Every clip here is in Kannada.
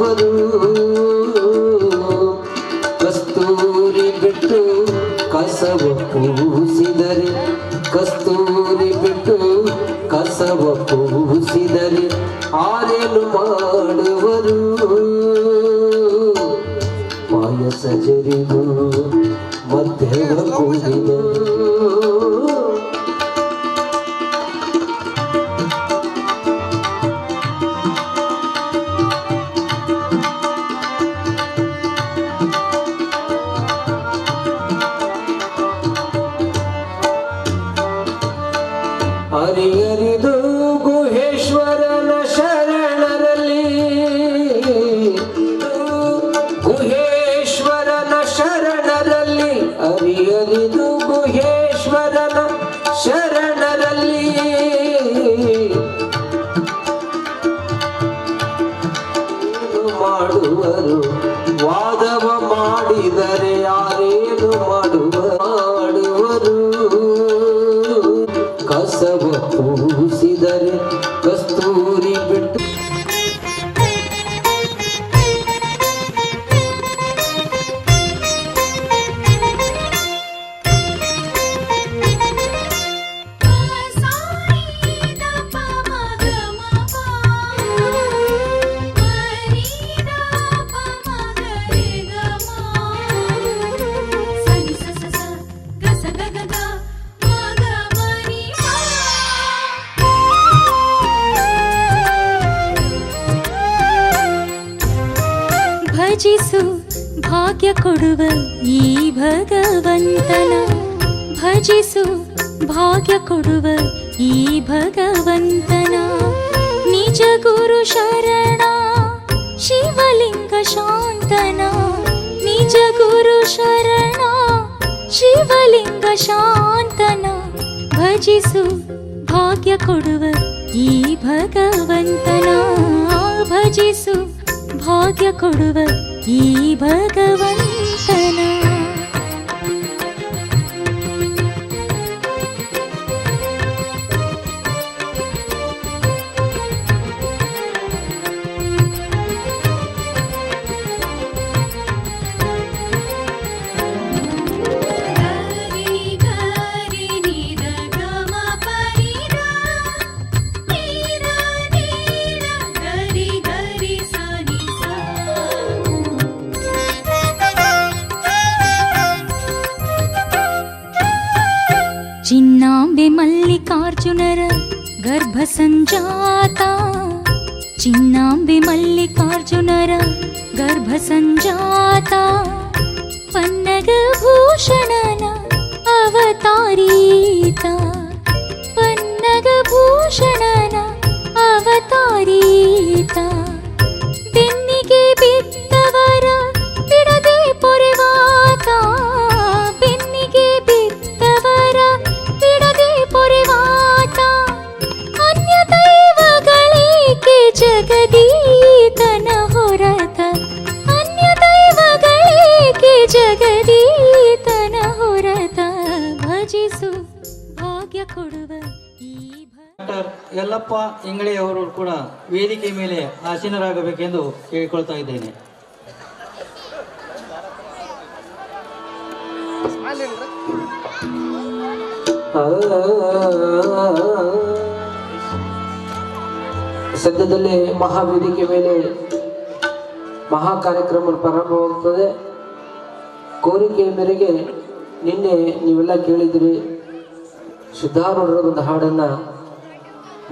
ಮಾಡುವರು ಕಸ್ತೂರಿ ಬಿಟ್ಟು ಕಸವ ಪೂಸಿದರೆ ಕಸ್ತೂರಿ ಬಿಟ್ಟು ಕಸವ ಪೂಸಿದರೆ ಆರೇನು ಮಾಡುವರು ಪಾಯಸ ಜರಿದು ಮಧ್ಯವ ಕೂಡಿದರು ಹರಿಯರಿದು ಗುಹೇಶ್ವರನ ಶರಣರಲ್ಲಿ ಗುಹೇಶ್ವರನ ಶರಣರಲ್ಲಿ ಹರಿಯರಿದು ಗುಹೇಶ್ವರನ ಶರಣರಲ್ಲಿ ಮಾಡುವರು ವಾದವ ಮಾಡಿದರೆ ಯಾರೇನು ಮಾಡುವರು ಕಸವ ಪೂಸಿದರೆ ಕಸ್ತೂರಿ ಬಿಟ್ಟು ಭಜಿಸು ಭಾಗ್ಯ ಕೊಡುವ ಈ ಭಗವಂತನ ಭಜಿಸು ಭಾಗ್ಯ ಕೊಡುವ ಈ ಭಗವಂತನ ನಿಜ ಗುರು ಶರಣ ಶಿವಲಿಂಗ ಶಾಂತನ ನಿಜ ಗುರು ಶರಣ ಶಿವಲಿಂಗ ಶಾಂತನ ಭಜಿಸು ಭಾಗ್ಯ ಕೊಡುವ ಈ ಭಗವಂತನ ಭಜಿಸು ಭಾಗ್ಯ ಕೊಡುವ ಈ ಭಗವಂತನ ಚಿನ್ನಾಂಬೆ ಮಲ್ಲಿಕಾರ್ಜುನರ ಗರ್ಭ ಸಂಜಾತ ಚಿನ್ನಾಂಬೆ ಮಲ್ಲಿಕಾರ್ಜುನರ ಗರ್ಭ ಸಂಜಾತ ಪನ್ನಗ ಭೂಷಣನ ಅವತಾರೀತ ಪನ್ನಗ ಭೂಷಣನ ಅವತಾರೀತ ಬೆನ್ನಿಗೆ ಬಿದ್ದವರ ಬಿಡದೆ ಪೊರೆವಾತ ಬೆನ್ನಿಗೆ ಬಿದ್ದವರ ಬಿಡದೆ ಪೊರೆವಾತ ಅನ್ಯ ದೈವಗಳೇಕೆ ಜಗದೀತನ ಹೊರತ ಅನ್ಯ ದೈವಗಳೇಕೆ ಜಗದೀತನ ಹೊರತ ಭಜಿಸು ಭಾಗ್ಯ ಕೊಡುವ ಈ ಡಾಕ್ಟರ್ ಯಲ್ಲಪ್ಪ ಇಂಗಳೆಯವರು ಕೂಡ ವೇದಿಕೆ ಮೇಲೆ ಆಸೀನರಾಗಬೇಕೆಂದು ಕೇಳಿಕೊಳ್ತಾ ಇದ್ದೇನೆ. ಸದ್ಯದಲ್ಲೇ ಮಹಾವೇದಿಕೆ ಮೇಲೆ ಮಹಾ ಕಾರ್ಯಕ್ರಮ ಪ್ರಾರಂಭವಾಗುತ್ತದೆ. ಕೋರಿಕೆಯ ಮೇರೆಗೆ ನಿನ್ನೆ ನೀವೆಲ್ಲ ಕೇಳಿದಿರಿ, ಸಿದ್ಧಾರೂಢರ ಒಂದು ಹಾಡನ್ನು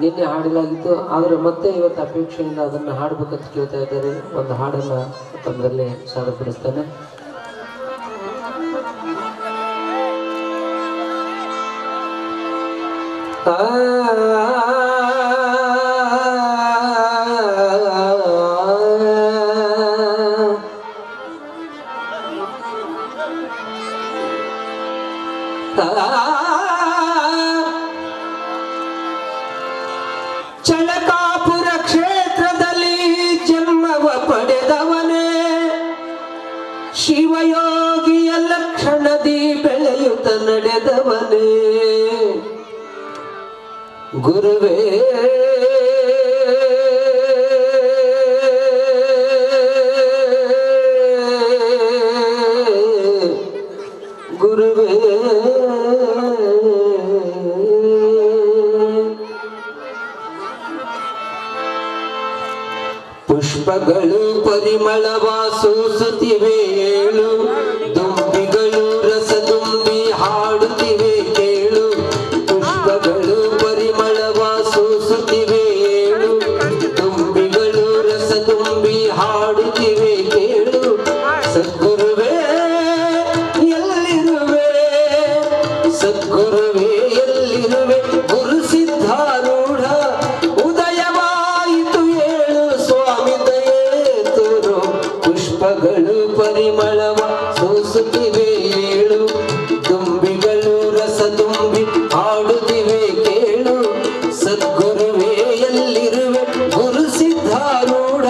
ನಿನ್ನೆ ಹಾಡಲಾಗಿತ್ತು. ಆದರೆ ಮತ್ತೆ ಇವತ್ತು ಅಪೇಕ್ಷೆಯಿಂದ ಅದನ್ನು ಹಾಡಬೇಕಂತ ಕೇಳ್ತಾ ಇದ್ದಾರೆ. ಒಂದು ಹಾಡನ್ನು ತಮ್ಮದಲ್ಲೇ ಸಾದರಪಡಿಸ್ತಾನೆ. ಚಳಕಾಪುರ ಕ್ಷೇತ್ರದಲ್ಲಿ ಜನ್ಮವ ಪಡೆದವನೇ, ಶಿವಯೋಗಿಯ ಲಕ್ಷಣದಿ ಬೆಳೆಯುತ್ತ ನಡೆದವನೇ, ಗುರುವೇ ಪುಷ್ಪಗಳು ಪರಿಮಳವ ಸೂಸುತ್ತಿವೆ ಏಳು, ದುಂಬಿಗಳು ರಸ ತುಂಬಿ ಹಾಡುತ್ತಿವೆ ಕೇಳು. ಪುಷ್ಪಗಳು ಪರಿಮಳವ ಸೂಸುತ್ತಿವೆ ಏಳು, ದುಂಬಿಗಳು ರಸ ತುಂಬಿ ಹಾಡುತ್ತಿವೆ ಕೇಳು. ಸದ್ಗುರುವೇ ಎಲ್ಲಿರುವೆ, ಸದ್ಗುರುವೇ ಎಲ್ಲಿರುವೆ, ಗುರು ಸಿದ್ಧಾರೂಢ ಉದಯವಾಯಿತು ಏಳು, ಸ್ವಾಮಿ ದಯೆ ತೋರು. ಪುಷ್ಪಗಳು ಪರಿಮಳವ ಸೂಸುತ್ತಿವೆ ಏಳು, ದುಂಬಿಗಳು ರಸ ತುಂಬಿ ಹಾಡುತ್ತಿವೆ ಕೇಳು. ಸದ್ಗುರುವೇ ಎಲ್ಲಿರುವೆ, ಗುರು ಸಿದ್ಧಾರೂಢ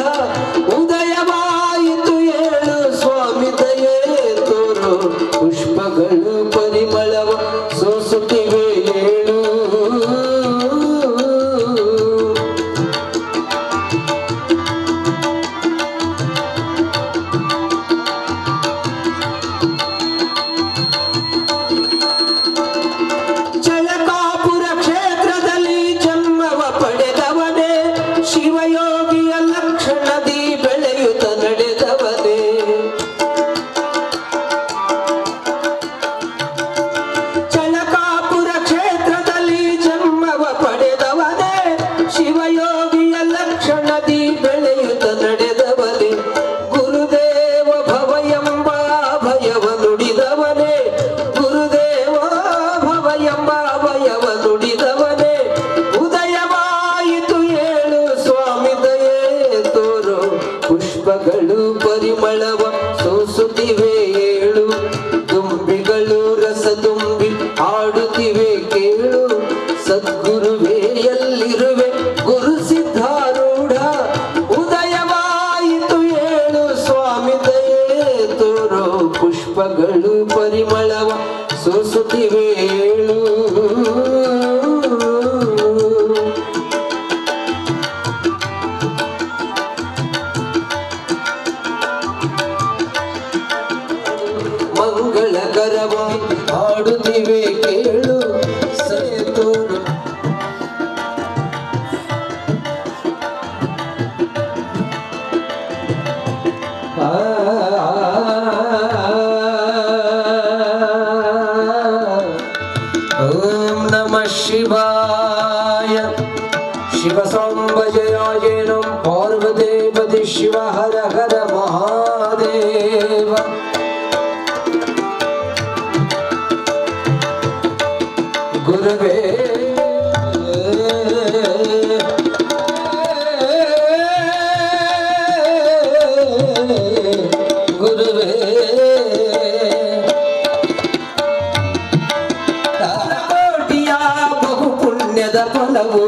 ಉದಯವಾಯಿತು ಏಳು, ಸ್ವಾಮಿ ದಯೆ ತೋರು. ಪುಷ್ಪಗಳು ಪರಿಮಳವ ಸೂಸುತ್ತಿವೆ ಏಳು. ಚಳಕಾಪುರ ಕ್ಷೇತ್ರದಲ್ಲಿ ಜನ್ಮವ ಪಡೆದವನೇ, ಶಿವಯೋಗಿಯ ಲಕ್ಷಣದಿ ಬೆಳೆಯುತ್ತ ನಡೆದವನೇ. ಚಳಕಾಪುರ ಕ್ಷೇತ್ರದಲ್ಲಿ ಜನ್ಮವ ಪಡೆದವನೇ, ಶಿವಯೋಗಿಯ ಲಕ್ಷಣದಿ ಬೆಳೆಯುತ್ತ ನಡೆದವನೇ. ಗುರುದೇವ ಭವ ಎಂಬ ಭಯವ ನುಡಿದವನೇ, ಗುರುದೇವ ಭವ ಎಂಬ ಭಯವ ನುಡಿದವನೇ. ಉದಯವಾಯಿತು ಏಳು, ಸ್ವಾಮಿ ದಯೆ ತೋರು. ಪುಷ್ಪಗಳು ಪರಿಮಳವ ಸೂಸುತ್ತಿವೆ ಏಳು, ದುಂಬಿಗಳು ರಸ ತುಂಬಿ ಹಾಡುತ್ತಿವೆ ಕೇಳು. ಸದ್ಗುರುವೇ ಎಲ್ಲಿರುವೆ, ಗುರು ಸಿದ್ಧಾರೂಢ ಉದಯವಾಯಿತು ಏಳು, ಸ್ವಾಮಿ ದಯೆ ತೋರು. ಪುಷ್ಪಗಳು ಪರಿಮಳವ ಸೂಸುತ್ತಿವೆ ಏಳು. ಮಂಗಳಕರವ ಹಾಡುತ್ತಿವೆ ಕೇಳು, ಸೇತೋರು. ಓಂ ನಮಃ ಶಿವಾಯ. ಶಿವ ಸಾಂಬ ಜಯಾಯ ನಂ ಪಾರ್ವದೇಪತಿ ಶಿವ ಹರ ಹರ ಮಹಾದೇವ. ಗುರುವೇ ಗುರುವೇ ಕೋಟಿಯ ಬಹು ಪುಣ್ಯದ ಫಲವು,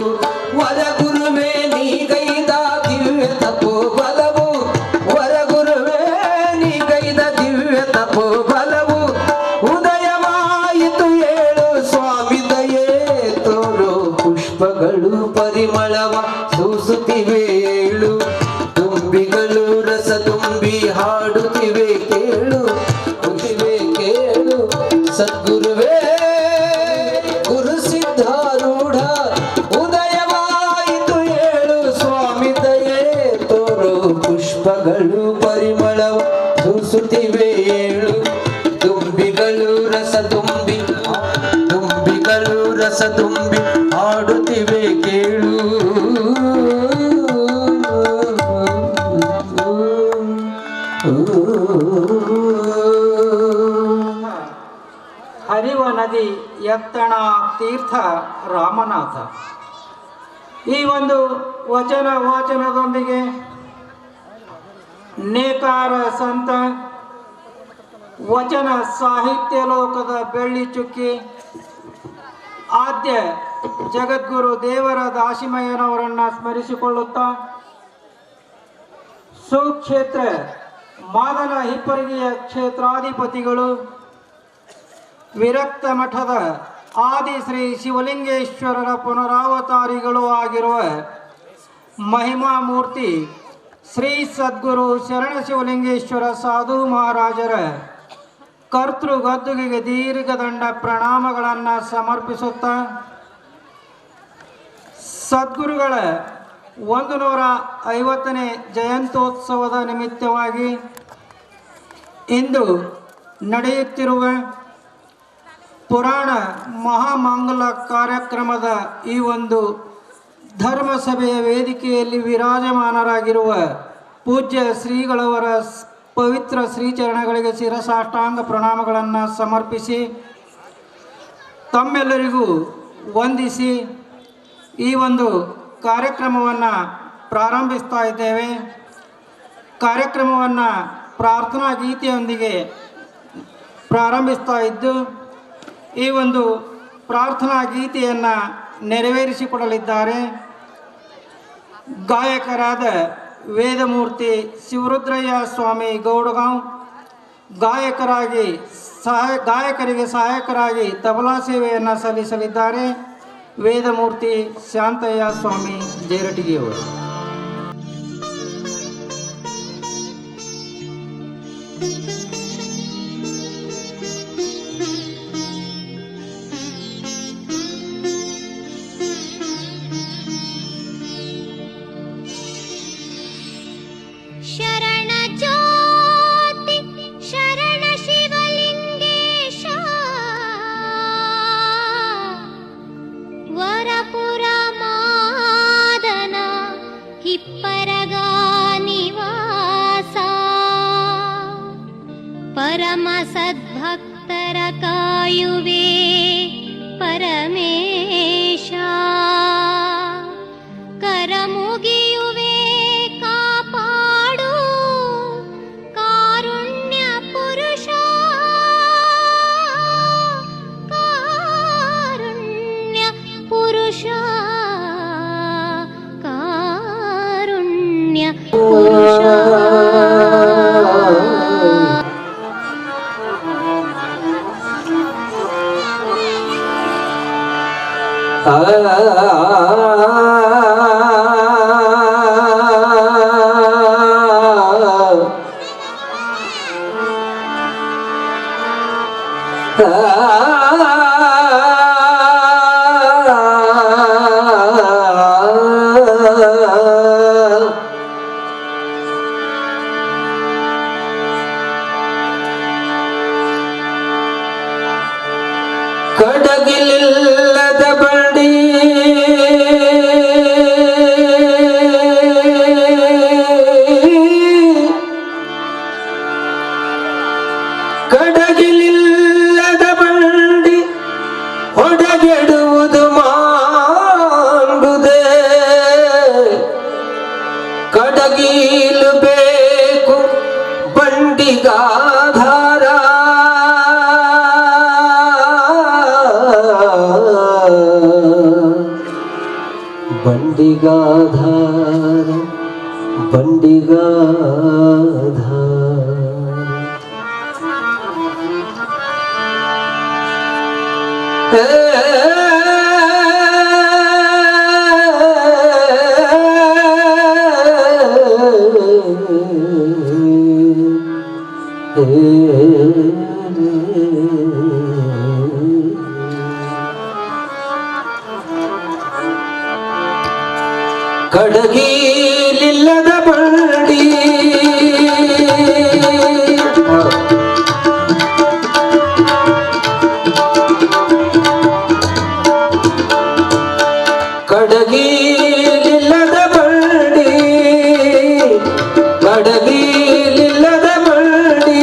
ವರ ಗುರುವೇ ನೀಗೈದ ದಿವ್ಯ ತಪೋ ಬಲವು. ವರ ಗುರುವೇ ನೀಗೈದ ದಿವ್ಯ ತಪೋ ಬಲವು. ಉದಯವಾಯಿತು ಏಳು, ಸ್ವಾಮಿ ದಯೆ ತೋರು. ಪುಷ್ಪಗಳು ಪರಿಮಳವ ಸೂಸುತ್ತಿವೆ ಏಳು, ದುಂಬಿಗಳು ರಸ ತುಂಬಿ ಹಾಡುತ್ತಿವೆ ಕೇಳು. ಹುಟ್ಟಿವೆ ಕೇಳು. ಸದ್ಗುರುವೇ ಗುರು ಸಿದ್ಧಾರೂಢ ಉದಯವಾಯಿತು ಏಳು, ಸ್ವಾಮಿ ದಯೆ ತೋರು. ಪುಷ್ಪಗಳು ಪರಿಮಳವ ಸೂಸುತ್ತಿವೆ ಏಳು, ದುಂಬಿಗಳು ರಸ ತುಂಬಿ ದುಂಬಿಗಳು ರಸ ತುಂಬಿ ಹಾಡುತ್ತಿವೆ ಕೇಳು. ಹರಿವ ನದಿ ಯತ್ತಣ ತೀರ್ಥ ರಾಮನಾಥ. ಈ ಒಂದು ವಾಚನದೊಂದಿಗೆ ನೇಕಾರ ಸಂತ, ವಚನ ಸಾಹಿತ್ಯ ಲೋಕದ ಬೆಳ್ಳಿ ಚುಕ್ಕಿ, ಆದ್ಯ ಜಗದ್ಗುರು ದೇವರ ದಾಸಿಮಯ್ಯನವರನ್ನು ಸ್ಮರಿಸಿಕೊಳ್ಳುತ್ತಾ, ಸುಕ್ಷೇತ್ರ ಮಾದನ ಹಿಪ್ಪರಿಗೆಯ ಕ್ಷೇತ್ರಾಧಿಪತಿಗಳು, ವಿರಕ್ತ ಮಠದ ಆದಿ ಶ್ರೀ ಶಿವಲಿಂಗೇಶ್ವರರ ಪುನರಾವತಾರಿಗಳು ಆಗಿರುವ ಮಹಿಮಾಮೂರ್ತಿ ಶ್ರೀ ಸದ್ಗುರು ಶರಣ ಶಿವಲಿಂಗೇಶ್ವರ ಸಾಧು ಮಹಾರಾಜರ ಕರ್ತೃ ಗದ್ದುಗೆಗೆ ದೀರ್ಘದಂಡ ಪ್ರಣಾಮಗಳನ್ನು ಸಮರ್ಪಿಸುತ್ತಾ, ಸದ್ಗುರುಗಳ 150ನೇ ಜಯಂತ್ಯೋತ್ಸವದ ನಿಮಿತ್ತವಾಗಿ ಇಂದು ನಡೆಯುತ್ತಿರುವ ಪುರಾಣ ಮಹಾಮಂಗಲ ಕಾರ್ಯಕ್ರಮದ ಈ ಒಂದು ಧರ್ಮಸಭೆಯ ವೇದಿಕೆಯಲ್ಲಿ ವಿರಾಜಮಾನರಾಗಿರುವ ಪೂಜ್ಯ ಶ್ರೀಗಳವರ ಪವಿತ್ರ ಶ್ರೀಚರಣಗಳಿಗೆ ಶಿರಸಾಷ್ಟಾಂಗ ಪ್ರಣಾಮಗಳನ್ನು ಸಮರ್ಪಿಸಿ ತಮ್ಮೆಲ್ಲರಿಗೂ ವಂದಿಸಿ ಈ ಒಂದು ಕಾರ್ಯಕ್ರಮವನ್ನು ಪ್ರಾರಂಭಿಸ್ತಾ ಇದ್ದೇವೆ. ಕಾರ್ಯಕ್ರಮವನ್ನು ಪ್ರಾರ್ಥನಾ ಗೀತೆಯೊಂದಿಗೆ ಪ್ರಾರಂಭಿಸ್ತಾ ಇದ್ದು ಈ ಒಂದು ಪ್ರಾರ್ಥನಾ ಗೀತೆಯನ್ನು ನೆರವೇರಿಸಿಕೊಡಲಿದ್ದಾರೆ ಗಾಯಕರಾದ ವೇದಮೂರ್ತಿ ಶಿವರುದ್ರಯ್ಯ ಸ್ವಾಮಿ ಗೌಡಗಾಂವ್. ಗಾಯಕರಿಗೆ ಸಹಾಯಕರಾಗಿ ತಬಲಾ ಸೇವೆಯನ್ನು ಸಲ್ಲಿಸಲಿದ್ದಾರೆ ವೇದಮೂರ್ತಿ ಶಾಂತಯ್ಯ ಸ್ವಾಮಿ ಜೇರಟಗಿಯವರು. ಶರಣ ಜ್ಯೋತಿ ಶರಣ ಶಿವಲಿಂಗೇಶ ವರಪುರ ಮಾದನ ಹಿಪ್ಪರಗ ನಿವಾಸ ಪರಮ ಸದ್ಭಕ್ತರ ಕಾಯುವೆ ಪರಮೇಶ ಕರಮುಗಿಯುವೆ ಕಾಪಾಡು ಕಾರುಣ್ಯ ಪುರುಷ ಕಾರುಣ್ಯ ಪುರುಷ ಕಾರುಣ್ಯ ಪುರುಷ. ಕಡಗಿಲಿಲ್ಲದ ಬಂಡಿ ಕಡಗಿಲಿಲ್ಲದ ಬಂಡಿ ಹೊಡಗೆಡುವುದು ಮಾಡುವುದೇ ಕಡಗಿಲು ಬೇಕು ಬಂಡಿಗಾಧಾರ ಬಂಡಿಗಾಧಾರ ಬಂಡಿಗಾಧಾರ ಕಡಗಿಲಿಲ್ಲದ ಬಂಡಿ ಕಡಗಿಲಿಲ್ಲದ ಬಂಡಿ ಕಡಗಿಲಿಲ್ಲದ ಬಂಡಿ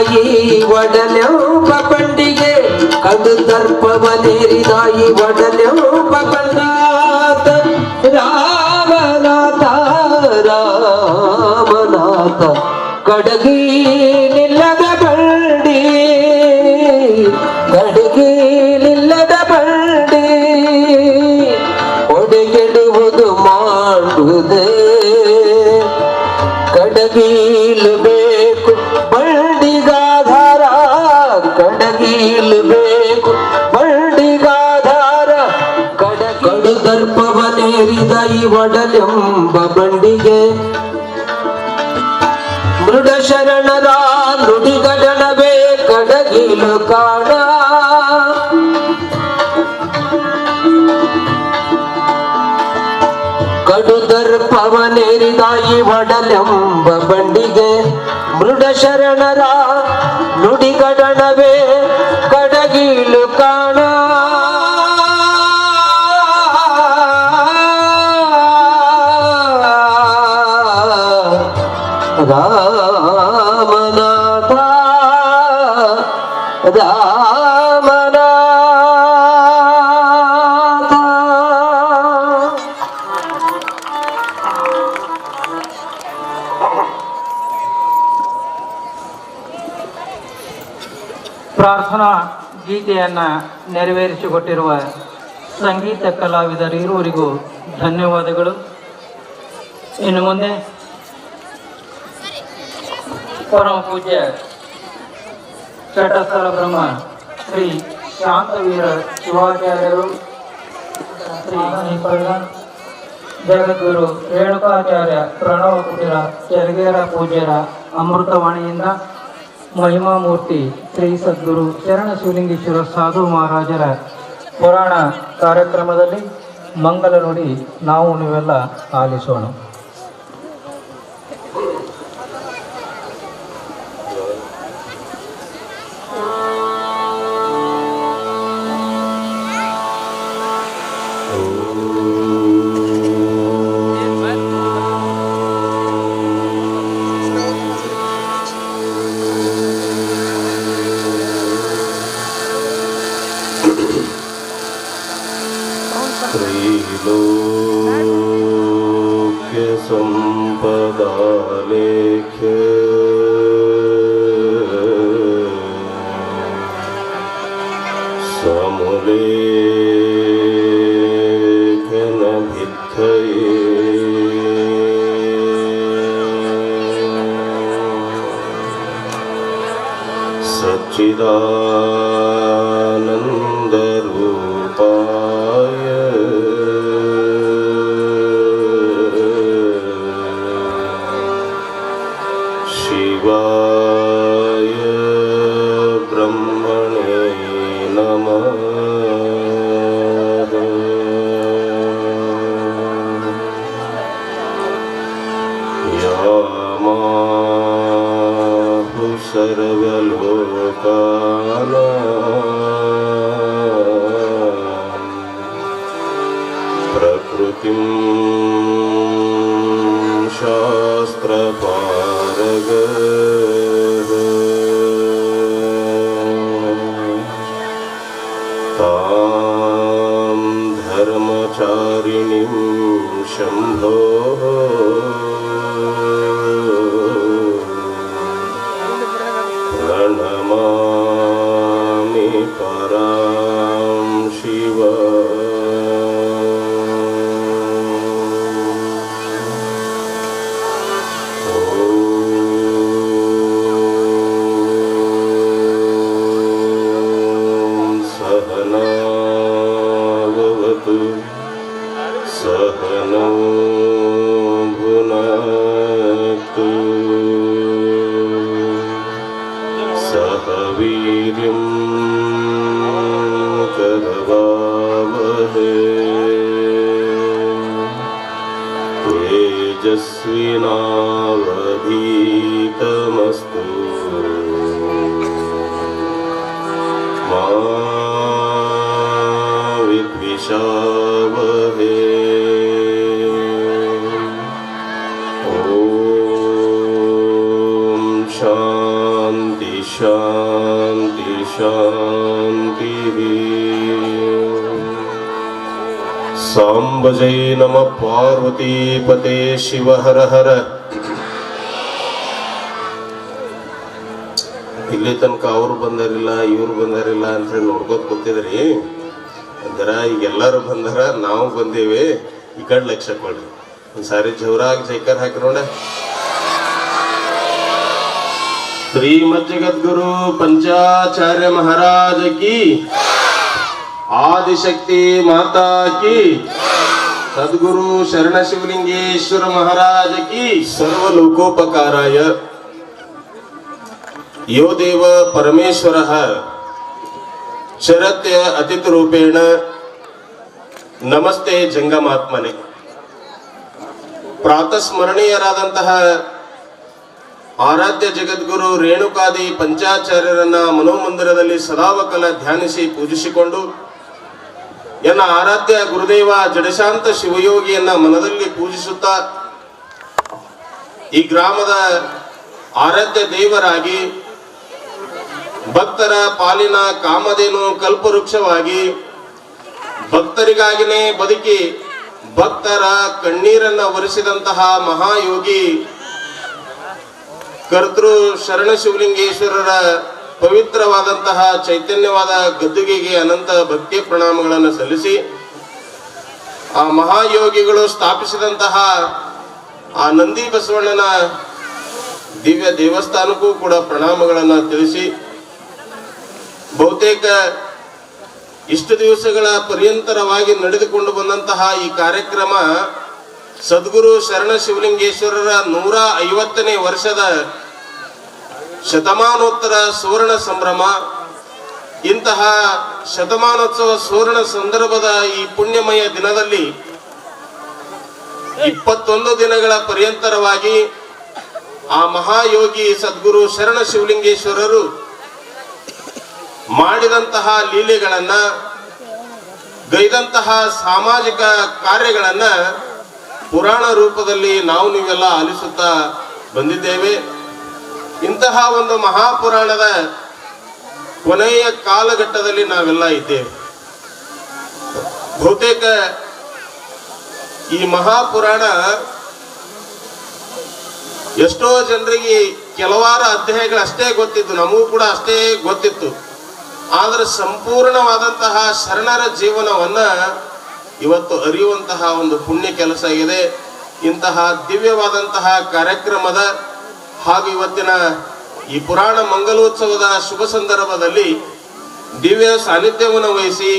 ನೇರಿದಾಯಿ ಒಡಲೆಂಬ ಬಂಡಿಗೆ ಕಡು ದರ್ಪವನೇರಿದಾಯಿ ಒಡಲೆಂಬ ಬಂಡಾತ ರಾಮನಾಥ ರಾಮನಾಥ ಕಡಗಿ ನಿಲ್ಲದ ಬಂಡಿ ಕಡಗಿ ನಿಲ್ಲದ ಬಂಡಿ ಒಡೆಗೆಡುವುದು ಮಾಡುವುದೇ ಕಡಗೀಲು ಬೇಕು ಬಂಡಿಗಾಧಾರ ಕಡಗೀಲು ಬೇಕು ಬಂಡಿಗಾಧಾರ ಕಡು ದರ್ಪವನೇರಿದ ಈ ಒಡಲೆಂಬ ಬಂಡಿಗೆ ಮೃಡ ಶರಣರ ನುಡಿಗಡಣವೇ ಕಡಗೀಲು ಕಾಣ ಕಡು ದರ್ಪವನೇರಿದಾಯಿ ಒಡಲೆಂಬ ಬಂಡಿಗೆ ಮೃಡ ಶರಣರ ನುಡಿಗಡಣವೇ ಕಡಗೀಲು ಕಾಣ ರಾಮನಾಥ ರಾಮನಾಥ ಪ್ರಾರ್ಥನಾ ಗೀತೆಯನ್ನು ನೆರವೇರಿಸಿಕೊಟ್ಟಿರುವ ಸಂಗೀತ ಕಲಾವಿದರು ಇರುವರಿಗೂ ಧನ್ಯವಾದಗಳು. ಇನ್ನು ಮುಂದೆ ಪರಮ ಪೂಜ್ಯ ಚಟಸ್ಥಲ ಬ್ರಹ್ಮ ಶ್ರೀ ಶಾಂತವೀರ ಶಿವಾಚಾರ್ಯರು, ಶ್ರೀ ಜಗದ್ಗುರು ರೇಣುಕಾಚಾರ್ಯ ಪ್ರಣವ ಕುಟಿರ ಚರಗೇರ ಪೂಜ್ಯರ ಅಮೃತವಾಣಿಯಿಂದ ಮಹಿಮಾಮೂರ್ತಿ ಶ್ರೀ ಸದ್ಗುರು ಶರಣ ಶಿವಲಿಂಗೇಶ್ವರ ಸಾಧು ಮಹಾರಾಜರ ಪುರಾಣ ಕಾರ್ಯಕ್ರಮದಲ್ಲಿ ಮಂಗಲ ನುಡಿ ನಾವು ನೀವೆಲ್ಲ ಆಲಿಸೋಣ. त्रैलोक्य संपदा लेख्य समुलेखन भित्तये सच्चिदानंद रूपाय शिवाय ब्रह्मणे नमः. यामाहु सर्वलोकानां प्रकृतिं शास्त्रपारग तां धर्मचारिणीं शम्भो प्रणमामि परां शिवा. सहनावतु सहनौ भुनक्तु सह वीर्यं करवावहै तेजस्विनावधीतमस्तु मा विद्विषावहै. ॐ शान्ति ಶಾಂತಿ ಶಾಂತಿ ಶಾಂತಿ. ಸಾಂಬ ಜೈ ನಮ ಪಾರ್ವತಿ ಪತೆ ಶಿವ ಹರ ಹರ. ಇಲ್ಲಿ ತನಕ ಅವ್ರು ಬಂದಾರಿಲ್ಲ ಇವ್ರು ಬಂದಾರಿಲ್ಲ ಅಂತ ಹೇಳಿ ನೋಡ್ಕೋತ ಕೂತಿದ್ರಿ. ಅಂದ್ರ ಈಗ ಎಲ್ಲರೂ ಬಂದಾರ, ನಾವು ಬಂದೇವಿ. ಈ ಕಡೆ ಲಕ್ಷ್ಯ ಕೊಡ್ರಿ. ಒಂದ್ಸಾರಿ ಜೋರಾಗಿ ಜೈಕಾರ ಹಾಕಿ ನೋಡ. ಶ್ರೀಮದ್ ಜಗದ್ಗುರು ಪಂಚಾಚಾರ್ಯ ಮಹಾರಾಜ ಕಿ, ಆದಿಶಕ್ತಿ ಮಾತಾ ಕಿ, ಸದ್ಗುರು ಶರಣ ಶಿವಲಿಂಗೇಶ್ವರ ಮಹಾರಾಜ ಕಿ. ಸರ್ವ ಲೋಕೋಪಕಾರಾಯ ಯೋ ದೇವ ಪರಮೇಶ್ವರ ಶರತ್ಯ ಅತಿಥಿ ರೂಪೇಣ ನಮಸ್ತೆ ಜಂಗಮಾತ್ಮನೆ. ಪ್ರಾತಸ್ಮರಣೀಯರಾದಂತಹ ಆರಾಧ್ಯ ಜಗದ್ಗುರು ರೇಣುಕಾದಿ ಪಂಚಾಚಾರ್ಯರನ್ನ ಮನೋಮಂದಿರದಲ್ಲಿ ಸದಾವಕಲ ಧ್ಯಾನಿಸಿ ಪೂಜಿಸಿಕೊಂಡು, ಎನ್ನ ಆರಾಧ್ಯ ಗುರುದೇವ ಜಡಶಾಂತ ಶಿವಯೋಗಿಯನ್ನ ಮನದಲ್ಲಿ ಪೂಜಿಸುತ್ತಾ, ಈ ಗ್ರಾಮದ ಆರಾಧ್ಯ ದೇವರಾಗಿ ಭಕ್ತರ ಪಾಲಿನ ಕಾಮಧೇನು ಕಲ್ಪವೃಕ್ಷವಾಗಿ ಭಕ್ತರಿಗಾಗಿನೇ ಬದುಕಿ ಭಕ್ತರ ಕಣ್ಣೀರನ್ನ ಒರೆಸಿದಂತಹ ಮಹಾಯೋಗಿ ಕರ್ತೃ ಶರಣ ಶಿವಲಿಂಗೇಶ್ವರರ ಪವಿತ್ರವಾದಂತಹ ಚೈತನ್ಯವಾದ ಗದ್ದುಗೆಗೆ ಅನಂತ ಭಕ್ತಿ ಪ್ರಣಾಮಗಳನ್ನು ಸಲ್ಲಿಸಿ, ಆ ಮಹಾಯೋಗಿಗಳು ಸ್ಥಾಪಿಸಿದಂತಹ ಆ ನಂದಿ ಬಸವಣ್ಣನ ದಿವ್ಯ ದೇವಸ್ಥಾನಕ್ಕೂ ಕೂಡ ಪ್ರಣಾಮಗಳನ್ನು ತಿಳಿಸಿ, ಬಹುತೇಕ ಇಷ್ಟು ದಿವಸಗಳ ಪರ್ಯಂತರವಾಗಿ ನಡೆದುಕೊಂಡು ಬಂದಂತಹ ಈ ಕಾರ್ಯಕ್ರಮ ಸದ್ಗುರು ಶರಣ ಶಿವಲಿಂಗೇಶ್ವರರ 150ನೇ ವರ್ಷದ ಶತಮಾನೋತ್ತರ ಸುವರ್ಣ ಸಂಭ್ರಮ. ಇಂತಹ ಶತಮಾನೋತ್ಸವ ಸುವರ್ಣ ಸಂದರ್ಭದ ಈ ಪುಣ್ಯಮಯ ದಿನದಲ್ಲಿ 21 ದಿನಗಳ ಪರ್ಯಂತರವಾಗಿ ಆ ಮಹಾಯೋಗಿ ಸದ್ಗುರು ಶರಣ ಶಿವಲಿಂಗೇಶ್ವರರು ಮಾಡಿದಂತಹ ಲೀಲೆಗಳನ್ನ, ಗೈದಂತಹ ಸಾಮಾಜಿಕ ಕಾರ್ಯಗಳನ್ನ ಪುರಾಣ ರೂಪದಲ್ಲಿ ನಾವು ನೀವೆಲ್ಲ ಆಲಿಸುತ್ತಾ ಬಂದಿದ್ದೇವೆ. ಇಂತಹ ಒಂದು ಮಹಾಪುರಾಣದ ಕೊನೆಯ ಕಾಲಘಟ್ಟದಲ್ಲಿ ನಾವೆಲ್ಲ ಇದ್ದೇವೆ. ಬಹುತೇಕ ಈ ಮಹಾಪುರಾಣ ಎಷ್ಟೋ ಜನರಿಗೆ ಕೆಲವಾರು ಅಧ್ಯಾಯಗಳಷ್ಟೇ ಗೊತ್ತಿತ್ತು, ನಮಗೂ ಕೂಡ ಅಷ್ಟೇ ಗೊತ್ತಿತ್ತು. ಆದರೆ ಸಂಪೂರ್ಣವಾದಂತಹ ಶರಣರ ಜೀವನವನ್ನ ಇವತ್ತು ಅರಿಯುವಂತಹ ಒಂದು ಪುಣ್ಯ ಕೆಲಸ ಇದೆ. ಇಂತಹ ದಿವ್ಯವಾದಂತಹ ಕಾರ್ಯಕ್ರಮದ ಹಾಗೂ ಇವತ್ತಿನ ಈ ಪುರಾಣ ಮಂಗಲೋತ್ಸವದ ಶುಭ ಸಂದರ್ಭದಲ್ಲಿ ದಿವ್ಯ ಸಾನ್ನಿಧ್ಯವನ್ನು ವಹಿಸಿ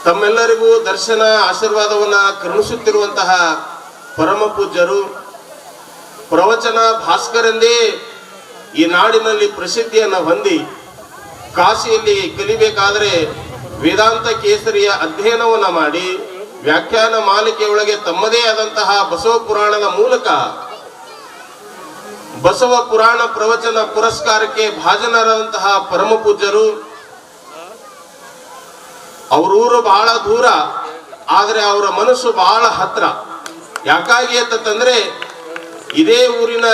ತಮ್ಮೆಲ್ಲರಿಗೂ ದರ್ಶನ ಆಶೀರ್ವಾದವನ್ನ ಕರುಣಿಸುತ್ತಿರುವಂತಹ ಪರಮ ಪೂಜ್ಯರು, ಪ್ರವಚನ ಭಾಸ್ಕರೆಂದೇ ಈ ನಾಡಿನಲ್ಲಿ ಪ್ರಸಿದ್ಧಿಯನ್ನು ಹೊಂದಿ, ಕಾಶಿಯಲ್ಲಿ ಕಲಿಬೇಕಾದ್ರೆ ವೇದಾಂತ ಕೇಸರಿಯ ಅಧ್ಯಯನವನ್ನ ಮಾಡಿ ವ್ಯಾಖ್ಯಾನ ಮಾಲಿಕೆಯೊಳಗೆ ತಮ್ಮದೇ ಆದಂತಹ ಬಸವ ಪುರಾಣದ ಮೂಲಕ ಬಸವ ಪುರಾಣ ಪ್ರವಚನ ಪುರಸ್ಕಾರಕ್ಕೆ ಭಾಜನರಾದಂತಹ ಪರಮ ಪೂಜ್ಯರು. ಅವರೂರು ಬಹಳ ದೂರ, ಆದರೆ ಅವರ ಮನಸ್ಸು ಬಹಳ ಹತ್ರ. ಯಾಕಾಗಿ ಅಂತಂದ್ರೆ ಇದೇ ಊರಿನ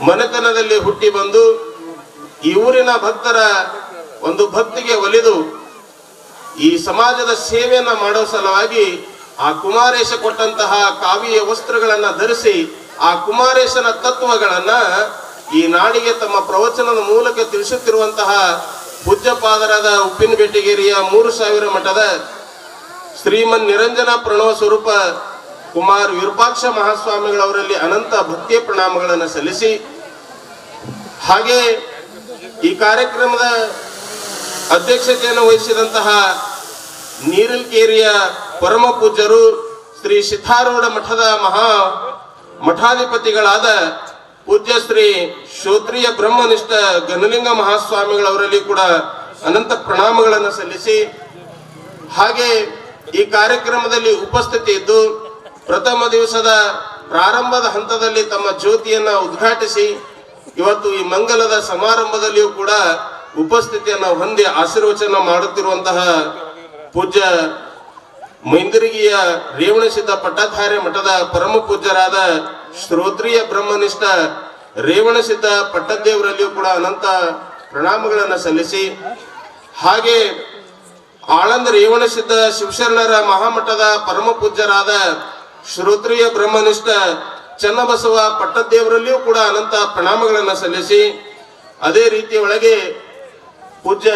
ಮನೆತನದಲ್ಲಿ ಹುಟ್ಟಿ ಬಂದು ಈ ಊರಿನ ಭಕ್ತರ ಒಂದು ಭಕ್ತಿಗೆ ಒಲಿದು ಈ ಸಮಾಜದ ಸೇವೆಯನ್ನ ಮಾಡೋ ಸಲುವಾಗಿ ಆ ಕುಮಾರೇಶ ಕೊಟ್ಟಂತಹ ಕಾವಿಯ ವಸ್ತ್ರಗಳನ್ನ ಧರಿಸಿ ಆ ಕುಮಾರೇಶನ ತತ್ವಗಳನ್ನ ಈ ನಾಡಿಗೆ ತಮ್ಮ ಪ್ರವಚನದ ಮೂಲಕ ತಿಳಿಸುತ್ತಿರುವಂತಹ ಪೂಜ್ಯಪಾದರಾದ ಉಪ್ಪಿನಬೆಟ್ಟಗೇರಿಯ 3000 ಮಠದ ಶ್ರೀಮನ್ ನಿರಂಜನ ಪ್ರಣವ ಸ್ವರೂಪ ಕುಮಾರ್ ವಿರೂಪಾಕ್ಷ ಮಹಾಸ್ವಾಮಿಗಳವರಲ್ಲಿ ಅನಂತ ಭಕ್ತಿಯ ಪ್ರಣಾಮಗಳನ್ನು ಸಲ್ಲಿಸಿ, ಹಾಗೆ ಈ ಕಾರ್ಯಕ್ರಮದ ಅಧ್ಯಕ್ಷತೆಯನ್ನು ವಹಿಸಿದಂತಹ ನೀರಲ್ಕೇರಿಯ ಪರಮ ಪೂಜ್ಯರು ಶ್ರೀ ಸಿದ್ಧಾರೂಢ ಮಠದ ಮಠಾಧಿಪತಿಗಳಾದ ಪೂಜ್ಯ ಶ್ರೀ ಶ್ರೋತ್ರಿಯ ಬ್ರಹ್ಮನಿಷ್ಠ ಘನಲಿಂಗ ಮಹಾಸ್ವಾಮಿಗಳವರಲ್ಲಿ ಕೂಡ ಅನಂತ ಪ್ರಣಾಮಗಳನ್ನು ಸಲ್ಲಿಸಿ, ಹಾಗೆ ಈ ಕಾರ್ಯಕ್ರಮದಲ್ಲಿ ಉಪಸ್ಥಿತಿ ಇದ್ದು ಪ್ರಥಮ ದಿವಸದ ಪ್ರಾರಂಭದ ಹಂತದಲ್ಲಿ ತಮ್ಮ ಜ್ಯೋತಿಯನ್ನ ಉದ್ಘಾಟಿಸಿ ಇವತ್ತು ಈ ಮಂಗಲದ ಸಮಾರಂಭದಲ್ಲಿಯೂ ಕೂಡ ಉಪಸ್ಥಿತಿಯನ್ನು ಹೊಂದಿ ಆಶೀರ್ವಚನ ಮಾಡುತ್ತಿರುವಂತಹ ಪೂಜ್ಯ ಮೈಂದರ್ಗಿಯ ರೇವಣಸಿದ್ಧ ಪಟ್ಟಧಾರೆ ಮಠದ ಪರಮ ಪೂಜ್ಯರಾದ ಶ್ರೋತ್ರಿಯ ಬ್ರಹ್ಮನಿಷ್ಠ ರೇವಣಸಿದ್ಧ ಪಟ್ಟದೇವರಲ್ಲಿಯೂ ಕೂಡ ಅನಂತ ಪ್ರಣಾಮಗಳನ್ನು ಸಲ್ಲಿಸಿ, ಹಾಗೆ ಆಳಂದ ರೇವಣಸಿದ್ಧ ಶಿವಶರಣರ ಮಹಾಮಠದ ಪರಮ ಪೂಜ್ಯರಾದ ಶ್ರೋತ್ರಿಯ ಬ್ರಹ್ಮನಿಷ್ಠ ಚನ್ನಬಸವ ಪಟ್ಟದೇವರಲ್ಲಿಯೂ ಕೂಡ ಅನಂತ ಪ್ರಣಾಮಗಳನ್ನು ಸಲ್ಲಿಸಿ, ಅದೇ ರೀತಿಯ ಒಳಗೆ ಪೂಜ್ಯ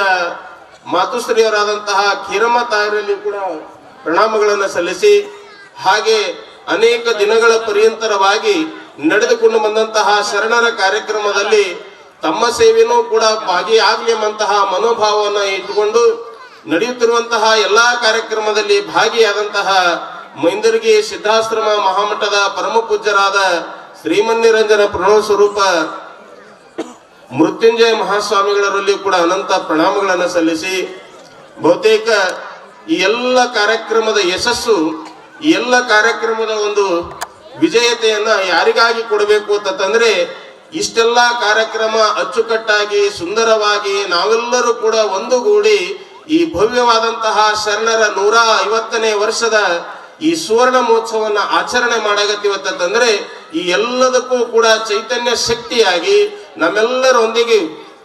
ಮಾತುಶ್ರೀಯವರಾದಂತಹ ಖೀರಮ್ಮ ತಾಯರಲ್ಲಿ ಕೂಡ ಪ್ರಣಾಮಗಳನ್ನು ಸಲ್ಲಿಸಿ, ಹಾಗೆ ಅನೇಕ ದಿನಗಳ ಪರ್ಯಂತರವಾಗಿ ನಡೆದುಕೊಂಡು ಬಂದಂತಹ ಶರಣರ ಕಾರ್ಯಕ್ರಮದಲ್ಲಿ ತಮ್ಮ ಸೇವೆಯೂ ಕೂಡ ಭಾಗಿಯಾಗಲಿ ಎಂಬಂತಹ ಮನೋಭಾವವನ್ನು ಇಟ್ಟುಕೊಂಡು ನಡೆಯುತ್ತಿರುವಂತಹ ಎಲ್ಲಾ ಕಾರ್ಯಕ್ರಮದಲ್ಲಿ ಭಾಗಿಯಾದಂತಹ ಮೈಂದರ್ಗಿ ಸಿದ್ಧಾಶ್ರಮ ಮಹಾಮಠದ ಪರಮ ಪೂಜ್ಯರಾದ ಶ್ರೀಮನ್ನಿರಂಜನ ಪ್ರಣವ ಸ್ವರೂಪ ಮೃತ್ಯುಂಜಯ ಮಹಾಸ್ವಾಮಿಗಳರಲ್ಲಿ ಕೂಡ ಅನಂತ ಪ್ರಣಾಮಗಳನ್ನು ಸಲ್ಲಿಸಿ, ಬಹುತೇಕ ಈ ಎಲ್ಲ ಕಾರ್ಯಕ್ರಮದ ಯಶಸ್ಸು, ಈ ಎಲ್ಲ ಕಾರ್ಯಕ್ರಮದ ಒಂದು ವಿಜಯತೆಯನ್ನ ಯಾರಿಗಾಗಿ ಕೊಡಬೇಕು ಅಂತಂದ್ರೆ, ಇಷ್ಟೆಲ್ಲ ಕಾರ್ಯಕ್ರಮ ಅಚ್ಚುಕಟ್ಟಾಗಿ ಸುಂದರವಾಗಿ ನಾವೆಲ್ಲರೂ ಕೂಡ ಒಂದುಗೂಡಿ ಈ ಭವ್ಯವಾದಂತಹ ಶರಣರ 150ನೇ ವರ್ಷದ ಈ ಸುವರ್ಣ ಮಹೋತ್ಸವನ್ನ ಆಚರಣೆ ಮಾಡಾಗತ್ತೀವತ್ತಂದ್ರೆ, ಈ ಎಲ್ಲದಕ್ಕೂ ಕೂಡ ಚೈತನ್ಯ ಶಕ್ತಿಯಾಗಿ ನಮ್ಮೆಲ್ಲರೊಂದಿಗೆ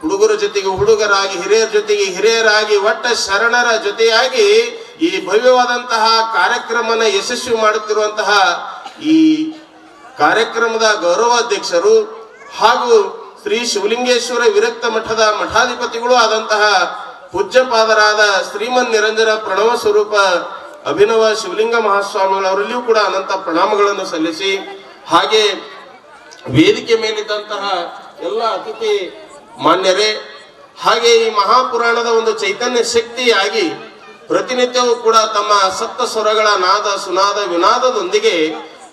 ಹುಡುಗರ ಜೊತೆಗೆ ಹುಡುಗರಾಗಿ, ಹಿರಿಯರ ಜೊತೆಗೆ ಹಿರಿಯರಾಗಿ, ಒಟ್ಟ ಶರಣರ ಜೊತೆಯಾಗಿ ಈ ಭವ್ಯವಾದಂತಹ ಕಾರ್ಯಕ್ರಮನ ಯಶಸ್ವಿ ಮಾಡುತ್ತಿರುವಂತಹ ಈ ಕಾರ್ಯಕ್ರಮದ ಗೌರವಾಧ್ಯಕ್ಷರು ಹಾಗೂ ಶ್ರೀ ಶಿವಲಿಂಗೇಶ್ವರ ವಿರಕ್ತ ಮಠದ ಮಠಾಧಿಪತಿಗಳು ಆದಂತಹ ಪೂಜ್ಯಪಾದರಾದ ಶ್ರೀಮನ್ ನಿರಂಜನ ಪ್ರಣವ ಸ್ವರೂಪ ಅಭಿನವ ಶಿವಲಿಂಗ ಮಹಾಸ್ವಾಮಿಗಳವರಲ್ಲಿಯೂ ಕೂಡ ಅನಂತ ಪ್ರಣಾಮಗಳನ್ನು ಸಲ್ಲಿಸಿ, ಹಾಗೆ ವೇದಿಕೆ ಮೇಲಿದ್ದಂತಹ ಎಲ್ಲ ಅತಿಥಿ ಮಾನ್ಯರೇ, ಹಾಗೆ ಈ ಮಹಾಪುರಾಣದ ಒಂದು ಚೈತನ್ಯ ಶಕ್ತಿಯಾಗಿ ಪ್ರತಿನಿತ್ಯವೂ ಕೂಡ ತಮ್ಮ ಸಪ್ತ ಸ್ವರಗಳ ನಾದ ಸುನಾದ ವಿನಾದದೊಂದಿಗೆ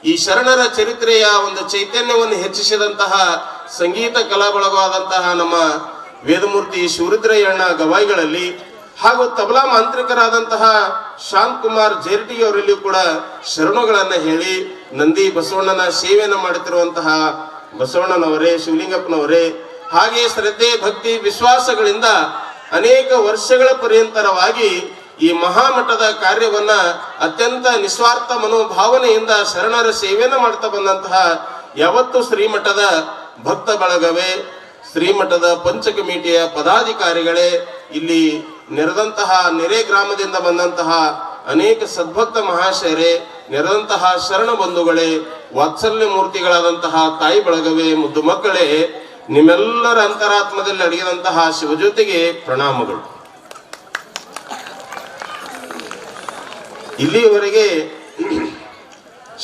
ಈ ಶರಣರ ಚರಿತ್ರೆಯ ಒಂದು ಚೈತನ್ಯವನ್ನು ಹೆಚ್ಚಿಸಿದಂತಹ ಸಂಗೀತ ಕಲಾ ಬಳಗವಾದಂತಹ ನಮ್ಮ ವೇದಮೂರ್ತಿ ಶಿವರುದ್ರಯ್ಯಣ್ಣ ಗವಾಯಿಗಳಲ್ಲಿ ಹಾಗೂ ತಬಲಾ ಮಾಂತ್ರಿಕರಾದಂತಹ ಶಾಂತ್ ಕುಮಾರ್ ಜೇರ್ಟಿ ಅವರಲ್ಲಿಯೂ ಕೂಡ ಶರಣುಗಳನ್ನ ಹೇಳಿ, ನಂದಿ ಬಸವಣ್ಣನ ಸೇವೆಯನ್ನು ಮಾಡುತ್ತಿರುವಂತಹ ಬಸವಣ್ಣನವರೇ, ಶಿವಲಿಂಗಪ್ಪನವರೇ, ಹಾಗೆ ಶ್ರದ್ಧೆ ಭಕ್ತಿ ವಿಶ್ವಾಸಗಳಿಂದ ಅನೇಕ ವರ್ಷಗಳ ಪರ್ಯಂತರವಾಗಿ ಈ ಮಹಾಮಠದ ಕಾರ್ಯವನ್ನ ಅತ್ಯಂತ ನಿಸ್ವಾರ್ಥ ಮನೋಭಾವನೆಯಿಂದ ಶರಣರ ಸೇವೆಯನ್ನು ಮಾಡ್ತಾ ಬಂದಂತಹ ಯಾವತ್ತು ಶ್ರೀಮಠದ ಭಕ್ತ ಬಳಗವೇ, ಶ್ರೀಮಠದ ಪಂಚ ಕಮಿಟಿಯ ಪದಾಧಿಕಾರಿಗಳೇ, ಇಲ್ಲಿ ನೆರೆದಂತಹ ನೆರೆ ಗ್ರಾಮದಿಂದ ಬಂದಂತಹ ಅನೇಕ ಸದ್ಭಕ್ತ ಮಹಾಶಯರೇ, ನೆರೆದಂತಹ ಶರಣ ಬಂಧುಗಳೇ, ವಾತ್ಸಲ್ಯ ಮೂರ್ತಿಗಳಾದಂತಹ ತಾಯಿ ಬಳಗವೇ, ಮುದ್ದು ಮಕ್ಕಳೇ, ನಿಮ್ಮೆಲ್ಲರ ಅಂತರಾತ್ಮದಲ್ಲಿ ಅಡಗಿದಂತಹ ಶಿವಜ್ಯೋತಿಗೆ ಪ್ರಣಾಮಗಳು. ಇಲ್ಲಿಯವರೆಗೆ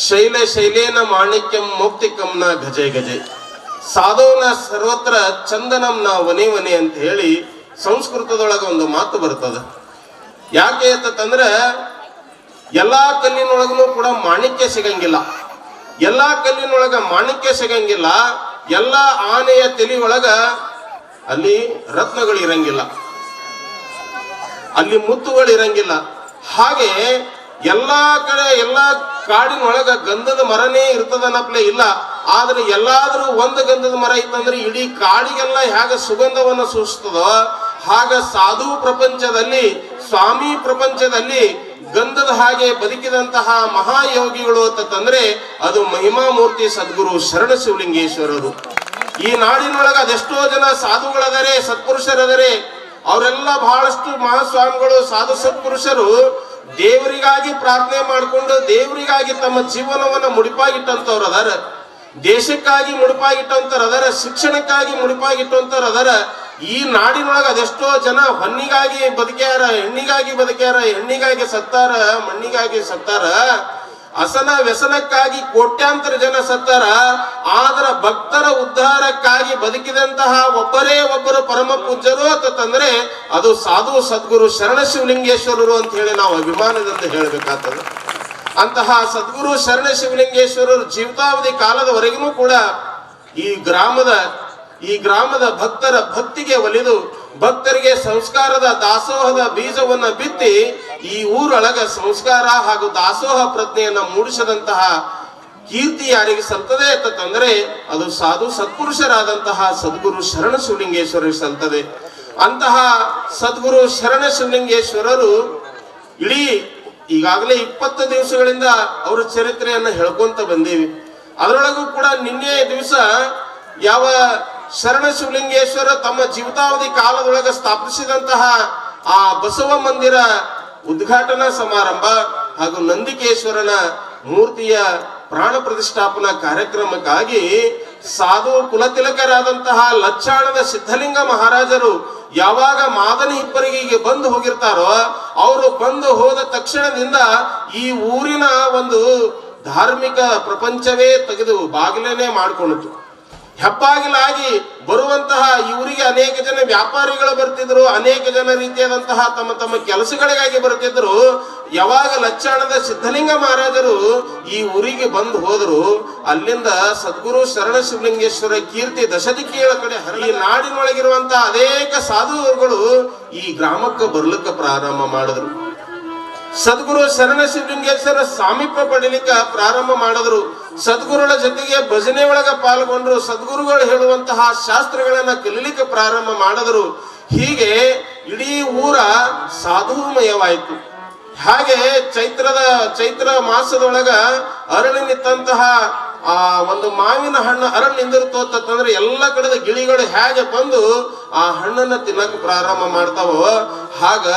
ಶೈಲ ಶೈಲೇನ ಮಾಣಿಕ್ಯಂ ಮೌಕ್ತಿಕಂನ ಗಜೆ ಗಜೆ ಸಾಧೋನ ಸರ್ವತ್ರ ಚಂದನಂನ ವನೆ ವನೆ ಅಂತ ಹೇಳಿ ಸಂಸ್ಕೃತದೊಳಗೆ ಒಂದು ಮಾತು ಬರ್ತದ. ಯಾಕೆ ಅಂತಂದ್ರೆ, ಎಲ್ಲಾ ಕಲ್ಲಿನೊಳಗೂ ಕೂಡ ಮಾಣಿಕ್ಯ ಸಿಗಂಗಿಲ್ಲ, ಎಲ್ಲಾ ಕಲ್ಲಿನೊಳಗ ಮಾಣಿಕ್ಯ ಸಿಗಂಗಿಲ್ಲ, ಎಲ್ಲ ಆನೆಯ ತಲೆ ಒಳಗ ಅಲ್ಲಿ ರತ್ನಗಳು ಇರಂಗಿಲ್ಲ, ಅಲ್ಲಿ ಮುತ್ತುಗಳು ಇರಂಗಿಲ್ಲ. ಹಾಗೆ ಎಲ್ಲಾ ಕಡೆ ಎಲ್ಲಾ ಕಾಡಿನೊಳಗ ಗಂಧದ ಮರನೇ ಇರ್ತದನಪ್ಲೆ ಇಲ್ಲ. ಆದ್ರೆ ಎಲ್ಲಾದ್ರೂ ಒಂದು ಗಂಧದ ಮರ ಇತ್ತಂದ್ರೆ ಇಡೀ ಕಾಡಿಗೆಲ್ಲ ಹೇಗ ಸುಗಂಧವನ್ನು ಸೂಚಿಸ್ತದೋ ಹಾಗ ಸಾಧು ಪ್ರಪಂಚದಲ್ಲಿ, ಸ್ವಾಮಿ ಪ್ರಪಂಚದಲ್ಲಿ ಗಂಧದ ಹಾಗೆ ಬದುಕಿದಂತಹ ಮಹಾಯೋಗಿಗಳು ಅಂತಂದ್ರೆ ಅದು ಮಹಿಮಾಮೂರ್ತಿ ಸದ್ಗುರು ಶರಣ ಶಿವಲಿಂಗೇಶ್ವರರು. ಈ ನಾಡಿನೊಳಗ ಅದೆಷ್ಟೋ ಜನ ಸಾಧುಗಳದರೆ, ಸತ್ಪುರುಷರದರೆ, ಅವರೆಲ್ಲ ಬಹಳಷ್ಟು ಮಹಾಸ್ವಾಮಿಗಳು ಸಾಧು ಸತ್ಪುರುಷರು ದೇವರಿಗಾಗಿ ಪ್ರಾರ್ಥನೆ ಮಾಡಿಕೊಂಡು ದೇವರಿಗಾಗಿ ತಮ್ಮ ಜೀವನವನ್ನ ಮುಡಿಪಾಗಿಟ್ಟಂತವ್ರು ಅದಾರ, ದೇಶಕ್ಕಾಗಿ ಮುಡಿಪಾಗಿಟ್ಟಂತವ್ರು ಅದಾರ, ಶಿಕ್ಷಣಕ್ಕಾಗಿ ಮುಡಿಪಾಗಿಟ್ಟಂತವ್ರು ಅದಾರ. ಈ ನಾಡಿನೊಳಗ ಅದೆಷ್ಟೋ ಜನ ಹೊನ್ನಿಗಾಗಿ ಬದುಕ್ಯಾರ, ಹೆಣ್ಣಿಗಾಗಿ ಬದುಕ್ಯಾರ, ಹೆಣ್ಣಿಗಾಗಿ ಸತ್ತಾರ, ಮಣ್ಣಿಗಾಗಿ ಸತ್ತಾರ, ಅಸನ ವ್ಯಸನಕ್ಕಾಗಿ ಕೋಟ್ಯಾಂತರ ಜನ ಸತ್ತಾರ. ಆದ್ರ ಭಕ್ತರ ಉದ್ಧಾರಕ್ಕಾಗಿ ಬದುಕಿದಂತಹ ಒಬ್ಬರೇ ಒಬ್ಬರು ಪರಮ ಪೂಜ್ಯರು ಅಂತಂದ್ರೆ ಅದು ಸಾಧು ಸದ್ಗುರು ಶರಣ ಶಿವಲಿಂಗೇಶ್ವರರು ಅಂತ ಹೇಳಿ ನಾವು ಅಭಿಮಾನದಿಂದ ಹೇಳಬೇಕಾಗ್ತದೆ. ಅಂತಹ ಸದ್ಗುರು ಶರಣ ಶಿವಲಿಂಗೇಶ್ವರರು ಜೀವಿತಾವಧಿ ಕಾಲದವರೆಗೂ ಕೂಡ ಈ ಗ್ರಾಮದ ಭಕ್ತರ ಭಕ್ತಿಗೆ ಒಲಿದು ಭಕ್ತರಿಗೆ ಸಂಸ್ಕಾರದ ದಾಸೋಹದ ಬೀಜವನ್ನ ಬಿತ್ತಿ ಈ ಊರೊಳಗ ಸಂಸ್ಕಾರ ಹಾಗೂ ದಾಸೋಹ ಪ್ರಜ್ಞೆಯನ್ನ ಮೂಡಿಸದಂತಹ ಕೀರ್ತಿ ಯಾರಿಗೆ ಸಲ್ತದೆ ಅಂತಂದ್ರೆ ಅದು ಸಾಧು ಸತ್ಪುರುಷರಾದಂತಹ ಸದ್ಗುರು ಶರಣ ಶಿವಲಿಂಗೇಶ್ವರರಿಗೆ ಸಲ್ತದೆ. ಅಂತಹ ಸದ್ಗುರು ಶರಣ ಶಿವಲಿಂಗೇಶ್ವರರು ಇಡೀ ಈಗಾಗಲೇ 20 ದಿವಸಗಳಿಂದ ಅವರ ಚರಿತ್ರೆಯನ್ನ ಹೇಳ್ಕೊಂತ ಬಂದೀವಿ. ಅದರೊಳಗೂ ಕೂಡ ನಿನ್ನೆ ದಿವಸ ಯಾವ ಶರಣ ಶಿವಲಿಂಗೇಶ್ವರ ತಮ್ಮ ಜೀವಿತಾವಧಿ ಕಾಲದೊಳಗೆ ಸ್ಥಾಪಿಸಿದಂತಹ ಆ ಬಸವ ಮಂದಿರ ಉದ್ಘಾಟನಾ ಸಮಾರಂಭ ಹಾಗೂ ನಂದಿಕೇಶ್ವರನ ಮೂರ್ತಿಯ ಪ್ರಾಣ ಪ್ರತಿಷ್ಠಾಪನಾ ಕಾರ್ಯಕ್ರಮಕ್ಕಾಗಿ ಸಾಧು ಕುಲತಿಲಕರಾದಂತಹ ಲಚ್ಚಾಣದ ಸಿದ್ಧಲಿಂಗ ಮಹಾರಾಜರು ಯಾವಾಗ ಮಾದನಿ ಹಿಪ್ಪರಿಗೆಗೆ ಬಂದು ಹೋಗಿರ್ತಾರೋ ಅವರು ಬಂದು ಹೋದ ತಕ್ಷಣದಿಂದ ಈ ಊರಿನ ಒಂದು ಧಾರ್ಮಿಕ ಪ್ರಪಂಚವೇ ತೆಗೆದು ಬಾಗಿಲನ್ನೇ ಮಾಡಿಕೊಂಡಿತು. ಹೆಬ್ಬಾಗಿಲಾಗಿ ಬರುವಂತಹ ಇವರಿಗೆ ಅನೇಕ ಜನ ವ್ಯಾಪಾರಿಗಳು ಬರ್ತಿದ್ರು, ಅನೇಕ ಜನ ರೀತಿಯಾದಂತಹ ತಮ್ಮ ತಮ್ಮ ಕೆಲಸಗಳಿಗಾಗಿ ಬರ್ತಿದ್ರು. ಯಾವಾಗ ಲಚ್ಚಾಣದ ಸಿದ್ಧಲಿಂಗ ಮಹಾರಾಜರು ಈ ಊರಿಗೆ ಬಂದು ಹೋದರು, ಅಲ್ಲಿಂದ ಸದ್ಗುರು ಶರಣ ಶಿವಲಿಂಗೇಶ್ವರ ಕೀರ್ತಿ ದಶದಿಕ್ಕಿಗಳ ಕಡೆ ಈ ನಾಡಿನೊಳಗಿರುವಂತಹ ಅನೇಕ ಸಾಧುಗಳು ಈ ಗ್ರಾಮಕ್ಕೆ ಬರ್ಲಿಕ್ಕೆ ಪ್ರಾರಂಭ ಮಾಡಿದ್ರು. ಸದ್ಗುರು ಶರಣ ಶಿವಲಿಂಗೇಶ್ವರ ಸಾಮೀಪ್ಯ ಪಡಿಲಿಕ್ಕೆ ಪ್ರಾರಂಭ ಮಾಡಿದ್ರು. ಸದ್ಗುರುಗಳ ಜೊತೆಗೆ ಭಜನೆ ಒಳಗ ಪಾಲ್ಗೊಂಡ್ರು. ಸದ್ಗುರುಗಳು ಹೇಳುವಂತಹ ಶಾಸ್ತ್ರಗಳನ್ನ ಕಲೀಲಿಕ್ಕೆ ಪ್ರಾರಂಭ ಮಾಡಿದ್ರು. ಹೀಗೆ ಇಡೀ ಊರ ಸಾಧುಮಯವಾಯಿತು. ಹಾಗೆ ಚೈತ್ರ ಮಾಸದೊಳಗ ಅರಳಿ ನಿಂತಹ ಆ ಒಂದು ಮಾವಿನ ಹಣ್ಣು ಅರಳು ನಿಂದಿರ್ತಂದ್ರೆ ಎಲ್ಲ ಕಡೆದ ಗಿಳಿಗಳು ಹೇಗೆ ಬಂದು ಆ ಹಣ್ಣನ್ನ ತಿನ್ನಕ್ಕೆ ಪ್ರಾರಂಭ ಮಾಡ್ತಾವೋ ಹಾಗ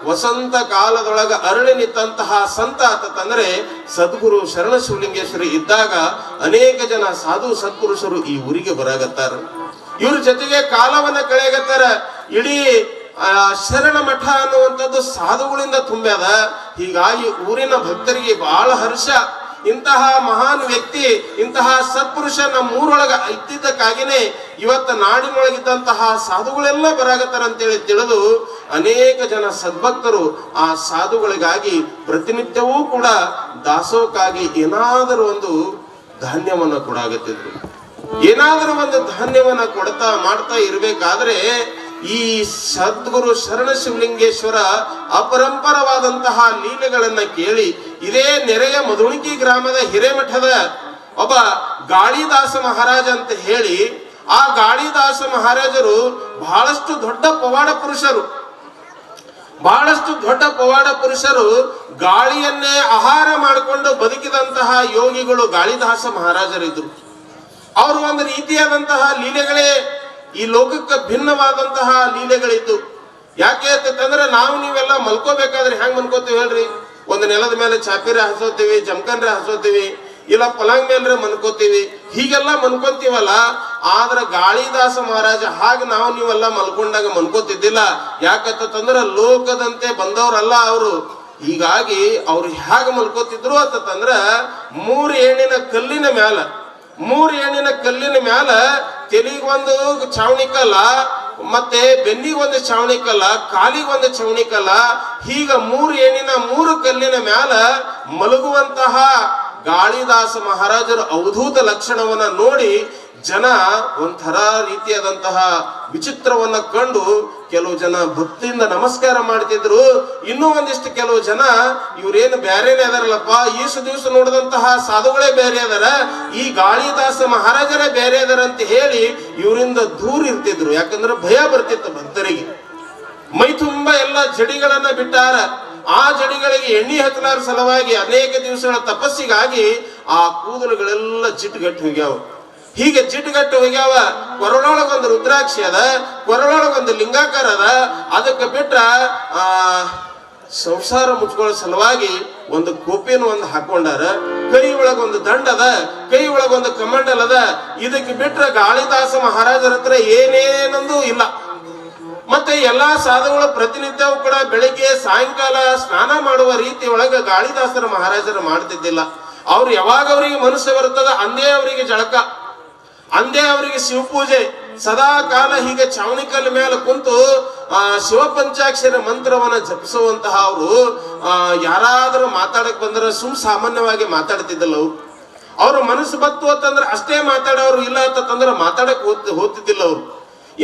ವಸಂತ ಕಾಲದೊಳಗ ಅರಳಿ ನಿಂತಹ ಸಂತ ಅಂತಂದ್ರೆ ಸದ್ಗುರು ಶರಣ ಶಿವಲಿಂಗೇಶ್ವರಿ ಇದ್ದಾಗ ಅನೇಕ ಜನ ಸಾಧು ಸತ್ಪುರುಷರು ಈ ಊರಿಗೆ ಬರಾಗತ್ತಾರ. ಇವ್ರ ಜೊತೆಗೆ ಕಾಲವನ್ನ ಕಳೆಯಗತ್ತಾರ. ಇಡೀ ಶರಣ ಮಠ ಅನ್ನುವಂಥದ್ದು ಸಾಧುಗಳಿಂದ ತುಂಬ್ಯಾದ. ಹೀಗಾಗಿ ಊರಿನ ಭಕ್ತರಿಗೆ ಬಹಳ ಹರ್ಷ. ಇಂತಹ ಮಹಾನ್ ವ್ಯಕ್ತಿ, ಇಂತಹ ಸತ್ಪುರುಷ ನಮ್ಮೂರೊಳಗ ಇದ್ದಿದ್ದಕ್ಕಾಗಿನೇ ಇವತ್ತು ನಾಡಿನೊಳಗಿದ್ದಂತಹ ಸಾಧುಗಳೆಲ್ಲ ಬರಾಗತ್ತಾರ ಅಂತೇಳಿ ತಿಳಿದು ಅನೇಕ ಜನ ಸದ್ಭಕ್ತರು ಆ ಸಾಧುಗಳಿಗಾಗಿ ಪ್ರತಿನಿತ್ಯವೂ ಕೂಡ ದಾಸೋಕ್ಕಾಗಿ ಏನಾದರೂ ಒಂದು ಧಾನ್ಯವನ್ನ ಕೊಡಾಗತ್ತಿದ್ರು. ಏನಾದರೂ ಒಂದು ಧಾನ್ಯವನ್ನ ಮಾಡ್ತಾ ಇರ್ಬೇಕಾದ್ರೆ ಈ ಸದ್ಗುರು ಶರಣ ಶಿವಲಿಂಗೇಶ್ವರ ಅಪರಂಪರವಾದಂತಹ ಲೀಲೆಗಳನ್ನ ಕೇಳಿ ಇದೇ ನೆರೆಯ ಮಧುಣಿಕಿ ಗ್ರಾಮದ ಹಿರೇಮಠದ ಒಬ್ಬ ಗಾಳಿದಾಸ ಮಹಾರಾಜ ಅಂತ ಹೇಳಿ, ಆ ಗಾಳಿದಾಸ ಮಹಾರಾಜರು ಬಹಳಷ್ಟು ದೊಡ್ಡ ಪವಾಡ ಪುರುಷರು ಗಾಳಿಯನ್ನೇ ಆಹಾರ ಮಾಡಿಕೊಂಡು ಬದುಕಿದಂತಹ ಯೋಗಿಗಳು ಗಾಳಿದಾಸ ಮಹಾರಾಜರಿದ್ರು. ಅವರು ಒಂದು ರೀತಿಯಾದಂತಹ ಲೀಲೆಗಳೇ ಈ ಲೋಕಕ್ಕೆ ಭಿನ್ನವಾದಂತಹ ಲೀಲೆಗಳಿದ್ದು. ಯಾಕೆ ಅಂತಂದ್ರೆ ನಾವು ನೀವೆಲ್ಲ ಮಲ್ಕೋಬೇಕಾದ್ರೆ ಹೆಂಗ್ ಮನ್ಕೋತೀವಿ ಹೇಳ್ರಿ? ಒಂದು ನೆಲದ ಮೇಲೆ ಚಾಪಿರೆ ಹಸೋತೀವಿ, ಜಮಖಂಡ್ರೆ ಹಸೋತೀವಿ, ಇಲ್ಲ ಪಲಂಗ್ ಮೇಲ್ರೆ ಮನ್ಕೋತೀವಿ, ಹೀಗೆಲ್ಲ ಮನ್ಕೊಂತೀವಲ್ಲ. ಆದ್ರೆ ಗಾಳಿದಾಸ ಮಹಾರಾಜ ಹಾಗೆ ನಾವು ನೀವೆಲ್ಲ ಮಲ್ಕೊಂಡಾಗ ಮನ್ಕೋತಿದ್ದಿಲ್ಲ. ಯಾಕಂತಂದ್ರೆ ಲೋಕದಂತೆ ಬಂದವರಲ್ಲ ಅವರು. ಹೀಗಾಗಿ ಅವ್ರು ಹೇಗೆ ಮಲ್ಕೋತಿದ್ರು ಅಂತಂದ್ರ ಮೂರು ಎಣ್ಣಿನ ಕಲ್ಲಿನ ಮ್ಯಾಲ ತೆಲಿಗೊಂದು ಛಾವಣಿ ಕಲ್ಲ, ಮತ್ತೆ ಬೆನ್ನಿಗೊಂದು ಛಾವಣಿ ಕಲ್ಲ, ಕಾಲಿಗೊಂದು ಛಾವಣಿ ಕಲ್ಲ, ಹೀಗ ಮೂರು ಕಲ್ಲಿನ ಮ್ಯಾಲ ಮಲಗುವಂತಹ ಗಾಳಿದಾಸ ಮಹಾರಾಜರ ಅವಧೂತ ಲಕ್ಷಣವನ್ನ ನೋಡಿ ಜನ ಒಂಥರ ರೀತಿಯಾದಂತಹ ವಿಚಿತ್ರವನ್ನ ಕಂಡು ಕೆಲವು ಜನ ಭಕ್ತಿಯಿಂದ ನಮಸ್ಕಾರ ಮಾಡ್ತಿದ್ರು. ಇನ್ನೂ ಒಂದಿಷ್ಟು ಕೆಲವು ಜನ ಇವ್ರೇನು ಬೇರೆನೇ ಅದಾರಲ್ಲಪ್ಪ, ಈಸು ದಿವಸ ನೋಡಿದಂತಹ ಸಾಧುಗಳೇ ಬೇರೆ ಅದಾರ, ಈ ಗಾಳಿದಾಸ ಮಹಾರಾಜರೇ ಬೇರೆ ಅದಾರ ಅಂತ ಹೇಳಿ ಇವರಿಂದ ದೂರ ಇರ್ತಿದ್ರು. ಯಾಕಂದ್ರೆ ಭಯ ಬರ್ತಿತ್ತು ಭಕ್ತರಿಗೆ. ಮೈ ತುಂಬಾ ಎಲ್ಲ ಜಡಿಗಳನ್ನ ಬಿಟ್ಟಾರ. ಆ ಜಡಿಗಳಿಗೆ ಎಣ್ಣೆ ಹಚ್ಚಲಾರ ಸಲುವಾಗಿ ಅನೇಕ ದಿವಸಗಳ ತಪಸ್ಸಿಗಾಗಿ ಆ ಕೂದಲುಗಳೆಲ್ಲ ಜಿಟ್ಟುಗಟ್ಟು ಹೋಗ್ಯಾವ. ಹೀಗೆ ಜಿಟ್ಟುಗಟ್ಟು ಹೋಗ್ಯಾವ. ಕೊರಳೊಳಗೊಂದು ರುದ್ರಾಕ್ಷಿ ಅದ, ಕೊರಳೊಳಗೊಂದು ಲಿಂಗಾಕಾರ ಅದ. ಅದಕ್ಕೆ ಬಿಟ್ರ ಸಂಸಾರ ಮುಚ್ಕೊಳ್ಳೋ ಸಲುವಾಗಿ ಒಂದು ಕೋಪಿನ ಒಂದು ಹಾಕೊಂಡಾರ. ಕೈ ಒಳಗೊಂದು ದಂಡ ಅದ, ಕೈ ಒಳಗೊಂದು ಕಮಂಡಲ್ ಅದ. ಇದಕ್ಕೆ ಬಿಟ್ರ ಗಾಳಿದಾಸ ಮಹಾರಾಜರ ಹತ್ರ ಏನೇನೊಂದು ಇಲ್ಲ. ಮತ್ತೆ ಎಲ್ಲಾ ಸಾಧುಗಳು ಪ್ರತಿನಿತ್ಯವೂ ಕೂಡ ಬೆಳಿಗ್ಗೆ ಸಾಯಂಕಾಲ ಸ್ನಾನ ಮಾಡುವ ರೀತಿ ಒಳಗ ಗಾಳಿದಾಸರ ಮಹಾರಾಜರು ಮಾಡ್ತಿದ್ದಿಲ್ಲ. ಅವ್ರು ಯಾವಾಗ ಅವರಿಗೆ ಮನಸ್ಸು ಬರ್ತದ ಅಂದೇ ಅವರಿಗೆ ಜಳಕ, ಅಂದೇ ಅವರಿಗೆ ಶಿವಪೂಜೆ. ಸದಾ ಕಾಲ ಹೀಗೆ ಚಾವಣಿಕಲ್ ಮೇಲೆ ಕುಂತು ಶಿವ ಪಂಚಾಕ್ಷರ ಮಂತ್ರವನ್ನ ಜಪಿಸುವಂತಹ ಅವರು ಯಾರಾದ್ರೂ ಮಾತಾಡಕ್ ಬಂದ್ರೆ ಸಾಮಾನ್ಯವಾಗಿ ಮಾತಾಡ್ತಿದ್ದಲ್ಲ. ಅವ್ರ ಮನಸ್ಸು ಬತ್ತು ಅಂತಂದ್ರೆ ಅಷ್ಟೇ ಮಾತಾಡೋರು, ಇಲ್ಲ ಅಂತಂದ್ರೆ ಮಾತಾಡಕ್ ಹೋಗ್ತಿದ್ದಿಲ್ಲ ಅವರು.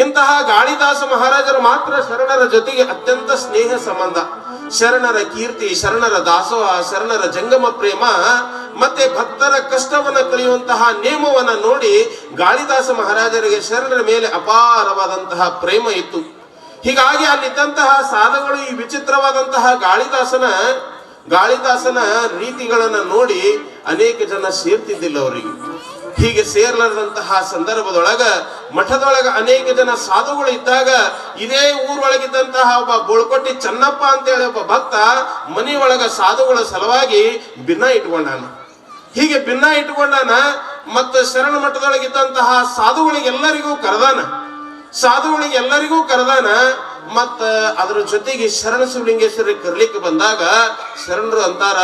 ಇಂತಹ ಗಾಳಿದಾಸ ಮಹಾರಾಜರು ಮಾತ್ರ ಶರಣರ ಜೊತೆಗೆ ಅತ್ಯಂತ ಸ್ನೇಹ ಸಂಬಂಧ. ಶರಣರ ಕೀರ್ತಿ, ಶರಣರ ದಾಸೋಹ, ಶರಣರ ಜಂಗಮ ಪ್ರೇಮ, ಮತ್ತೆ ಭಕ್ತರ ಕಷ್ಟವನ್ನ ಕಳೆಯುವಂತಹ ನೇಮವನ್ನ ನೋಡಿ ಗಾಳಿದಾಸ ಮಹಾರಾಜರಿಗೆ ಶರಣರ ಮೇಲೆ ಅಪಾರವಾದಂತಹ ಪ್ರೇಮ ಇತ್ತು. ಹೀಗಾಗಿ ಅಲ್ಲಿದ್ದಂತಹ ಸಾಧುಗಳು ಈ ವಿಚಿತ್ರವಾದಂತಹ ಗಾಳಿದಾಸನ ರೀತಿಗಳನ್ನ ನೋಡಿ ಅನೇಕ ಜನ ಸೇರ್ತಿದ್ದಿಲ್ಲ ಅವರಿಗೆ. ಹೀಗೆ ಸೇರ್ಲಾರದಂತಹ ಸಂದರ್ಭದೊಳಗ ಮಠದೊಳಗ ಅನೇಕ ಜನ ಸಾಧುಗಳು ಇದ್ದಾಗ ಇದೇ ಊರೊಳಗಿದ್ದಂತಹ ಒಬ್ಬ ಬೋಳ್ಕೊಟ್ಟಿ ಚನ್ನಪ್ಪ ಅಂತೇಳಿ ಒಬ್ಬ ಭಕ್ತ ಮನೆಯೊಳಗ ಸಾಧುಗಳ ಸಲುವಾಗಿ ಭಿನ್ನ ಇಟ್ಕೊಂಡಾನ. ಹೀಗೆ ಭಿನ್ನ ಇಟ್ಕೊಂಡಾನ. ಮತ್ತು ಶರಣ ಮಠದೊಳಗಿದ್ದಂತಹ ಸಾಧುಗಳಿಗೆಲ್ಲರಿಗೂ ಕರೆದಾನ. ಮತ್ತ ಅದ್ರ ಜೊತೆಗೆ ಶರಣ ಶಿವಲಿಂಗೇಶ್ವರಿಗೆ ಕರ್ಲಿಕ್ಕೆ ಬಂದಾಗ ಶರಣರು ಅಂತಾರ,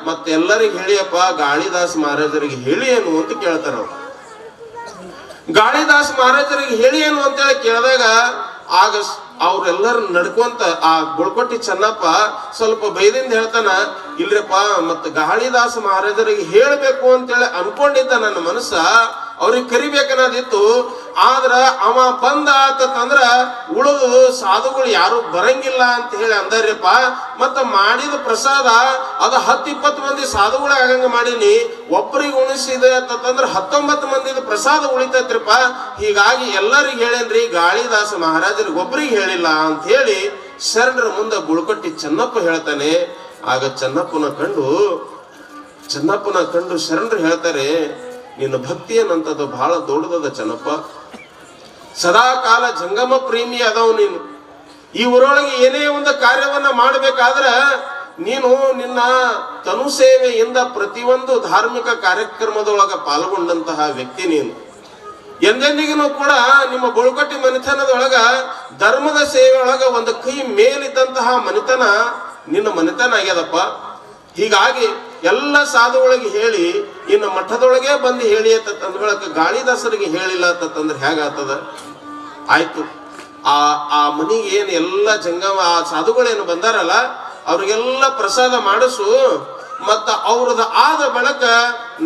ಮತ್ತೆ ಎಲ್ಲರಿಗೆ ಹೇಳಿಯಪ್ಪ, ಗಾಳಿದಾಸ್ ಮಹಾರಾಜರಿಗೆ ಹೇಳಿ ಏನು ಅಂತ ಕೇಳ್ತಾರ. ಗಾಳಿದಾಸ್ ಮಹಾರಾಜರಿಗೆ ಹೇಳಿ ಏನು ಅಂತೇಳಿ ಕೇಳಿದಾಗ ಆಗ ಅವ್ರೆಲ್ಲರೂ ನಡ್ಕೊಂತ ಆ ಬೋಳ್ಕೊಟ್ಟಿ ಚನ್ನಪ್ಪ ಸ್ವಲ್ಪ ಬೈದಿಂದ ಹೇಳ್ತಾನ, ಇಲ್ರಪ್ಪ ಮತ್ತ ಗಾಳಿದಾಸ ಮಹಾರಾಜರಿಗೆ ಹೇಳಬೇಕು ಅಂತೇಳಿ ಅನ್ಕೊಂಡಿದ್ದ ನನ್ನ ಮನಸ್ಸ, ಅವ್ರಿಗೆ ಕರಿಬೇಕನ್ನೋದಿತ್ತು. ಆದ್ರ ಅವ ಬಂದ ಆತಂದ್ರ ಉಳಿದು ಸಾಧುಗಳು ಯಾರು ಬರಂಗಿಲ್ಲ ಅಂತ ಹೇಳಿ ಅಂದಾರ್ಯಪ್ಪ. ಮತ್ತ ಮಾಡಿದ ಪ್ರಸಾದ ಅದು 10-20 ಮಂದಿ ಸಾಧುಗಳ ಆಗಂಗ ಮಾಡೀನಿ, ಒಬ್ಬರಿಗೆ ಉಣಿಸಿದೆ ಅಂತಂದ್ರ 19 ಮಂದಿದ ಪ್ರಸಾದ ಉಳಿತೈತ್ರಿಪ್ಪ. ಹೀಗಾಗಿ ಎಲ್ಲರಿಗೆ ಹೇಳೇನ್ರಿ, ಗಾಳಿದಾಸ ಮಹಾರಾಜರಿಗೆ ಒಬ್ಬರಿಗೆ ಹೇಳಿಲ್ಲ ಅಂತ ಹೇಳಿ ಶರಣರ ಮುಂದೆ ಬೋಳ್ಕೊಟ್ಟಿ ಚನ್ನಪ್ಪ ಹೇಳ್ತಾನೆ. ಆಗ ಚನ್ನಪ್ಪನ ಕಂಡು ಶರಣರು ಹೇಳ್ತಾರೆ, ನಿನ್ನ ಭಕ್ತಿ ಏನಂತದ್ದು ಬಹಳ ದೊಡ್ಡದದ ಚನ್ನಪ್ಪ, ಸದಾ ಕಾಲ ಜಂಗಮ ಪ್ರೇಮಿ ಅದಾವ ನೀನು. ಈ ಊರೊಳಗೆ ಏನೇ ಒಂದು ಕಾರ್ಯವನ್ನ ಮಾಡಬೇಕಾದ್ರ ನೀನು ನಿನ್ನ ತನು ಸೇವೆಯಿಂದ ಪ್ರತಿಯೊಂದು ಧಾರ್ಮಿಕ ಕಾರ್ಯಕ್ರಮದೊಳಗ ಪಾಲ್ಗೊಂಡಂತಹ ವ್ಯಕ್ತಿ ನೀನು. ಎಂದೆಂದಿಗೂ ಕೂಡ ನಿಮ್ಮ ಬೋಳ್ಕೊಟ್ಟಿ ಮನೆತನದೊಳಗ ಧರ್ಮದ ಸೇವೆಯೊಳಗ ಒಂದು ಕೈ ಮೇಲಿದ್ದಂತಹ ಮನೆತನ ನಿನ್ನ ಮನೆತನ ಆಗ್ಯದಪ್ಪ. ಹೀಗಾಗಿ ಎಲ್ಲ ಸಾಧುಗಳಿಗೆ ಹೇಳಿ ಇನ್ನು ಮಠದೊಳಗೆ ಬಂದು ಹೇಳಿ ಅಂತಂದ್ಗಳಕ್ಕೆ ಗಾಳಿದಾಸರಿಗೆ ಹೇಳಿಲ್ಲ ಅಂತಂದ್ರೆ ಹೇಗಾಗ್ತದ? ಆಯ್ತು, ಆ ಮನಿಗೆ ಏನು ಎಲ್ಲ ಜಂಗಮ ಆ ಸಾಧುಗಳೇನು ಬಂದಾರಲ್ಲ ಅವ್ರಿಗೆಲ್ಲ ಪ್ರಸಾದ ಮಾಡಿಸು. ಮತ್ತ ಅವ್ರದ ಆದ ಬಳಕ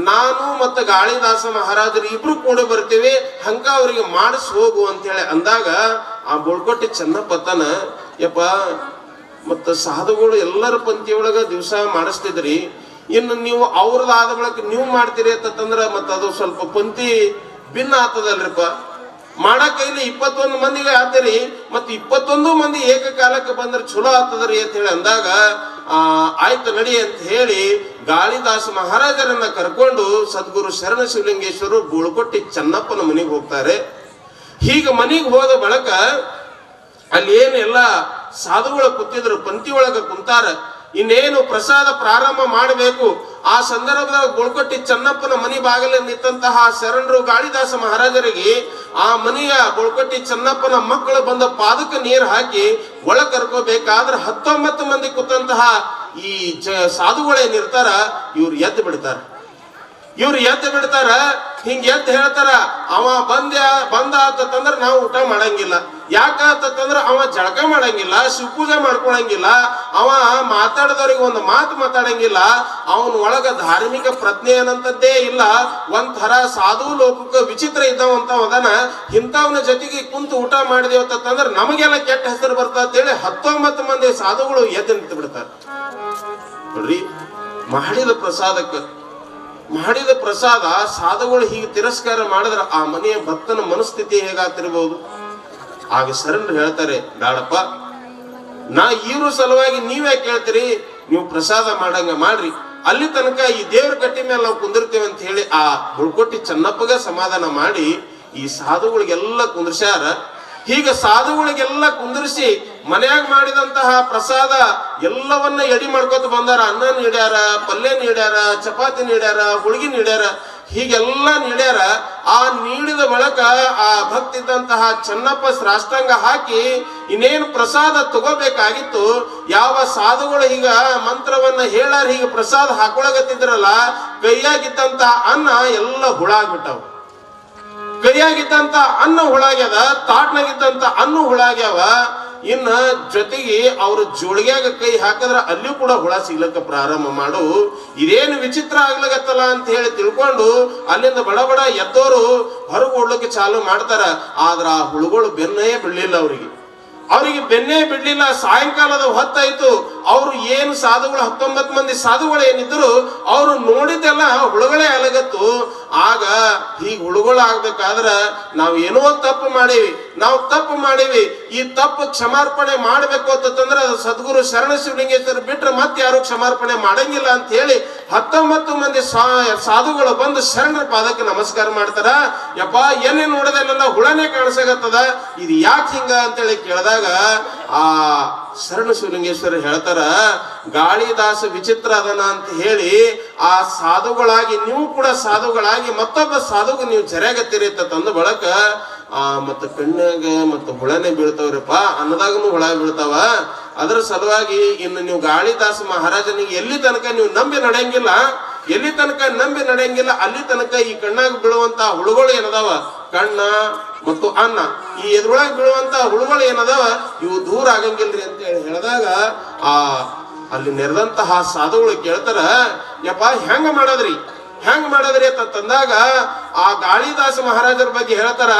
ನಾನು ಮತ್ತು ಗಾಳಿದಾಸ ಮಹಾರಾಜರು ಇಬ್ರು ಕೂಡ ಬರ್ತೀವಿ, ಹಂಗ ಅವ್ರಿಗೆ ಮಾಡಿಸ್ ಹೋಗು ಅಂತ ಹೇಳಿ ಅಂದಾಗ ಆ ಬೋಳ್ಕೊಟ್ಟಿ ಚನ್ನಪ್ಪತನ, ಯಪ್ಪ ಮತ್ತ ಸಾಧುಗಳು ಎಲ್ಲರ ಪಂಕ್ತಿಯೊಳಗ ದಿವಸ ಮಾಡಿಸ್ತಿದ್ರಿ, ಇನ್ನು ನೀವು ಅವ್ರದ್ದು ಆದ ಬಳಕ ನೀವು ಮಾಡ್ತೀರಿ ಅಂತಂದ್ರ ಮತ್ತ ಅದು ಸ್ವಲ್ಪ ಪಂಕ್ತಿ ಭಿನ್ನ ಆಗ್ತದಲ್ರಿಪ್ಪ. ಮಾಡಕ್ ಕೈಲಿ 21 ಮಂದಿಗೆ ಆತರಿ, ಮತ್ತೆ 21 ಮಂದಿ ಏಕಕಾಲಕ್ಕೆ ಬಂದ್ರೆ ಚಲೋ ಆಗ್ತದ್ರಿ ಅಂತ ಹೇಳಿ ಅಂದಾಗ ಆಯ್ತು ನಡಿ ಅಂತ ಹೇಳಿ ಗಾಳಿದಾಸ ಮಹಾರಾಜರನ್ನ ಕರ್ಕೊಂಡು ಸದ್ಗುರು ಶರಣ ಶಿವಲಿಂಗೇಶ್ವರು ಬೋಳ್ಕೊಟ್ಟಿ ಚನ್ನಪ್ಪನ ಮನೆಗೆ ಹೋಗ್ತಾರೆ. ಹೀಗೆ ಮನೆಗೆ ಹೋದ ಬಳಕ ಅಲ್ಲಿ ಏನೆಲ್ಲ ಸಾಧುಗಳು ಕೂತಿದ್ರು, ಪಂಕ್ತಿ ಒಳಗ ಕುಂತಾರ. ಇನ್ನೇನು ಪ್ರಸಾದ ಪ್ರಾರಂಭ ಮಾಡಬೇಕು. ಆ ಸಂದರ್ಭದಾಗ ಬೋಳ್ಕೊಟ್ಟಿ ಚನ್ನಪ್ಪನ ಮನಿ ಬಾಗಿಲ ನಿಂತಹ ಶರಣರು ಗಾಳಿದಾಸ ಮಹಾರಾಜರಿಗೆ ಆ ಮನೆಯ ಬೋಳ್ಕೊಟ್ಟಿ ಚನ್ನಪ್ಪನ ಮಕ್ಕಳು ಬಂದ ಪಾದಕ್ಕೆ ನೀರು ಹಾಕಿ ಒಳ ಕರ್ಕೋಬೇಕಾದ್ರೆ 19 ಮಂದಿ ಕೂತಂತಹ ಈ ಸಾಧುಗಳೇನಿರ್ತಾರ ಇವ್ರು ಎದ್ದು ಬಿಡ್ತಾರ. ಹಿಂಗ ಎದ್ದು ಹೇಳ್ತಾರ, ಅವ ಬಂದ ಅಂತಂದ್ರ ನಾವು ಊಟ ಮಾಡಂಗಿಲ್ಲ. ಯಾಕಂತಂದ್ರ ಅವ ಜಳಕ ಮಾಡಂಗಿಲ್ಲ, ಶಿವಪೂಜೆ ಮಾಡ್ಕೊಳಂಗಿಲ್ಲ, ಅವ ಮಾತಾಡದವ್ರಿಗೆ ಒಂದು ಮಾತು ಮಾತಾಡಂಗಿಲ್ಲ, ಅವನ ಒಳಗ ಧಾರ್ಮಿಕ ಪ್ರಜ್ಞೆ ಏನಂತದ್ದೇ ಇಲ್ಲ, ಒಂಥರ ಸಾಧು ಲೋಕಕ್ಕೆ ವಿಚಿತ್ರ ಇದ್ದವಂತ ಅದನ. ಇಂಥವನ ಜೊತೆಗೆ ಕುಂತು ಊಟ ಮಾಡಿದೇವ ಅಂತಂದ್ರ ನಮಗೆಲ್ಲ ಕೆಟ್ಟ ಹೆಸರು ಬರ್ತದ ಅಂತೇಳಿ 19 ಮಂದಿ ಸಾಧುಗಳು ಎದ್ದು ನಿಂತು ಬಿಡ್ತಾರ. ನೋಡ್ರಿ, ಮಾಡಿದ ಪ್ರಸಾದ ಸಾಧುಗಳು ಹೀಗೆ ತಿರಸ್ಕಾರ ಮಾಡಿದ್ರ ಆ ಮನೆಯ ಭಕ್ತನ ಮನಸ್ಥಿತಿ ಹೇಗಾಗ್ತಿರ್ಬಹುದು. ಆಗ ಶರಣರು ಹೇಳ್ತಾರೆ, ಬೇಡಪ್ಪ, ನಾ ಇವ್ರ ಸಲುವಾಗಿ ನೀವೇ ಕೇಳ್ತೀರಿ, ನೀವು ಪ್ರಸಾದ ಮಾಡಂಗ ಮಾಡ್ರಿ, ಅಲ್ಲಿ ತನಕ ಈ ದೇವ್ರ ಕಟ್ಟಿ ಮೇಲೆ ನಾವು ಕುಂದಿರ್ತೇವೆ ಅಂತ ಹೇಳಿ ಆ ಬೋಳ್ಕೊಟ್ಟಿ ಚನ್ನಪ್ಪಗ ಸಮಾಧಾನ ಮಾಡಿ ಈ ಸಾಧುಗಳಿಗೆಲ್ಲ ಕುಂದ್ರಸ್ಯಾರ. ಹೀಗೆ ಸಾಧುಗಳಿಗೆಲ್ಲ ಕುಂದಿರಿಸಿ ಮನ್ಯಾಗ ಮಾಡಿದಂತಹ ಪ್ರಸಾದ ಎಲ್ಲವನ್ನ ಎಡಿ ಮಾಡ್ಕೊತ ಬಂದಾರ. ಅನ್ನ ನೀಡ್ಯಾರ, ಪಲ್ಯ ನೀಡ್ಯಾರ, ಚಪಾತಿ ನೀಡ್ಯಾರ, ಹುಡುಗಿ ನೀಡ್ಯಾರ, ಹೀಗೆಲ್ಲ ನೀಡ್ಯಾರ. ಆ ನೀಡಿದ ಬಳಕ ಆ ಭಕ್ತಿದ್ದಂತಹ ಚನ್ನಪ್ಪ ಸಾಷ್ಟಾಂಗ ಹಾಕಿ ಇನ್ನೇನು ಪ್ರಸಾದ ತಗೋಬೇಕಾಗಿತ್ತು. ಯಾವ ಸಾಧುಗಳು ಈಗ ಮಂತ್ರವನ್ನ ಹೇಳಾರ ಹೀಗೆ ಪ್ರಸಾದ ಹಾಕೊಳಗತ್ತಿದ್ರಲ್ಲ, ಕೈಯಾಗಿದ್ದಂತ ಅನ್ನ ಎಲ್ಲ ಹುಳಾಗ್ಬಿಟ್ಟವು. ಕೈಯಾಗಿದ್ದಂತ ಅನ್ನ ಹುಳಾಗ್ಯದ, ತಾಟ್ನಾಗಿದ್ದಂತ ಅನ್ನ ಹುಳಾಗ್ಯಾವ. ಇನ್ನ ಜೊತೆಗೆ ಅವ್ರ ಜೋಳಿಗ್ಯಾಗ ಕೈ ಹಾಕಿದ್ರ ಅಲ್ಲಿಯೂ ಕೂಡ ಹುಳ ಸಿಗ್ಲಕ್ಕ ಪ್ರಾರಂಭ ಮಾಡು. ಇದೇನು ವಿಚಿತ್ರ ಆಗ್ಲಾಗತ್ತಲ್ಲ ಅಂತ ಹೇಳಿ ತಿಳ್ಕೊಂಡು ಅಲ್ಲಿಂದ ಬಡ ಎದ್ದೋರು ಹೊರಗೆ ಓಡ್ಲಿಕ್ಕೆ ಚಾಲು ಮಾಡ್ತಾರ. ಆದ್ರ ಆ ಹುಳುಗಳು ಬೆನ್ನೇ ಬಿಡ್ಲಿಲ್ಲ ಅವ್ರಿಗೆ ಬೆನ್ನೇ ಬಿಡ್ಲಿಲ್ಲ. ಸಾಯಂಕಾಲದ ಹೊತ್ತಾಯ್ತು. ಅವ್ರು ಏನು ಸಾಧುಗಳು 19 ಮಂದಿ ಸಾಧುಗಳು ಏನಿದ್ರು ಅವ್ರು ನೋಡಿದ್ದೆಲ್ಲ ಹುಳುಗಳೇ ಅಲಗತ್ತು. ಆಗ ಹೀಗೆ ಹುಳುಗಳಾಗ್ಬೇಕಾದ್ರ ನಾವು ಏನೋ ತಪ್ಪು ಮಾಡೀವಿ ಈ ತಪ್ಪು ಕ್ಷಮಾರ್ಪಣೆ ಮಾಡಬೇಕು ಅಂತಂದ್ರೆ ಅದು ಸದ್ಗುರು ಶರಣ ಶಿವಲಿಂಗೇಶ್ವರ ಬಿಟ್ರೆ ಮತ್ತೆ ಯಾರು ಕ್ಷಮಾರ್ಪಣೆ ಮಾಡಂಗಿಲ್ಲ ಅಂತ ಹೇಳಿ 19 ಮಂದಿ ಸಾಧುಗಳು ಬಂದು ಶರಣರ ಪಾದಕ್ಕೆ ನಮಸ್ಕಾರ ಮಾಡ್ತಾರ. ಯಪ್ಪ ಎಲ್ಲಿ ನೋಡೋದಲ್ಲೆಲ್ಲ ಹುಳನೇ ಕಾಣಿಸಾಗತ್ತದ, ಇದು ಯಾಕೆ ಹಿಂಗ ಅಂತೇಳಿ ಕೇಳಿದಾಗ ಆ ಶರಣ ಶಿವಲಿಂಗೇಶ್ವರ ಹೇಳ್ತಾರ, ಗಾಳಿದಾಸ ವಿಚಿತ್ರ ಅದನ ಅಂತ ಹೇಳಿ ಆ ಸಾಧುಗಳಾಗಿ ನೀವು ಕೂಡ ಸಾಧುಗಳಾಗಿ ಮತ್ತೊಬ್ಬ ಸಾಧುಗೂ ನೀವು ಜರೆಗತ್ತೀರಿ ಅಂತ ತಂದ ಬಳಕ ಮತ್ತ ಕಣ್ಣಾಗ ಮತ್ತ ಹುಳನೇ ಬೀಳ್ತಾವ್ರಿಪ್ಪ, ಅನ್ನದಾಗನು ಹುಳ ಬೀಳ್ತಾವ. ಅದ್ರ ಸಲುವಾಗಿ ಇನ್ನು ನೀವು ಗಾಳಿದಾಸ ಮಹಾರಾಜನಿಗೆ ಎಲ್ಲಿ ತನಕ ನೀವು ನಂಬಿ ನಡೆಯಂಗಿಲ್ಲ ಅಲ್ಲಿ ತನಕ ಈ ಕಣ್ಣಾಗ ಬೀಳುವಂತ ಹುಳುಗಳು ಏನದಾವ, ಕಣ್ಣ ಮತ್ತು ಅನ್ನ, ಈ ಎದ್ರೊಳಗೆ ಬೀಳುವಂತ ಹುಳುಗಳು ಏನದಾವ ಇವು ದೂರ ಆಗಂಗಿಲ್ರಿ ಅಂತ ಹೇಳಿ ಹೇಳಿದಾಗ ಅಲ್ಲಿ ನೆರೆದಂತಹ ಸಾಧುಗಳು ಕೇಳ್ತಾರ, ಯಪ್ಪ ಹೆಂಗ ಮಾಡೋದ್ರಿ ಅಂತ ತಂದಾಗ ಆ ಗಾಳಿದಾಸ ಮಹಾರಾಜರ ಬಗ್ಗೆ ಹೇಳ್ತಾರ,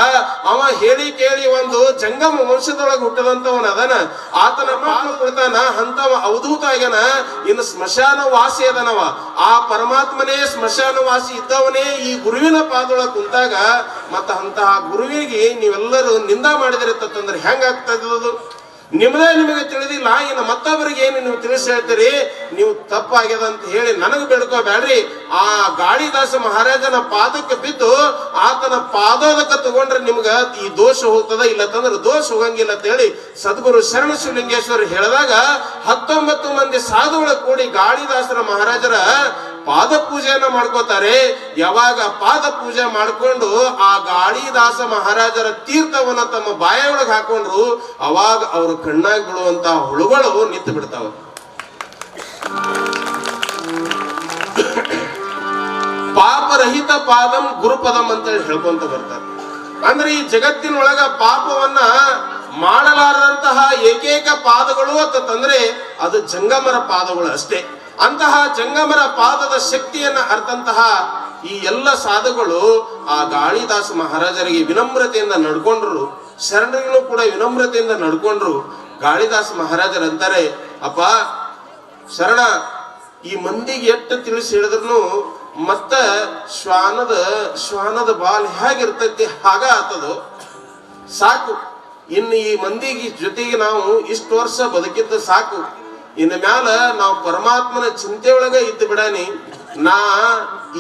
ಅವ ಹೇಳಿ ಕೇಳಿ ಒಂದು ಜಂಗಮ ವಂಶದೊಳಗೆ ಹುಟ್ಟದಂತವನ ಅದನ, ಆತನ ಪಾಲು ಕೊಡ್ತಾನ, ಅಂತವ ಅವಧೂತ ಆಗ್ಯಾನ, ಇನ್ನು ಸ್ಮಶಾನ ವಾಸಿ ಅದನವ, ಆ ಪರಮಾತ್ಮನೇ ಸ್ಮಶಾನ ವಾಸಿ ಇದ್ದವನೇ ಈ ಗುರುವಿನ ಪಾದೊಳಗೆ ಕುಂತಾಗ ಮತ್ತ ಅಂತಹ ಗುರುವಿಗೆ ನೀವೆಲ್ಲರೂ ನಿಂದ ಮಾಡಿದಿರತ್ತಂದ್ರೆ ಹೆಂಗ ಆಗ್ತಾ ಇದ್ದದು? ನಿಮಗೆ ತಿಳಿದಿಲ್ಲ, ಇನ್ನು ಮತ್ತೊಬ್ಬರಿಗೆ ಏನು ನೀವು ತಿಳಿಸಿ ಹೇಳ್ತೀರಿ, ನೀವು ತಪ್ಪಾಗ್ಯದ ಅಂತ ಹೇಳಿ ನನಗೆ ಬೇಡ್ಕೋಬೇಡ್ರಿ. ಆ ಗಾಳಿದಾಸ ಮಹಾರಾಜನ ಪಾದಕ್ಕೆ ಬಿದ್ದು ಆತನ ಪಾದೋದಕ್ಕೆ ತಗೊಂಡ್ರೆ ನಿಮ್ಗ ಈ ದೋಷ ಹೋಗ್ತದ, ಇಲ್ಲತ್ತಂದ್ರೆ ದೋಷ ಹೋಗಂಗಿಲ್ಲ ಅಂತ ಹೇಳಿ ಸದ್ಗುರು ಶರಣ ಶಿವಲಿಂಗೇಶ್ವರ ಹೇಳಿದಾಗ 19 ಮಂದಿ ಸಾಧುಗಳ ಕೂಡಿ ಗಾಳಿದಾಸರ ಮಹಾರಾಜರ ಪಾದ ಪೂಜೆಯನ್ನ ಮಾಡ್ಕೋತಾರೆ. ಯಾವಾಗ ಪಾದ ಪೂಜೆ ಮಾಡ್ಕೊಂಡು ಆ ಗಾಳಿದಾಸ ಮಹಾರಾಜರ ತೀರ್ಥವನ್ನ ತಮ್ಮ ಬಾಯೊಳಗೆ ಹಾಕೊಂಡ್ರು, ಅವಾಗ ಅವರು ಕಣ್ಣಾಗಿ ಬಿಡುವಂತ ಹುಳುಗಳು ನಿಂತು ಬಿಡ್ತಾವ. ಪಾಪರಹಿತ ಪಾದಂ ಗುರುಪದಂ ಅಂತೇಳಿ ಹೇಳ್ಕೊಂತ ಬರ್ತಾರೆ. ಅಂದ್ರೆ ಈ ಜಗತ್ತಿನೊಳಗ ಪಾಪವನ್ನ ಮಾಡಲಾರದಂತಹ ಏಕೈಕ ಪಾದಗಳು ಅಂತಂದ್ರೆ ಅದು ಜಂಗಮರ ಪಾದಗಳು ಅಷ್ಟೇ. ಅಂತಹ ಜಂಗಮರ ಪಾದದ ಶಕ್ತಿಯನ್ನ ಅರ್ಥಂತಹ ಈ ಎಲ್ಲ ಸಾಧುಗಳು ಆ ಗಾಳಿದಾಸ ಮಹಾರಾಜರಿಗೆ ವಿನಮ್ರತೆಯಿಂದ ನಡ್ಕೊಂಡ್ರು, ಶರಣರಿಗೂ ಕೂಡ ವಿನಮ್ರತೆಯಿಂದ ನಡ್ಕೊಂಡ್ರು. ಗಾಳಿದಾಸ ಮಹಾರಾಜರಂತಾರೆ, ಅಪ್ಪ ಶರಣ, ಈ ಮಂದಿಗೆ ಎಷ್ಟು ತಿಳಿಸಿ ಹೇಳಿದ್ರು ಮತ್ತ ಶ್ವಾನದ ಬಾಲ್ ಹೇಗಿರ್ತೈತಿ ಹಾಗ ಆತದು, ಸಾಕು. ಇನ್ನು ಈ ಮಂದಿಗೆ ಜೊತೆಗೆ ನಾವು ಇಷ್ಟು ವರ್ಷ ಬದುಕಿದ್ದು ಸಾಕು. ಇನ್ನು ಮ್ಯಾಲ ನಾವು ಪರಮಾತ್ಮನ ಚಿಂತೆ ಒಳಗೆ ಇದ್ದು ಬಿಡಾನಿ. ನಾ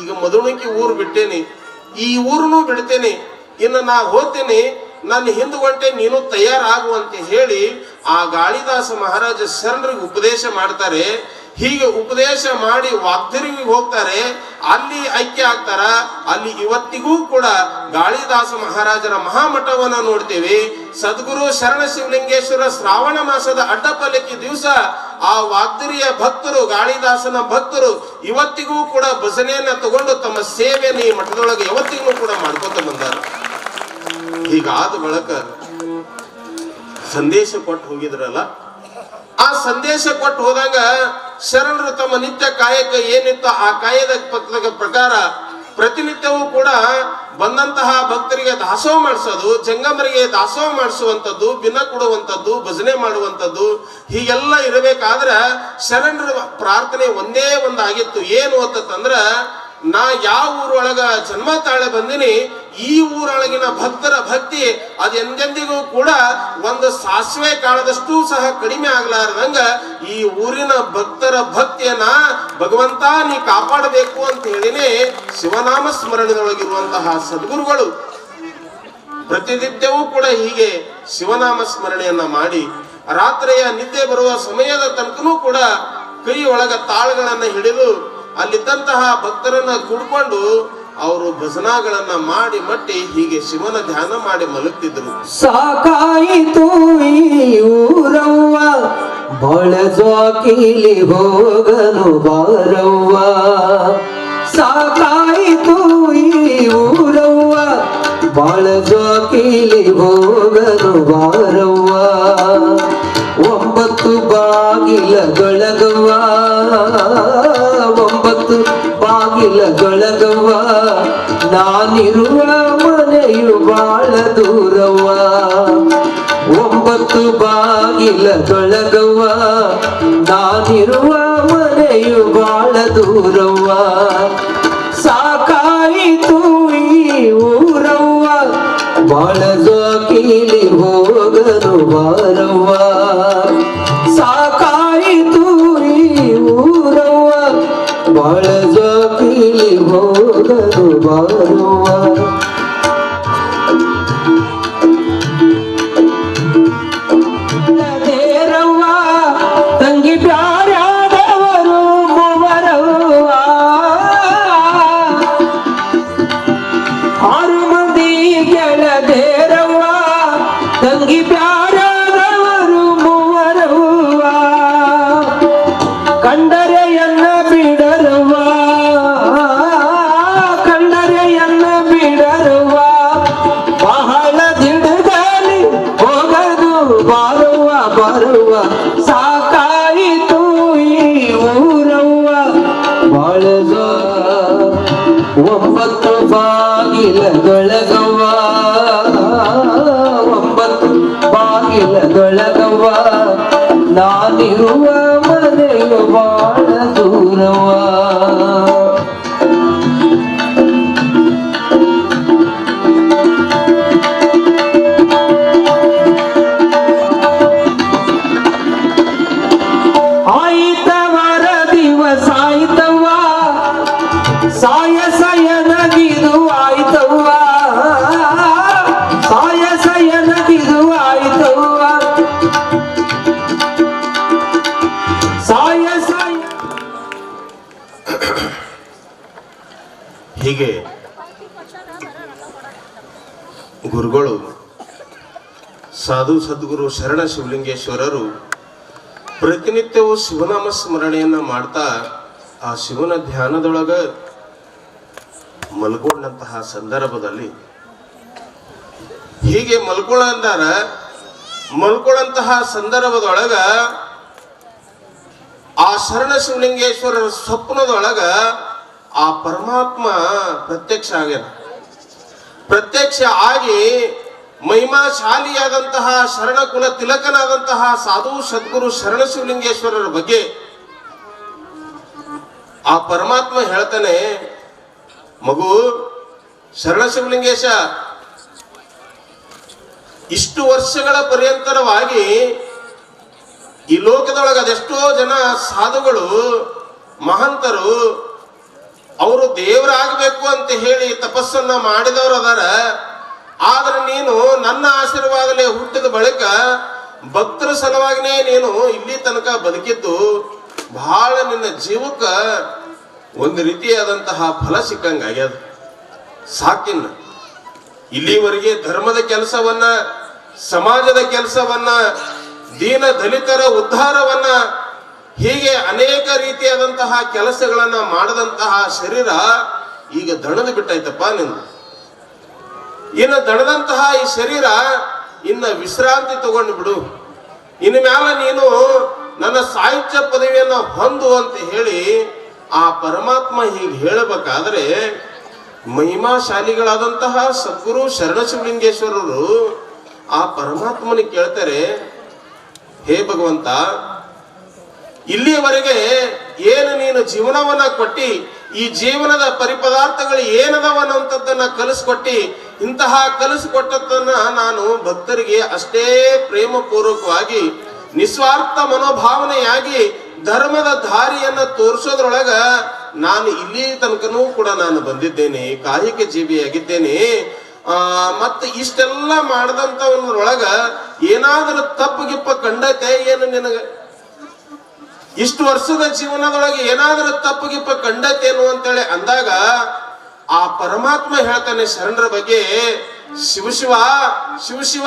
ಈಗ ಮದುಣಿಕೆ ಊರು ಬಿಟ್ಟೇನಿ, ಈ ಊರನ್ನು ಬಿಡ್ತೇನೆ, ಇನ್ನು ನಾ ಹೋಗ್ತೇನೆ, ನನ್ನ ಹಿಂದುಗಂಟೆ ನೀನು ತಯಾರಾಗುವಂತೆ ಹೇಳಿ ಆ ಗಾಳಿದಾಸ ಮಹಾರಾಜ ಶರಣರಿಗೆ ಉಪದೇಶ ಮಾಡ್ತಾರೆ. ಹೀಗೆ ಉಪದೇಶ ಮಾಡಿ ವಾಗ್ದರಿಗೆ ಹೋಗ್ತಾರೆ, ಅಲ್ಲಿ ಐಕ್ಯ ಆಗ್ತಾರ. ಅಲ್ಲಿ ಇವತ್ತಿಗೂ ಕೂಡ ಗಾಳಿದಾಸ ಮಹಾರಾಜರ ಮಹಾಮಠವನ್ನ ನೋಡ್ತೇವೆ. ಸದ್ಗುರು ಶರಣ ಶಿವಲಿಂಗೇಶ್ವರ ಶ್ರಾವಣ ಮಾಸದ ಅಡ್ಡಪಲ್ಲಕ್ಕಿ ದಿವಸ ಆ ವಾಗ್ದರಿಯ ಭಕ್ತರು, ಗಾಳಿದಾಸನ ಭಕ್ತರು ಇವತ್ತಿಗೂ ಕೂಡ ಭಜನೆಯನ್ನ ತಗೊಂಡು ತಮ್ಮ ಸೇವೆಯನ್ನು ಈ ಮಠದೊಳಗೆ ಯಾವತ್ತಿಗೂ ಕೂಡ ಮಾಡ್ಕೊತ ಬಂದಾರ. ಹೀಗಾದ ಬಳಕ ಸಂದೇಶ ಕೊಟ್ಟು ಹೋಗಿದ್ರಲ್ಲ, ಆ ಸಂದೇಶ ಕೊಟ್ಟು ಹೋದಾಗ ಶರಣರು ತಮ್ಮ ನಿತ್ಯ ಕಾಯಕ ಏನಿತ್ತು ಆ ಕಾಯದ ಪ್ರಕಾರ ಪ್ರತಿನಿತ್ಯವೂ ಕೂಡ ಬಂದಂತಹ ಭಕ್ತರಿಗೆ ದಾಸೋಹ ಮಾಡಿಸೋದು, ಜಂಗಮರಿಗೆ ದಾಸೋಹ ಮಾಡಿಸುವಂಥದ್ದು, ಬಿನ್ನ ಕೊಡುವಂಥದ್ದು, ಭಜನೆ ಮಾಡುವಂಥದ್ದು, ಹೀಗೆಲ್ಲ ಇರಬೇಕಾದ್ರೆ ಶರಣರ ಪ್ರಾರ್ಥನೆ ಒಂದೇ ಒಂದಾಗಿತ್ತು. ಏನು ಅಂತಂದ್ರ, ನಾ ಯಾವ ಊರೊಳಗ ಜನ್ಮ ತಾಳೆ ಬಂದಿನಿ, ಈ ಊರೊಳಗಿನ ಭಕ್ತರ ಭಕ್ತಿ ಅದು ಎಂದೆಂದಿಗೂ ಕೂಡ ಒಂದು ಸಾಸಿವೆ ಕಾಳದಷ್ಟು ಸಹ ಕಡಿಮೆ ಆಗ್ಲಾರ್ದಂಗ ಈ ಊರಿನ ಭಕ್ತರ ಭಕ್ತಿಯನ್ನ ಭಗವಂತ ನೀ ಕಾಪಾಡಬೇಕು ಅಂತ ಹೇಳಿನೇ ಶಿವನಾಮ ಸ್ಮರಣೆಯೊಳಗಿರುವಂತಹ ಸದ್ಗುರುಗಳು ಪ್ರತಿನಿತ್ಯವೂ ಕೂಡ ಹೀಗೆ ಶಿವನಾಮ ಸ್ಮರಣೆಯನ್ನ ಮಾಡಿ ರಾತ್ರಿಯ ನಿದ್ದೆ ಬರುವ ಸಮಯದ ತನಕನೂ ಕೂಡ ಕೈ ಒಳಗ ತಾಳ್ಗಳನ್ನ ಹಿಡಿದು ಅಲ್ಲಿದ್ದಂತಹ ಭಕ್ತರನ್ನ ಕೂಡ್ಕೊಂಡು ಅವರು ಭಜನಾಗಳನ್ನ ಮಾಡಿ ಮಟ್ಟಿ ಹೀಗೆ ಶಿವನ ಧ್ಯಾನ ಮಾಡಿ ಮಲಗ್ತಿದ್ರು. ಸಾಕಾಯಿತು ಈ ಊರವ್ವ, ಬಳಜಾಕಿಲಿ ಹೋಗನು ಬಾರವ್ವ. ಸಾಕಾಯಿತು ಈ ಊರವ್ವ, ಬಳಜಾಕಿಲಿ ಹೋಗನು ಬಾರವ್ವ. 9 ಬಾಗಿಲಗಳಗವ್ವ, 9 ಬಾಗಿಲಗಳಗವ್ವ, ನಾನಿರುವ ಮನೆಯು ಬಾಳ ದೂರವ್ವ. 9 ಬಾಗಿಲಗಳಗವ್ವ, ನಾನಿರುವ ಮನೆಯು ಬಾಳ ದೂರವ್ವ. ಸಾಕಾಯಿತು ಬಾಳ ಜೋಕಿಲಿ ಹೋಗನು ಬಾರವ್ವ ಸಾಕಾಯಿತು ಈ ಊರವ್ವ ಬಾಳ ಜೋಕಿಲಿ ಹೋಗನು ಬಾರವ್ವ ದೇರವ್ವ ತಂಗಿ ಪ್ಯಾರ್ಯಾದವರು ಮೂವರವ್ವ ಆರು ಮಂದಿ ಗೆಳದೇರವ್ವ ತಂಗಿ ಪ್ಯಾರ್ಯಾದವರು ಮೂವರವ್ವ ಕಂಡರೆಯನ್ನ ಬಿಡರವ್ವ ಕಂಡರೆಯನ್ನ ಬಿಡರವ್ವ ಬಹಳ ದಿಡಗಲಿ ಹೋಗದು ಬಾರವ್ವ ಬಾರವ್ವ ಸಾಕಾಯಿತು ಈ ಊರವ್ವ ಬಾಳದ ಒಂಬತ್ತು ಬಾಗಿಲದೊಳಗವ್ವ ಒಂಬತ್ತು ಬಾಗಿಲದೊಳಗವ್ವ ನಾನಿರುವ ಮನೆಯು ಬಾಳ ದೂರವ್ವ ಆಯಿತವರ ದಿವಸ ಆಯ್ತವ್ವ ಸಾಯ ಸಯನಗಿದು ಆಯ್ತವ್ವ ಸಾಯ ಸಯನಗಿದು ಆಯ್ತವ್ವ ಸಾಯ ಸಾಯ ಹೀಗೆ ಗುರುಗಳು ಸಾಧು ಸದ್ಗುರು ಶರಣ ಶಿವಲಿಂಗೇಶ್ವರರು ಪ್ರತಿನಿತ್ಯವೂ ಶಿವನಾಮ ಸ್ಮರಣೆಯನ್ನ ಮಾಡ್ತಾ ಆ ಶಿವನ ಧ್ಯಾನದೊಳಗ ಮಲ್ಕೊಂಡಂತಹ ಸಂದರ್ಭದಲ್ಲಿ ಹೀಗೆ ಮಲ್ಕೊಳ್ಳಂತಹ ಸಂದರ್ಭದೊಳಗ ಆ ಶರಣ ಶಿವಲಿಂಗೇಶ್ವರರ ಸ್ವಪ್ನದೊಳಗ ಆ ಪರಮಾತ್ಮ ಪ್ರತ್ಯಕ್ಷ ಆಗ್ಯಾನ. ಪ್ರತ್ಯಕ್ಷ ಆಗಿ ಮಹಿಮಾಶಾಲಿಯಾದಂತಹ ಶರಣ ಕುಲ ತಿಲಕನಾದಂತಹ ಸಾಧು ಸದ್ಗುರು ಶರಣ ಶಿವಲಿಂಗೇಶ್ವರರ ಬಗ್ಗೆ ಆ ಪರಮಾತ್ಮ ಹೇಳ್ತಾನೆ, ಮಗು ಶರಣ ಶಿವಲಿಂಗೇಶ, ಇಷ್ಟು ವರ್ಷಗಳ ಪರ್ಯಂತರವಾಗಿ ಈ ಲೋಕದೊಳಗ ಅದೆಷ್ಟೋ ಜನ ಸಾಧುಗಳು ಮಹಂತರು ಅವರು ದೇವರಾಗಬೇಕು ಅಂತ ಹೇಳಿ ತಪಸ್ಸನ್ನ ಮಾಡಿದವರು ಅದಾರ. ಆದ್ರೆ ನೀನು ನನ್ನ ಆಶೀರ್ವಾದಲೇ ಹುಟ್ಟಿದ ಬಳಿಕ ಭಕ್ತರ ಸಲುವಾಗಿನೇ ನೀನು ಇಲ್ಲಿ ತನಕ ಬದುಕಿದ್ದು ಬಹಳ ನಿನ್ನ ಜೀವಕ್ಕ ಒಂದು ರೀತಿಯಾದಂತಹ ಫಲ ಸಿಕ್ಕಂಗಾಗ್ಯದ. ಸಾಕಿನ್ನ ಇಲ್ಲಿವರೆಗೆ ಧರ್ಮದ ಕೆಲಸವನ್ನ, ಸಮಾಜದ ಕೆಲಸವನ್ನ, ದೀನ ದಲಿತರ ಉದ್ಧಾರವನ್ನ, ಹೀಗೆ ಅನೇಕ ರೀತಿಯಾದಂತಹ ಕೆಲಸಗಳನ್ನ ಮಾಡದಂತಹ ಶರೀರ ಈಗ ದಣದು ಬಿಟ್ಟಾಯ್ತಪ್ಪ ನಿಂದು. ಇನ್ನು ದಣದಂತಹ ಈ ಶರೀರ ಇನ್ನ ವಿಶ್ರಾಂತಿ ತಗೊಂಡು ಬಿಡು. ಇನ್ನು ಮ್ಯಾಲ ನೀನು ನನ್ನ ಸಾಹಿತ್ಯ ಪದವಿಯನ್ನ ಹೊಂದು ಅಂತ ಹೇಳಿ ಆ ಪರಮಾತ್ಮ ಹೀಗೆ ಹೇಳಬೇಕಾದ್ರೆ ಮಹಿಮಾಶಾಲಿಗಳಾದಂತಹ ಸದ್ಗುರು ಶರಣ ಶಿವಲಿಂಗೇಶ್ವರರು ಆ ಪರಮಾತ್ಮನಿಗೆ ಕೇಳ್ತಾರೆ, ಹೇ ಭಗವಂತ, ಇಲ್ಲಿಯವರೆಗೆ ಏನು ನೀನು ಜೀವನವನ್ನ ಕೊಟ್ಟಿ, ಈ ಜೀವನದ ಪರಿಪದಾರ್ಥಗಳು ಏನದವ ಅನ್ನುವಂಥದ್ದನ್ನ ಕಲಿಸ್ಕೊಟ್ಟಿ, ಇಂತಹ ಕಲಿಸ್ಕೊಟ್ಟದ್ದನ್ನ ನಾನು ಭಕ್ತರಿಗೆ ಅಷ್ಟೇ ಪ್ರೇಮ ಪೂರ್ವಕವಾಗಿ ನಿಸ್ವಾರ್ಥ ಮನೋಭಾವನೆಯಾಗಿ ಧರ್ಮದ ದಾರಿಯನ್ನ ತೋರಿಸೋದ್ರೊಳಗ ನಾನು ಇಲ್ಲಿ ತನಕನೂ ಕೂಡ ನಾನು ಬಂದಿದ್ದೇನೆ, ಕಾಯಿಕ ಜೀವಿಯಾಗಿದ್ದೇನೆ. ಮತ್ತೆ ಇಷ್ಟೆಲ್ಲ ಮಾಡದಂತವನೊಳಗ ಏನಾದರೂ ತಪ್ಪು ಗಿಪ್ಪ ಕಂಡತೆ ಏನು ನಿನಗೆ? ಇಷ್ಟು ವರ್ಷದ ಜೀವನದೊಳಗೆ ಏನಾದರೂ ತಪ್ಪು ಗಿಪ್ಪ ಕಂಡತೇನು ಅಂತೇಳಿ ಅಂದಾಗ ಆ ಪರಮಾತ್ಮ ಹೇಳ್ತಾನೆ ಶರಣರ ಬಗ್ಗೆ, ಶಿವಶಿವ ಶಿವಶಿವ,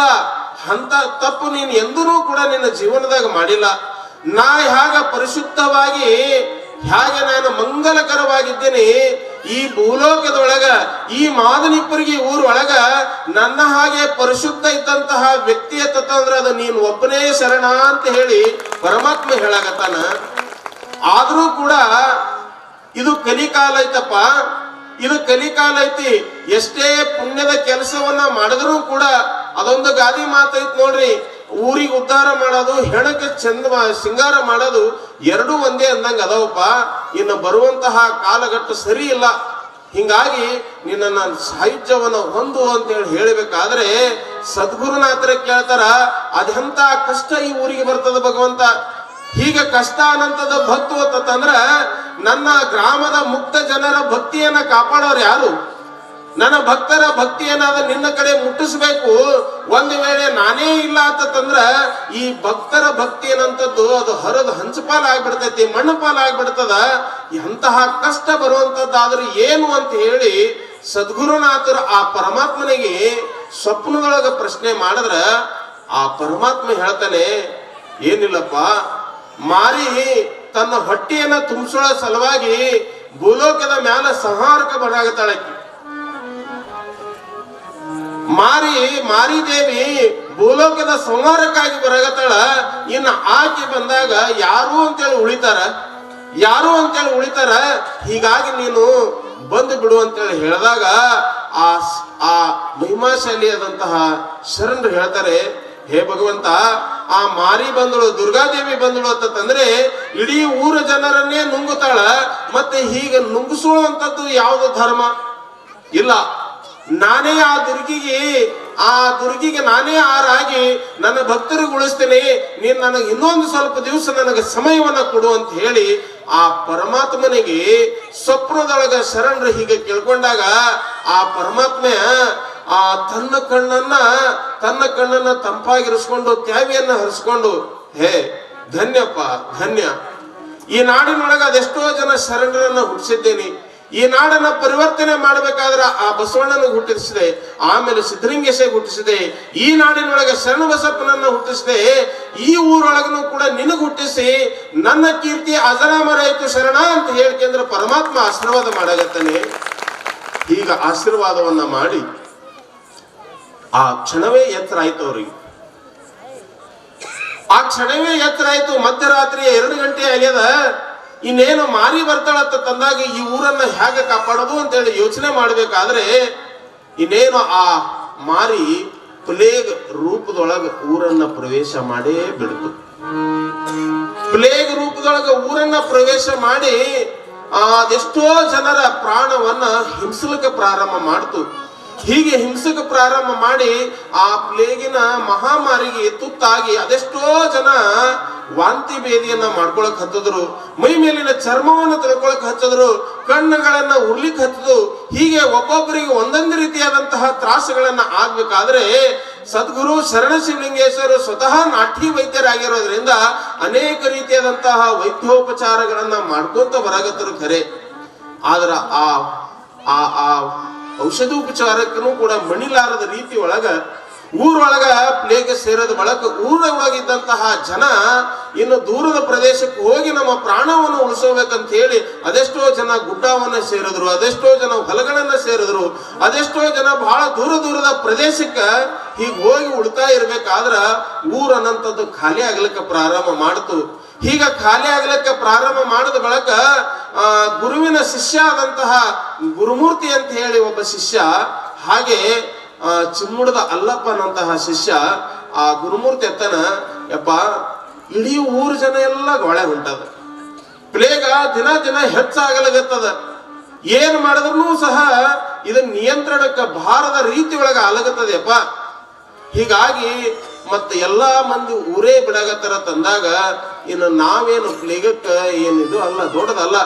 ಅಂತ ತಪ್ಪು ನೀನು ಎಂದೂ ಕೂಡ ನಿನ್ನ ಜೀವನದಾಗ ಮಾಡಿಲ್ಲ. ನಾ ಹೇಗ ಪರಿಶುದ್ಧವಾಗಿ, ಹೇಗೆ ನಾನು ಮಂಗಲಕರವಾಗಿದ್ದೇನೆ, ಈ ಭೂಲೋಕದೊಳಗ ಈ ಮಾದನಿಪ್ಪರಿಗೆ ಊರೊಳಗ ನನ್ನ ಹಾಗೆ ಪರಿಶುದ್ಧ ಇದ್ದಂತಹ ವ್ಯಕ್ತಿಯ ತತ್ತಂದ್ರೆ ಅದು ನೀನು ಒಬ್ಬನೇ ಶರಣ ಅಂತ ಹೇಳಿ ಪರಮಾತ್ಮ ಹೇಳಾಗತ್ತಾನ. ಆದ್ರೂ ಕೂಡ ಇದು ಕಲಿಕಾಲ ಐತಪ್ಪ, ಇದು ಕಲಿಕಾಲ ಐತಿ. ಎಷ್ಟೇ ಪುಣ್ಯದ ಕೆಲಸವನ್ನ ಮಾಡಿದ್ರು ಕೂಡ ಅದೊಂದು ಗಾದಿ ಮಾತೈತ್ ನೋಡ್ರಿ, ಊರಿಗೆ ಉದ್ಧಾರ ಮಾಡೋದು, ಹೆಣಕ್ಕೆ ಚಂದ ಸಿಂಗಾರ ಮಾಡೋದು ಎರಡೂ ಒಂದೇ ಅಂದಂಗ ಅದಾವಪ್ಪ. ಇನ್ನು ಬರುವಂತಹ ಕಾಲಘಟ್ಟ ಸರಿ ಇಲ್ಲ. ಹಿಂಗಾಗಿ ನಿನ್ನ ಸಾಹಿತ್ಯವನ್ನು ಹೊಂದು ಅಂತೇಳಿ ಹೇಳಬೇಕಾದ್ರೆ ಸದ್ಗುರುನಾಥರ ಕೇಳ್ತಾರ, ಅದೆಂತ ಕಷ್ಟ ಈ ಊರಿಗೆ ಬರ್ತದ ಭಗವಂತ. ಹೀಗೆ ಕಷ್ಟ ಅನ್ನಂಥದ್ದು ಭಕ್ತು ಅಂತಂದ್ರ ನನ್ನ ಗ್ರಾಮದ ಮುಕ್ತ ಜನರ ಭಕ್ತಿಯನ್ನ ಕಾಪಾಡೋರು ಯಾರು? ನನ್ನ ಭಕ್ತರ ಭಕ್ತಿಯನ್ನಾದ ನಿನ್ನ ಕಡೆ ಮುಟ್ಟಿಸ್ಬೇಕು. ಒಂದು ವೇಳೆ ನಾನೇ ಇಲ್ಲ ಅಂತಂದ್ರ ಈ ಭಕ್ತರ ಭಕ್ತಿ ಏನಂತದ್ದು ಅದು ಹರಿದು ಹಂಚಪಾಲ ಆಗ್ಬಿಡ್ತೈತಿ, ಮಣ್ಣು ಪಾಲ ಆಗ್ಬಿಡ್ತದ. ಎಂತಹ ಕಷ್ಟ ಬರುವಂತದ್ದಾದ್ರೆ ಏನು ಅಂತ ಹೇಳಿ ಸದ್ಗುರುನಾಥರು ಆ ಪರಮಾತ್ಮನಿಗೆ ಸ್ವಪ್ನದೊಳಗ ಪ್ರಶ್ನೆ ಮಾಡಿದ್ರ ಆ ಪರಮಾತ್ಮ ಹೇಳ್ತಾನೆ, ಏನಿಲ್ಲಪ್ಪ, ಮಾರಿ ತನ್ನ ಹೊಟ್ಟೆಯನ್ನ ತುಂಬಿಸೋಳ ಸಲುವಾಗಿ ಭೂಲೋಕದ ಮ್ಯಾಲ ಸಂಹಾರಕ ಬರಾಗತ್ತಾಳಕಿ. ಮಾರಿದೇವಿ ಭೂಲೋಕದ ಸಂಹಾರಕ್ಕಾಗಿ ಬರಾಗತ್ತಾಳ. ಇನ್ನು ಆಕೆ ಬಂದಾಗ ಯಾರು ಅಂತೇಳಿ ಉಳಿತಾರ. ಹೀಗಾಗಿ ನೀನು ಬಂದು ಬಿಡು ಅಂತೇಳಿ ಹೇಳಿದಾಗ ಆ ಮಹಿಮಾಶಾಲಿಯಾದಂತಹ ಶರಣರು ಹೇಳ್ತಾರೆ, ಹೇ ಭಗವಂತ, ಆ ಮಾರಿ ಬಂದಳು, ದುರ್ಗಾದೇವಿ ಬಂದಳು ಅಂತಂದ್ರೆ ಇಡೀ ಊರ ಜನರನ್ನೇ ನುಂಗುತ್ತಾಳ. ಮತ್ತೆ ಹೀಗೆ ನುಂಗಿಸುವಂತದ್ದು ಯಾವುದು ಧರ್ಮ ಇಲ್ಲ. ನಾನೇ ಆ ದುರ್ಗಿಗೆ ನಾನೇ ಆರಾಗಿ ನನ್ನ ಭಕ್ತರಿಗೆ ಉಳಿಸ್ತೇನೆ, ನೀನ್ ನನಗೆ ಇನ್ನೊಂದು ಸ್ವಲ್ಪ ದಿವಸ ನನಗೆ ಸಮಯವನ್ನ ಕೊಡು ಅಂತ ಹೇಳಿ ಆ ಪರಮಾತ್ಮನಿಗೆ ಸ್ವಪ್ನದೊಳಗ ಶರಣರು ಹೀಗೆ ಕೇಳ್ಕೊಂಡಾಗ ಆ ಪರಮಾತ್ಮ ಆ ತನ್ನ ಕಣ್ಣನ್ನ ತಂಪಾಗಿರಿಸ್ಕೊಂಡು ತ್ಯಾವಿಯನ್ನ ಹರಿಸ್ಕೊಂಡು, ಹೇ ಧನ್ಯಪ್ಪ ಧನ್ಯ, ಈ ನಾಡಿನೊಳಗ ಅದೆಷ್ಟೋ ಜನ ಶರಣರನ್ನ ಹುಟ್ಟಿಸಿದ್ದೇನೆ. ಈ ನಾಡನ್ನ ಪರಿವರ್ತನೆ ಮಾಡಬೇಕಾದ್ರೆ ಆ ಬಸವಣ್ಣನ ಹುಟ್ಟಿಸಿದೆ, ಆಮೇಲೆ ಸಿದ್ಧಲಿಂಗೇಶ ಹುಟ್ಟಿಸಿದೆ, ಈ ನಾಡಿನೊಳಗೆ ಶರಣ ಬಸಪ್ಪನನ್ನ ಹುಟ್ಟಿಸಿದೆ, ಈ ಊರೊಳಗನು ಕೂಡ ನಿನಗೆ ಹುಟ್ಟಿಸಿ ನನ್ನ ಕೀರ್ತಿ ಅಜರಾಮರಾಯಿತು ಶರಣ ಅಂತ ಹೇಳ್ಕೆಂದ್ರೆ ಪರಮಾತ್ಮ ಆಶೀರ್ವಾದ ಮಾಡಾಗತ್ತಾನೆ. ಈಗ ಆಶೀರ್ವಾದವನ್ನ ಮಾಡಿ ಆ ಕ್ಷಣವೇ ಎತ್ತರ ಆಯ್ತು ಅವ್ರಿಗೆ. ಆ ಕ್ಷಣವೇ ಎತ್ತರ ಆಯ್ತು. ಮಧ್ಯರಾತ್ರಿ 2 ಗಂಟೆ ಆಗ್ಯದ. ಇನ್ನೇನು ಮಾರಿ ಬರ್ತಾಳಂತ ತಂದಾಗ ಈ ಊರನ್ನ ಹೇಗೆ ಕಾಪಾಡೋದು ಅಂತೇಳಿ ಯೋಚನೆ ಮಾಡ್ಬೇಕಾದ್ರೆ ಇನ್ನೇನು ಆ ಮಾರಿ ಪ್ಲೇಗ್ ರೂಪದೊಳಗ ಊರನ್ನ ಪ್ರವೇಶ ಮಾಡೇ ಬಿಡ್ತು. ಪ್ಲೇಗ್ ರೂಪದೊಳಗ ಊರನ್ನ ಪ್ರವೇಶ ಮಾಡಿ ಅದೆಷ್ಟೋ ಜನರ ಪ್ರಾಣವನ್ನ ಹಿಂಸಲಿಕ್ಕೆ ಪ್ರಾರಂಭ ಮಾಡ್ತು. ಹೀಗೆ ಹಿಂಸಕ್ಕೆ ಪ್ರಾರಂಭ ಮಾಡಿ ಆ ಪ್ಲೇಗಿನ ಮಹಾಮಾರಿಗೆ ತುತ್ತಾಗಿ ಅದೆಷ್ಟೋ ಜನ ವಾಂತಿ ಭೇದಿಯನ್ನ ಮಾಡ್ಕೊಳಕ್ ಹತ್ತಿದ್ರು, ಮೈ ಮೇಲಿನ ಚರ್ಮವನ್ನು ತಿಳ್ಕೊಳಕ್ ಹತ್ತಿದ್ರು, ಕಣ್ಣುಗಳನ್ನ ಉರ್ಲಿಕ್ಕೆ ಹತ್ತಿದ್ರು. ಹೀಗೆ ಒಬ್ಬೊಬ್ಬರಿಗೆ ಒಂದೊಂದು ರೀತಿಯಾದಂತಹ ತ್ರಾಸಗಳನ್ನ ಆಗ್ಬೇಕಾದ್ರೆ ಸದ್ಗುರು ಶರಣ ಶಿವಲಿಂಗೇಶ್ವರರು ಸ್ವತಃ ನಾಟಿ ವೈದ್ಯರಾಗಿರೋದ್ರಿಂದ ಅನೇಕ ರೀತಿಯಾದಂತಹ ವೈದ್ಯೋಪಚಾರಗಳನ್ನ ಮಾಡ್ಕೊಂತ ಬರಾಗತ್ತರು ಖರೆ. ಆದ್ರ ಆ ಔಷಧೋಪಚಾರಕ್ಕೂ ಕೂಡ ಮಣಿಲಾರದ ರೀತಿ ಒಳಗ ಊರೊಳಗ ಪ್ಲೇಗ್ ಸೇರೋದ ಬಳಕ ಊರೊಳಗಿದ್ದಂತಹ ಜನ ಇನ್ನು ದೂರದ ಪ್ರದೇಶಕ್ಕೆ ಹೋಗಿ ನಮ್ಮ ಪ್ರಾಣವನ್ನು ಉಳಿಸೋಬೇಕಂತ ಹೇಳಿ ಅದೆಷ್ಟೋ ಜನ ಗುಡ್ಡವನ್ನ ಸೇರಿದ್ರು, ಅದೆಷ್ಟೋ ಜನ ಹೊಲಗಳನ್ನ ಸೇರಿದ್ರು, ಅದೆಷ್ಟೋ ಜನ ಬಹಳ ದೂರದ ಪ್ರದೇಶಕ್ಕೆ ಹೀಗೆ ಹೋಗಿ ಉಳ್ತಾ ಇರ್ಬೇಕಾದ್ರ ಊರ್ ಅನ್ನಂಥದ್ದು ಖಾಲಿ ಆಗ್ಲಿಕ್ಕೆ ಪ್ರಾರಂಭ ಮಾಡ್ತು. ಹೀಗ ಖಾಲಿ ಆಗ್ಲಿಕ್ಕೆ ಪ್ರಾರಂಭ ಮಾಡಿದ ಬಳಕ ಗುರುವಿನ ಶಿಷ್ಯ ಆದಂತಹ ಗುರುಮೂರ್ತಿ ಅಂತ ಹೇಳಿ ಒಬ್ಬ ಶಿಷ್ಯ, ಹಾಗೆ ಚಿಮ್ಮುಡದ ಅಲ್ಲಪ್ಪನಂತಹ ಶಿಷ್ಯ ಆ ಗುರುಮೂರ್ತಿ ಎತ್ತನ, ಯಪ್ಪ ಇಡೀ ಊರು ಜನ ಎಲ್ಲ ಗೊಳೆ ಹೊಂಟದ, ಪ್ಲೇಗ ದಿನ ದಿನ ಹೆಚ್ಚಾಗಲಾಗತ್ತದ, ಏನ್ ಮಾಡಿದ್ರು ಸಹ ಇದನ್ನ ನಿಯಂತ್ರಣಕ್ಕೆ ಬಾರದ ರೀತಿ ಒಳಗ ಅಲಗತ್ತದೆಯಪ್ಪ. ಹೀಗಾಗಿ ಮತ್ತೆ ಎಲ್ಲಾ ಮಂದಿ ಊರೇ ಬಿಡಾಗತ್ತಾರ ತಂದಾಗ ಇನ್ನು ನಾವೇನು ಪ್ಲೇಗಕ್ಕ ಏನಿದು ಅಲ್ಲ, ದೊಡ್ಡದಲ್ಲ.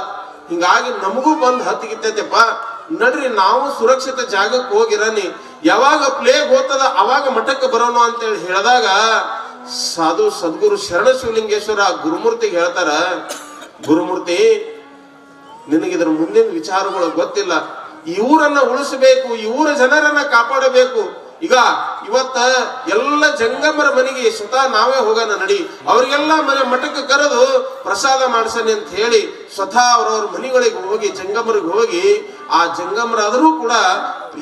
ಹಿಂಗಾಗಿ ನಮಗೂ ಬಂದು ಹತ್ತಿಗಿತ್ತೈತೆಪ್ಪ, ನಡ್ರಿ ನಾವು ಸುರಕ್ಷಿತ ಜಾಗಕ್ಕೆ ಹೋಗಿರನಿ, ಯಾವಾಗ ಪ್ಲೇಗ್ ಹೋಗ್ತದ ಅವಾಗ ಮಠಕ್ಕೆ ಬರೋಣ ಅಂತೇಳಿ ಹೇಳಿದಾಗ ಸದ್ಗುರು ಶರಣ ಶಿವಲಿಂಗೇಶ್ವರ ಗುರುಮೂರ್ತಿಗೆ ಹೇಳ್ತಾರ, ಗುರುಮೂರ್ತಿ ನಿನಗಿದ್ರ ಮುಂದಿನ ವಿಚಾರಗಳು ಗೊತ್ತಿಲ್ಲ, ಈ ಊರನ್ನ ಉಳಿಸಬೇಕು, ಈ ಊರ ಜನರನ್ನ ಕಾಪಾಡಬೇಕು. ಈಗ ಇವತ್ತ ಎಲ್ಲ ಜಂಗಮರ ಮನೆಗೆ ಸ್ವತಃ ನಾವೇ ಹೋಗೋಣ ನಡಿ, ಅವ್ರಿಗೆಲ್ಲ ಮಠಕ್ಕೆ ಕರೆದು ಪ್ರಸಾದ ಮಾಡಿಸನಿ ಅಂತ ಹೇಳಿ ಸ್ವತಃ ಅವ್ರವ್ರ ಮನೆಗಳಿಗೆ ಹೋಗಿ ಜಂಗಮರಿಗೆ ಹೋಗಿ ಆ ಜಂಗಮರಾದರೂ ಕೂಡ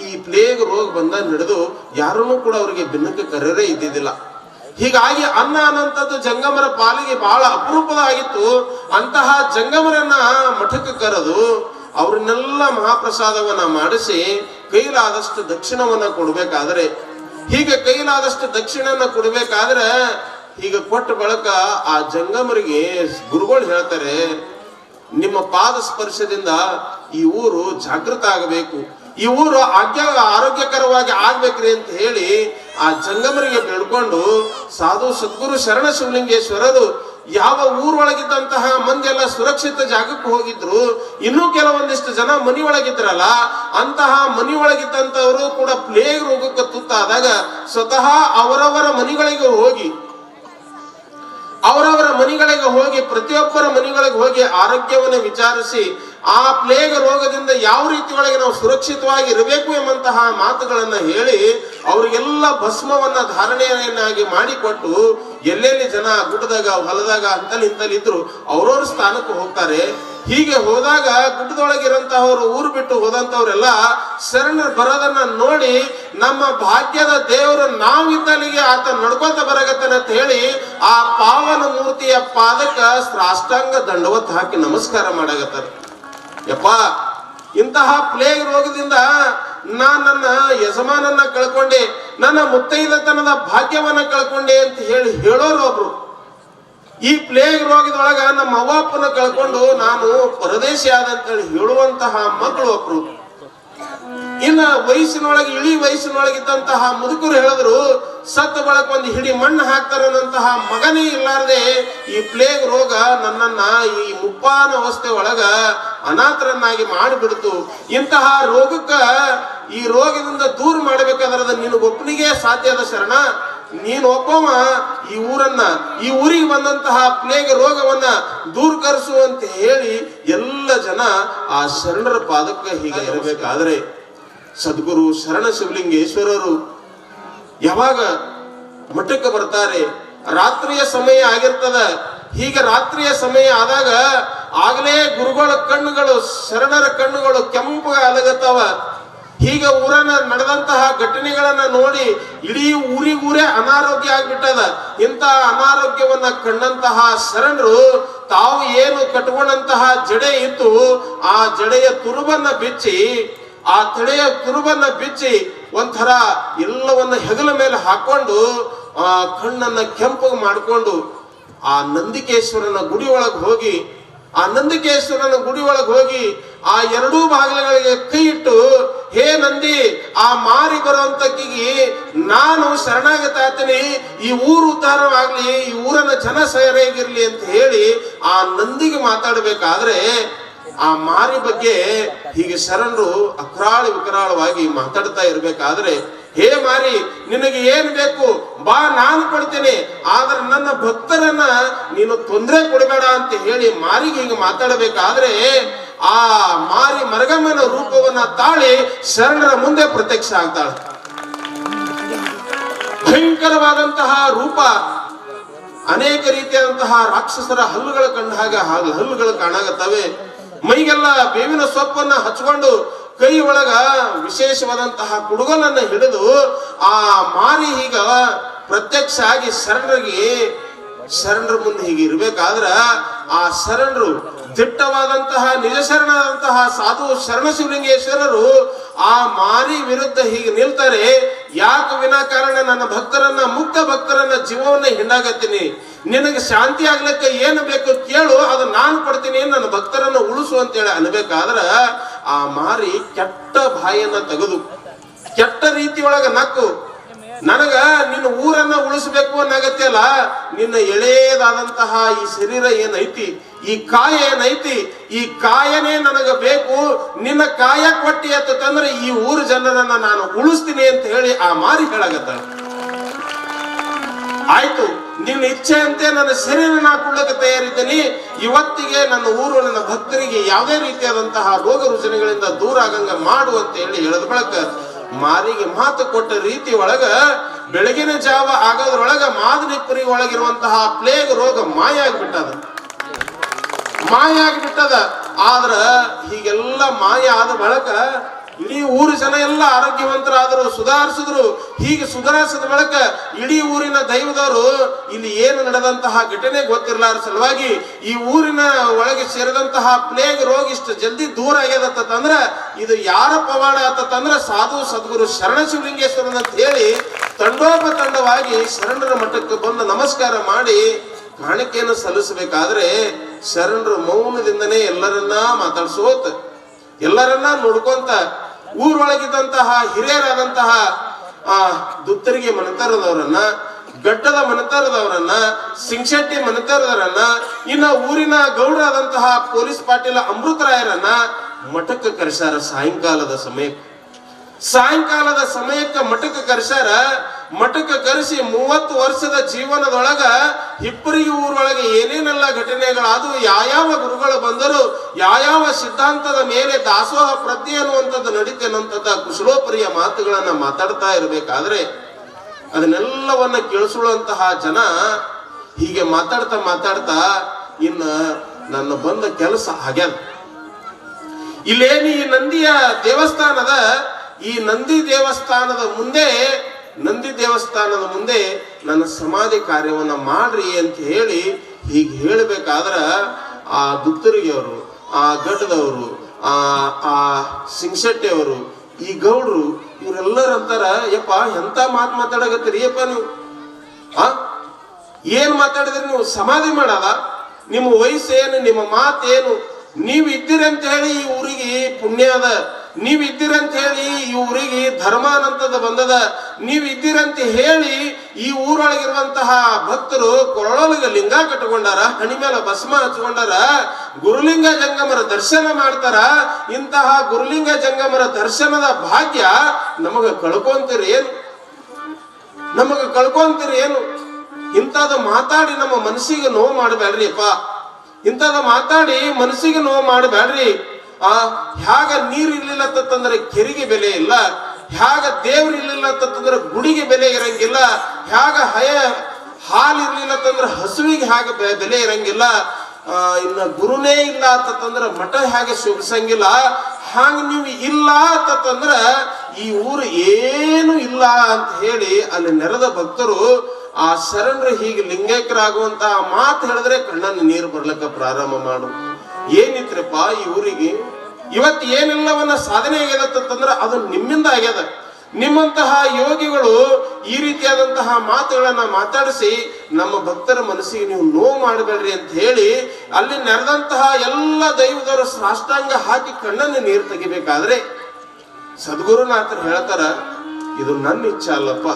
ಈ ಪ್ಲೇಗ್ ರೋಗ ಬಂದ ನಡೆದು ಯಾರನ್ನೂ ಕೂಡ ಅವರಿಗೆ ಬೆನ್ನಕ್ಕೆ ಕರೆಯರೇ ಇದ್ದಿದ್ದಿಲ್ಲ. ಹೀಗಾಗಿ ಅನ್ನ ಅನ್ನಂಥದ್ದು ಜಂಗಮರ ಪಾಲಿಗೆ ಬಹಳ ಅಪರೂಪದ ಆಗಿತ್ತು. ಅಂತಹ ಜಂಗಮರನ್ನ ಮಠಕ್ಕೆ ಕರೆದು ಅವ್ರನ್ನೆಲ್ಲ ಮಹಾಪ್ರಸಾದವನ್ನ ಮಾಡಿಸಿ ಕೈಲಾದಷ್ಟು ದಕ್ಷಿಣವನ್ನ ಕೊಡ್ಬೇಕಾದ್ರೆ, ಹೀಗೆ ಕೈಲಾದಷ್ಟು ದಕ್ಷಿಣವನ್ನ ಕೊಡ್ಬೇಕಾದ್ರೆ ಹೀಗೆ ಕೊಟ್ಟ ಬಳಕ ಆ ಜಂಗಮರಿಗೆ ಗುರುಗಳು ಹೇಳ್ತಾರೆ, ನಿಮ್ಮ ಪಾದ ಸ್ಪರ್ಶದಿಂದ ಈ ಊರು ಜಾಗೃತ ಆಗಬೇಕು, ಈ ಊರು ಆರೋಗ್ಯಕರವಾಗಿ ಆಗ್ಬೇಕ್ರಿ ಅಂತ ಹೇಳಿ ಆ ಜಂಗಮರಿಗೆ ಬೇಡ್ಕೊಂಡು ಸಾಧು ಸದ್ಗುರು ಶರಣ ಶಿವಲಿಂಗೇಶ್ವರರು ಯಾವ ಊರೊಳಗಿದ್ದಂತಹ ಮಂದಿ ಎಲ್ಲ ಸುರಕ್ಷಿತ ಜಾಗಕ್ಕೆ ಹೋಗಿದ್ರು, ಇನ್ನೂ ಕೆಲವೊಂದಿಷ್ಟು ಜನ ಮನೆಯೊಳಗಿದ್ರಲ್ಲ, ಅಂತಹ ಮನೆಯೊಳಗಿದ್ದಂಥವರು ಕೂಡ ಪ್ಲೇಗ್ ರೋಗಕ್ಕೆ ತುತ್ತಾದಾಗ ಸ್ವತಃ ಅವರವರ ಮನೆಗಳಿಗೆ ಹೋಗಿ ಪ್ರತಿಯೊಬ್ಬರ ಮನೆಗಳಿಗೆ ಹೋಗಿ ಆರೋಗ್ಯವನ್ನು ವಿಚಾರಿಸಿ ಆ ಪ್ಲೇಗ್ ರೋಗದಿಂದ ಯಾವ ರೀತಿ ಒಳಗೆ ನಾವು ಸುರಕ್ಷಿತವಾಗಿ ಇರಬೇಕು ಎಂಬಂತಹ ಮಾತುಗಳನ್ನ ಹೇಳಿ ಅವರಿಗೆಲ್ಲ ಭಸ್ಮವನ್ನ ಧಾರಣೆಯನ್ನಾಗಿ ಮಾಡಿಕೊಟ್ಟು ಎಲ್ಲೆಲ್ಲಿ ಜನ ಗುಡ್ಡದಾಗ ಹೊಲದಾಗ ಅಂತಲ್ಲಿ ಇದ್ರು ಅವ್ರವ್ರ ಸ್ಥಾನಕ್ಕೆ ಹೋಗ್ತಾರೆ. ಹೀಗೆ ಹೋದಾಗ ಗುಡ್ಡದೊಳಗಿರಂತಹವ್ರು ಊರು ಬಿಟ್ಟು ಹೋದಂತವ್ರೆಲ್ಲ ಶರಣರು ಬರೋದನ್ನ ನೋಡಿ ನಮ್ಮ ಭಾಗ್ಯದ ದೇವರು ನಾವಿದ್ದಲ್ಲಿಗೆ ಆತ ನಡ್ಕೊತ ಬರಗತ್ತನಂತ ಹೇಳಿ ಆ ಪಾವನ ಮೂರ್ತಿಯ ಪಾದಕ್ಕೆ ಸಾಷ್ಟಾಂಗ ದಂಡವತ್ ಹಾಕಿ ನಮಸ್ಕಾರ ಮಾಡಾಗತ್ತಾರ. ಯಪ್ಪ, ಇಂತಹ ಪ್ಲೇಗ್ ರೋಗದಿಂದ ನನ್ನ ಯಜಮಾನನ್ನ ಕಳ್ಕೊಂಡೆ, ನನ್ನ ಮುತ್ತೈದತನದ ಭಾಗ್ಯವನ್ನ ಕಳ್ಕೊಂಡೆ ಅಂತ ಹೇಳೋರು ಒಬ್ರು. ಈ ಪ್ಲೇಗ್ ರೋಗದೊಳಗ ನಮ್ಮ ಅವ್ವಪ್ಪನ ಕಳ್ಕೊಂಡು ನಾನು ಪರದೇಶಿ ಆದ ಅಂತ ಹೇಳುವಂತಹ ಮಕ್ಕಳು ಒಬ್ರು. ಇನ್ನ ಇಳಿ ವಯಸ್ಸಿನೊಳಗಿದ್ದಂತಹ ಮುದುಕರು ಹೇಳಿದ್ರು, ಸತ್ತ ಬಳಕ ಒಂದು ಹಿಡಿ ಮಣ್ಣು ಹಾಕ್ತಾರಂತಹ ಮಗನೇ ಇಲ್ಲಾರದೆ ಈ ಪ್ಲೇಗ್ ರೋಗ ನನ್ನನ್ನ ಈ ಮುಪ್ಪಾನ ಅವಸ್ಥೆ ಒಳಗ ಅನಾಥರನ್ನಾಗಿ ಮಾಡಿಬಿಡ್ತು. ಇಂತಹ ಈ ರೋಗದಿಂದ ದೂರ ಮಾಡ್ಬೇಕಾದ್ರೆ ನಿನಗೊಬ್ಬನಿಗೆ ಸಾಧ್ಯ ಅದ ಶರಣ. ನೀನು ಒಬ್ಬವ ಈ ಊರಿಗೆ ಬಂದಂತಹ ಪ್ಲೇಗ್ ರೋಗವನ್ನ ದೂರಕರಿಸುವಂತ ಹೇಳಿ ಎಲ್ಲ ಜನ ಆ ಶರಣರ ಪಾದಕ್ಕೆ ಹೀಗೆ ಇರಬೇಕಾದ್ರೆ ಸದ್ಗುರು ಶರಣ ಶಿವಲಿಂಗೇಶ್ವರರು ಯಾವಾಗ ಮಠಕ್ಕೆ ಬರ್ತಾರೆ, ರಾತ್ರಿಯ ಸಮಯ ಆಗಿರ್ತದ. ಹೀಗೆ ರಾತ್ರಿಯ ಸಮಯ ಆದಾಗ ಆಗಲೇ ಗುರುಗಳ ಕಣ್ಣುಗಳು, ಶರಣರ ಕಣ್ಣುಗಳು ಕೆಂಪಗ ಅಲಗತ್ತವ. ಹೀಗೆ ಊರನ್ನ ನಡೆದಂತಹ ಘಟನೆಗಳನ್ನ ನೋಡಿ ಇಡೀ ಊರೇ ಅನಾರೋಗ್ಯ ಆಗ್ಬಿಟ್ಟದ. ಇಂಥ ಅನಾರೋಗ್ಯವನ್ನ ಕಂಡಂತಹ ಶರಣರು ತಾವು ಏನು ಕಟ್ಕೊಂಡಂತಹ ಜಡೆ ಇತ್ತು ಆ ಜಡೆಯ ತುರುಬನ್ನ ಬಿಚ್ಚಿ ಒಂಥರ ಎಲ್ಲವನ್ನ ಹೆಗಲ ಮೇಲೆ ಹಾಕೊಂಡು ಆ ಕಣ್ಣನ್ನ ಕೆಂಪಗೆ ಮಾಡಿಕೊಂಡು ಆ ನಂದಿಕೇಶ್ವರನ ಗುಡಿ ಒಳಗೆ ಹೋಗಿ ಆ ಎರಡೂ ಬಾಗಿಲುಗಳಿಗೆ ಕೈ ಇಟ್ಟು, ಹೇ ನಂದಿ, ಆ ಮಾರಿ ಬರುವಂತಕ್ಕಿಗೆ ನಾನು ಶರಣಾಗತ ಆಗ್ತೀನಿ, ಈ ಊರು ಉದ್ಧಾರವಾಗ್ಲಿ, ಈ ಊರನ್ನ ಜನ ಸರಿಯಾಗಿರ್ಲಿ ಅಂತ ಹೇಳಿ ಆ ನಂದಿಗೆ ಮಾತಾಡಬೇಕಾದ್ರೆ ಆ ಮಾರಿ ಬಗ್ಗೆ ಹೀಗೆ ಶರಣರು ವಿಕರಾಳವಾಗಿ ಮಾತಾಡ್ತಾ ಇರ್ಬೇಕಾದ್ರೆ, ಹೇ ಮಾರಿ, ನಿನಗೆ ಏನ್ ಬೇಕು ಬಾ, ನಾನು ಕೊಡ್ತೀನಿ, ಆದ್ರೆ ನನ್ನ ಭಕ್ತರನ್ನ ನೀನು ತೊಂದರೆ ಕೊಡಬೇಡ ಅಂತ ಹೇಳಿ ಮಾರಿಗೆ ಹೀಗೆ ಮಾತಾಡಬೇಕಾದ್ರೆ ಆ ಮಾರಿ ಮರಗಮ್ಮನ ರೂಪವನ್ನ ತಾಳಿ ಶರಣರ ಮುಂದೆ ಪ್ರತ್ಯಕ್ಷ ಆಗ್ತಾಳೆ. ಭಯಂಕರವಾದಂತಹ ರೂಪ, ಅನೇಕ ರೀತಿಯಾದಂತಹ ರಾಕ್ಷಸರ ಹಲ್ಲುಗಳು ಕಂಡಾಗ ಹಲ್ಲುಗಳು ಕಾಣಾಗತ್ತವೆ. ಮೈಗೆಲ್ಲ ಬೇವಿನ ಸೊಪ್ಪನ್ನ ಹಚ್ಕೊಂಡು ಕೈ ಒಳಗ ವಿಶೇಷವಾದಂತಹ ಕುಡುಗಲನ್ನ ಹಿಡಿದು ಆ ಮಾರಿ ಹೀಗ ಪ್ರತ್ಯಕ್ಷ ಆಗಿ ಶರಣರ ಮುಂದೆ ಹೀಗೆ ಇರ್ಬೇಕಾದ್ರ ಆ ಶರಣರು ದಿಟ್ಟವಾದಂತಹ ನಿಜ ಶರಣಾದಂತಹ ಸಾಧು ಶರಣ ಶಿವಲಿಂಗೇಶ್ವರರು ಆ ಮಾರಿ ವಿರುದ್ಧ ಹೀಗೆ ನಿಲ್ತಾರೆ. ಯಾಕೆ ವಿನಾಕಾರಣ ನನ್ನ ಮುಕ್ತ ಭಕ್ತರನ್ನ ಜೀವವನ್ನ ಹಿಂಡಾಗತ್ತೀನಿ, ನಿನಗೆ ಶಾಂತಿ ಆಗ್ಲಿಕ್ಕೆ ಏನು ಬೇಕು ಕೇಳು, ಅದು ನಾನು ಕೊಡ್ತೀನಿ, ನನ್ನ ಭಕ್ತರನ್ನ ಉಳಿಸು ಅಂತೇಳಿ ಅನ್ಬೇಕಾದ್ರ ಆ ಮಾರಿ ಕೆಟ್ಟ ಬಾಯನ್ನ ತೆಗೆದು ಕೆಟ್ಟ ರೀತಿ ಒಳಗ ನಕ್ಕು, ನನಗ ನಿನ್ನ ಊರನ್ನ ಉಳಿಸ್ಬೇಕು ಅನ್ನಗತ್ಯಲ್ಲ, ನಿನ್ನ ಎಳೆಯದಾದಂತಹ ಈ ಶರೀರ ಏನೈತಿ, ಈ ಕಾಯ ಏನೈತಿ, ಈ ಕಾಯನೇ ನನಗ ಬೇಕು, ನಿನ್ನ ಕಾಯ ಕೊಟ್ಟಿ ಅಂತಂದ್ರೆ ಈ ಊರ ಜನರನ್ನ ನಾನು ಉಳಿಸ್ತೀನಿ ಅಂತ ಹೇಳಿ ಆ ಮಾರಿ ಹೇಳಾಗತ್ತಾಳ. ಆಯ್ತು, ನಿನ್ನ ಇಚ್ಛೆ ಅಂತೆ ನನ್ನ ಶರೀರ ಕೊಡ್ಲಿಕ್ಕೆ ತಯಾರಿದ್ದೀನಿ, ಇವತ್ತಿಗೆ ನನ್ನ ಊರು ನನ್ನ ಭಕ್ತರಿಗೆ ಯಾವುದೇ ರೀತಿಯಾದಂತಹ ರೋಗ ರುಜಿನಗಳಿಂದ ದೂರ ಆಗಂಗ ಮಾಡು ಅಂತ ಹೇಳಿ ಹೇಳದ ಬಳಕ ಮಾರಿಗೆ ಮಾತು ಕೊಟ್ಟ ರೀತಿ ಒಳಗ ಬೆಳಗಿನ ಜಾವ ಆಗೋದ್ರೊಳಗ ಮಾದನಿಪುರಿ ಒಳಗಿರುವಂತಹ ಪ್ಲೇಗ್ ರೋಗ ಮಾಯ ಆಗ್ಬಿಟ್ಟದ. ಆದ್ರ ಹೀಗೆಲ್ಲ ಮಾಯ ಆದ ಬಳಕ ಇಡೀ ಊರು ಜನ ಎಲ್ಲ ಆರೋಗ್ಯವಂತರಾದರು, ಸುಧಾರಿಸಿದ್ರು. ಹೀಗೆ ಸುಧಾರಿಸಿದ ಬಳಕ ಇಡೀ ಊರಿನ ದೈವದವರು ಇಲ್ಲಿ ಏನು ನಡೆದಂತಹ ಘಟನೆ ಗೊತ್ತಿರಲಾರ ಸಲುವಾಗಿ ಈ ಊರಿನ ಒಳಗೆ ಸೇರಿದಂತಹ ಪ್ಲೇಗ್ ರೋಗ ಇಷ್ಟು ಜಲ್ದಿ ದೂರ ಆಗ್ಯದಂತಂದ್ರ ಇದು ಯಾರ ಪವಾಡ ಆತಂದ್ರ ಸಾಧು ಸದ್ಗುರು ಶರಣ ಶಿವಲಿಂಗೇಶ್ವರನ್ ಅಂತ ಹೇಳಿ ತಂಡೋಪತಂಡವಾಗಿ ಶರಣರ ಮಠಕ್ಕೆ ಬಂದು ನಮಸ್ಕಾರ ಮಾಡಿ ಕಾಣಿಕೆಯನ್ನು ಸಲ್ಲಿಸಬೇಕಾದ್ರೆ ಶರಣರು ಮೌನದಿಂದನೇ ಎಲ್ಲರನ್ನ ಮಾತಾಡ್ಸೋತ, ಎಲ್ಲರನ್ನ ನೋಡ್ಕೊಂತ, ಊರೊಳಗಿದ್ದಂತಹ ಹಿರಿಯರಾದಂತಹ ದುತ್ತರಿಗೆ ಮನೆತರದವರನ್ನ, ಗಡ್ಡದ ಮನೆತರದವರನ್ನ, ಸಿಂಗಶೆಟ್ಟಿ ಮನೆತರದವರನ್ನ, ಇನ್ನ ಊರಿನ ಗೌಡರಾದಂತಹ ಪೊಲೀಸ್ ಪಾಟೀಲ ಅಮೃತರಾಯರನ್ನ ಮಠಕ್ಕೆ ಕರೆಸಾರ. ಸಾಯಂಕಾಲದ ಸಮಯಕ್ಕೆ ಮಠಕ್ಕೆ ಕರೆಸಾರ. ಮಠಕ್ಕೆ ಕರೆಸಿ 30 ವರ್ಷದ ಜೀವನದೊಳಗ ಹಿಪ್ಪರಿಗೆ ಊರೊಳಗೆ ಏನೇನೆಲ್ಲ ಘಟನೆಗಳಾದವು, ಯಾವ್ಯಾವ ಗುರುಗಳು ಬಂದರು, ಯಾವ್ಯಾವ ಸಿದ್ಧಾಂತದ ಮೇಲೆ ದಾಸೋಹ ಪ್ರಜ್ಞೆ ಅನ್ನುವಂಥದ್ದು ನಡೀತೇನಂತದ ಕುಶಲೋಪರಿಯ ಮಾತುಗಳನ್ನ ಮಾತಾಡ್ತಾ ಇರಬೇಕಾದ್ರೆ ಅದನ್ನೆಲ್ಲವನ್ನ ಕೇಳಿಸುವಂತಹ ಜನ ಹೀಗೆ ಮಾತಾಡ್ತಾ ಇನ್ನ ನನ್ನ ಬಂದ ಕೆಲಸ ಆಗ್ಯದ. ಇಲ್ಲೇನು ಈ ನಂದಿ ದೇವಸ್ಥಾನದ ಮುಂದೆ ನನ್ನ ಸಮಾಧಿ ಕಾರ್ಯವನ್ನ ಮಾಡ್ರಿ ಅಂತ ಹೇಳಿ ಹೀಗೆ ಹೇಳಬೇಕಾದ್ರ ಆ ದುತ್ತರಿಗೆ ಅವರು, ಆ ಗಡ್ಡದವರು, ಆ ಸಿಂಗಶೆಟ್ಟಿ ಅವರು, ಈ ಗೌಡ್ರು ಇವರೆಲ್ಲರಂತಾರ, ಯಪ್ಪ ಎಂತ ಮಾತಾಡಕತ್ತೀರಿ ಯಪ್ಪ ನೀವು, ಏನ್ ಮಾತಾಡಿದ್ರಿ ನೀವು? ಸಮಾಧಿ ಮಾಡದ? ನಿಮ್ಮ ವಯಸ್ಸೇನು, ನಿಮ್ಮ ಮಾತೇನು? ನೀವು ಇದ್ದೀರಂತ ಹೇಳಿ ಈ ಊರಿಗೆ ಪುಣ್ಯ ಅದ, ನೀವ್ ಇದ್ದೀರಂತ ಹೇಳಿ ಈ ಊರಿಗೆ ಧರ್ಮ ಅನ್ನಂತದ ಬಂದದ, ನೀವ್ ಇದ್ದೀರಂತ ಹೇಳಿ ಈ ಊರೊಳಗಿರುವಂತಹ ಭಕ್ತರು ಕೊರಳೊಳಗೆ ಲಿಂಗ ಕಟ್ಟಿಕೊಂಡಾರ, ಹಣಿ ಮೇಲೆ ಭಸ್ಮ ಹಚ್ಕೊಂಡಾರ, ಗುರುಲಿಂಗ ಜಂಗಮರ ದರ್ಶನ ಮಾಡ್ತಾರ. ಇಂತಹ ಗುರುಲಿಂಗ ಜಂಗಮರ ದರ್ಶನದ ಭಾಗ್ಯ ನಮಗ ಕಳ್ಕೊಂತೀರಿ ಏನು? ಇಂಥದ್ದು ಮಾತಾಡಿ ನಮ್ಮ ಮನಸ್ಸಿಗೆ ನೋವು ಮಾಡಬೇಡ್ರಿ ಅಪ್ಪ, ಇಂಥದ್ದು ಮಾತಾಡಿ ಮನಸ್ಸಿಗೆ ನೋವು ಮಾಡಬೇಡ್ರಿ. ಹ್ಯಾಗ ನೀರ್ ಇರ್ಲಿಲ್ಲ ಅಂತಂದ್ರೆ ಕೆರೆಗೆ ಬೆಲೆ ಇಲ್ಲ, ಹ್ಯಾಗ ದೇವ್ರ ಇರ್ಲಿಲ್ಲ ಅಂತಂದ್ರೆ ಗುಡಿಗೆ ಬೆಲೆ ಇರಂಗಿಲ್ಲ, ಹ್ಯಾಗ ಹಾಲು ಇರ್ಲಿಲ್ಲ ಅಂತಂದ್ರೆ ಹಸುವಿಗೆ ಹಾಗೆ ಬೆಲೆ ಇರಂಗಿಲ್ಲ, ಇನ್ನ ಗುರುನೇ ಇಲ್ಲ ಅಂತಂದ್ರೆ ಮಠ ಹೇಗೆ ಶೋಭಿಸಂಗಿಲ್ಲ. ಹಾಗ ನೀವು ಇಲ್ಲ ಅಂತಂದ್ರ ಈ ಊರು ಏನು ಇಲ್ಲ ಅಂತ ಹೇಳಿ ಅಲ್ಲಿ ನೆರೆದ ಭಕ್ತರು ಆ ಶರಣರು ಹೀಗೆ ಲಿಂಗೈಕ್ಯರಾಗುವಂತಹ ಮಾತು ಹೇಳಿದ್ರೆ ಕಣ್ಣನ್ನು ನೀರು ಬರ್ಲಕ್ಕ ಪ್ರಾರಂಭ ಮಾಡು. ಏನಿತ್ರಪ್ಪ ಈ ಊರಿಗೆ ಇವತ್ತು ಏನೆಲ್ಲವನ್ನ ಸಾಧನೆ ಆಗ್ಯದಂತಂದ್ರ ಅದು ನಿಮ್ಮಿಂದ ಆಗ್ಯದ. ನಿಮ್ಮಂತಹ ಯೋಗಿಗಳು ಈ ರೀತಿಯಾದಂತಹ ಮಾತುಗಳನ್ನ ಮಾತಾಡಿಸಿ ನಮ್ಮ ಭಕ್ತರ ಮನಸ್ಸಿಗೆ ನೀವು ನೋವು ಮಾಡಬೇಡ್ರಿ ಅಂತ ಹೇಳಿ ಅಲ್ಲಿ ನೆರೆದಂತಹ ಎಲ್ಲ ದೈವದವರು ಸಾಷ್ಟಾಂಗ ಹಾಕಿ ಕಣ್ಣನ್ನು ನೀರು ತೆಗಿಬೇಕಾದ್ರೆ ಸದ್ಗುರುನಾಥರು ಹೇಳ್ತಾರ, ಇದು ನನ್ನ ಇಚ್ಛೆ ಅಲ್ಲಪ್ಪ.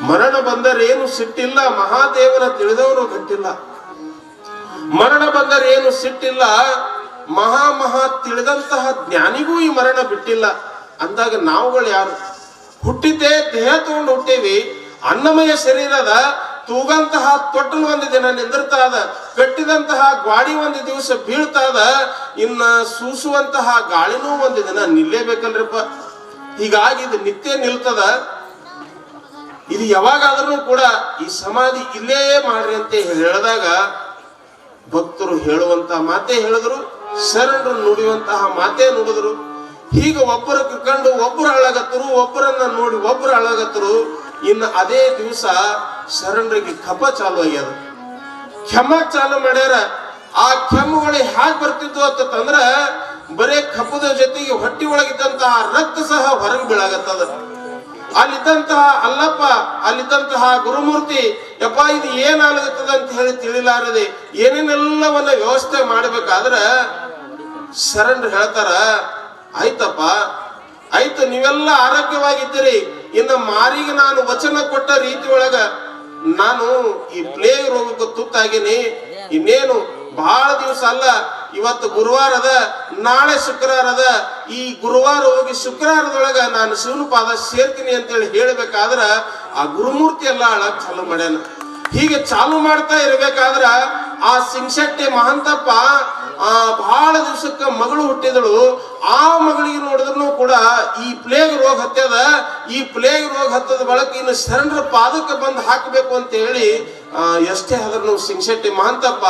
ಮರಣ ಬಂದರೇನು ಸಿಟ್ಟಿಲ್ಲ, ಮಹಾದೇವನ ತಿಳಿದವನು ಗಟ್ಟಿಲ್ಲ. ಮರಣ ಬಂದರೇನು ಸಿಟ್ಟಿಲ್ಲ, ಮಹಾ ತಿಳಿದಂತಹ ಜ್ಞಾನಿಗೂ ಈ ಮರಣ ಬಿಟ್ಟಿಲ್ಲ. ಅಂದಾಗ ನಾವುಗಳು ಯಾರು? ಹುಟ್ಟಿದ್ದೆ ದೇಹ ತಗೊಂಡು ಹುಟ್ಟೇವಿ, ಅನ್ನಮಯ ಶರೀರದ ತೂಗಂತಹ ತೊಟ್ಟಲು ಒಂದು ದಿನ ನಿಂದಿರ್ತಾದ, ಕಟ್ಟಿದಂತಹ ಗ್ವಾಡಿ ಒಂದು ದಿವಸ ಬೀಳ್ತಾದ, ಇನ್ನ ಸೂಸುವಂತಹ ಗಾಳಿನೂ ಒಂದು ದಿನ ನಿಲ್ಲೇಬೇಕಲ್ರಿಪ್ಪ. ಹೀಗಾಗಿ ಇದು ನಿತ್ಯ ನಿಲ್ತದ. ಇದು ಯಾವಾಗಾದ್ರೂ ಕೂಡ ಈ ಸಮಾಧಿ ಇಲ್ಲೇ ಮಾಡ್ರಿ ಅಂತ ಹೇಳಿದಾಗ ಭಕ್ತರು ಹೇಳುವಂತಹ ಮಾತೇ ಹೇಳಿದ್ರು, ಶರಣರು ನುಡಿಯುವಂತಹ ಮಾತೇ ನುಡಿದ್ರು. ಹೀಗೆ ಒಬ್ಬರ ಕಂಡು ಒಬ್ಬರು ಅಳಗತ್ತರು, ಒಬ್ಬರನ್ನ ನೋಡಿ ಒಬ್ಬರು ಅಳಗತ್ತರು. ಇನ್ನು ಅದೇ ದಿವಸ ಶರಣರಿಗೆ ಕಫ ಚಾಲು ಆಗ್ಯದ, ಕೆಮ್ಮ ಚಾಲು ಮಾಡ್ಯಾರ. ಆ ಕೆಮ್ಮುಗಳು ಹ್ಯಾಕ್ ಬರ್ತಿದ್ವು ಅಂತಂದ್ರ ಬರೇ ಕಫದ ಜೊತೆಗೆ ಹೊಟ್ಟಿ ಒಳಗಿದ್ದಂತಹ ರಕ್ತ ಸಹ ಹೊರಗೆ ಬೀಳಾಗತ್ತದ. ಅಲ್ಲಿದ್ದಂತಹ ಅಲ್ಲಪ್ಪ, ಅಲ್ಲಿದ್ದಂತಹ ಗುರುಮೂರ್ತಿ ಯಪ್ಪ ಇದು ಏನಾಗತ್ತದ ಅಂತ ಹೇಳಿ ತಿಳಿಲಾರದೆ ಏನೇನೆಲ್ಲವನ್ನ ವ್ಯವಸ್ಥೆ ಮಾಡ್ಬೇಕಾದ್ರ ಶರಣರು ಹೇಳ್ತಾರ, ಆಯ್ತಪ್ಪ ಆಯ್ತು, ನೀವೆಲ್ಲ ಆರೋಗ್ಯವಾಗಿದ್ದೀರಿ. ಇನ್ನು ಮಾರಿಗೆ ನಾನು ವಚನ ಕೊಟ್ಟ ರೀತಿ ಒಳಗ ನಾನು ಈ ಪ್ಲೇಗ್ ರೋಗಕ್ಕೆ ತುತ್ತಾಗಿನಿ. ಇನ್ನೇನು ಬಹಳ ದಿವಸ ಅಲ್ಲ, ಇವತ್ತು ಗುರುವಾರ ಅದ, ನಾಳೆ ಶುಕ್ರವಾರ ಅದ. ಈ ಗುರುವಾರ ಹೋಗಿ ಶುಕ್ರವಾರದೊಳಗ ನಾನು ಶಿವನ ಪಾದ ಸೇರ್ತೀನಿ ಅಂತೇಳಿ ಹೇಳ್ಬೇಕಾದ್ರ ಆ ಗುರುಮೂರ್ತಿ ಎಲ್ಲ ಅಳಕ್ ಚಾಲು ಮಾಡ್ಯಾನ. ಹೀಗೆ ಚಾಲು ಮಾಡ್ತಾ ಇರ್ಬೇಕಾದ್ರ ಆ ಸಿಂಗಶೆಟ್ಟಿ ಮಹಂತಪ್ಪ ಬಹಳ ದಿವಸಕ್ಕ ಮಗಳು ಹುಟ್ಟಿದಳು. ಆ ಮಗಳಿಗೆ ನೋಡಿದ್ರು ಕೂಡ ಈ ಪ್ಲೇಗ್ ರೋಗ ಹತ್ಯದ. ಈ ಪ್ಲೇಗ್ ರೋಗ ಹತ್ತದ ಬಳಕ ಇನ್ನು ಶರಣರ ಪಾದಕ್ಕೆ ಬಂದು ಹಾಕಬೇಕು ಅಂತ ಹೇಳಿ ಎಷ್ಟೇ ಆದ್ರೂ ಸಿಂಗಶೆಟ್ಟಿ ಮಹಂತಪ್ಪ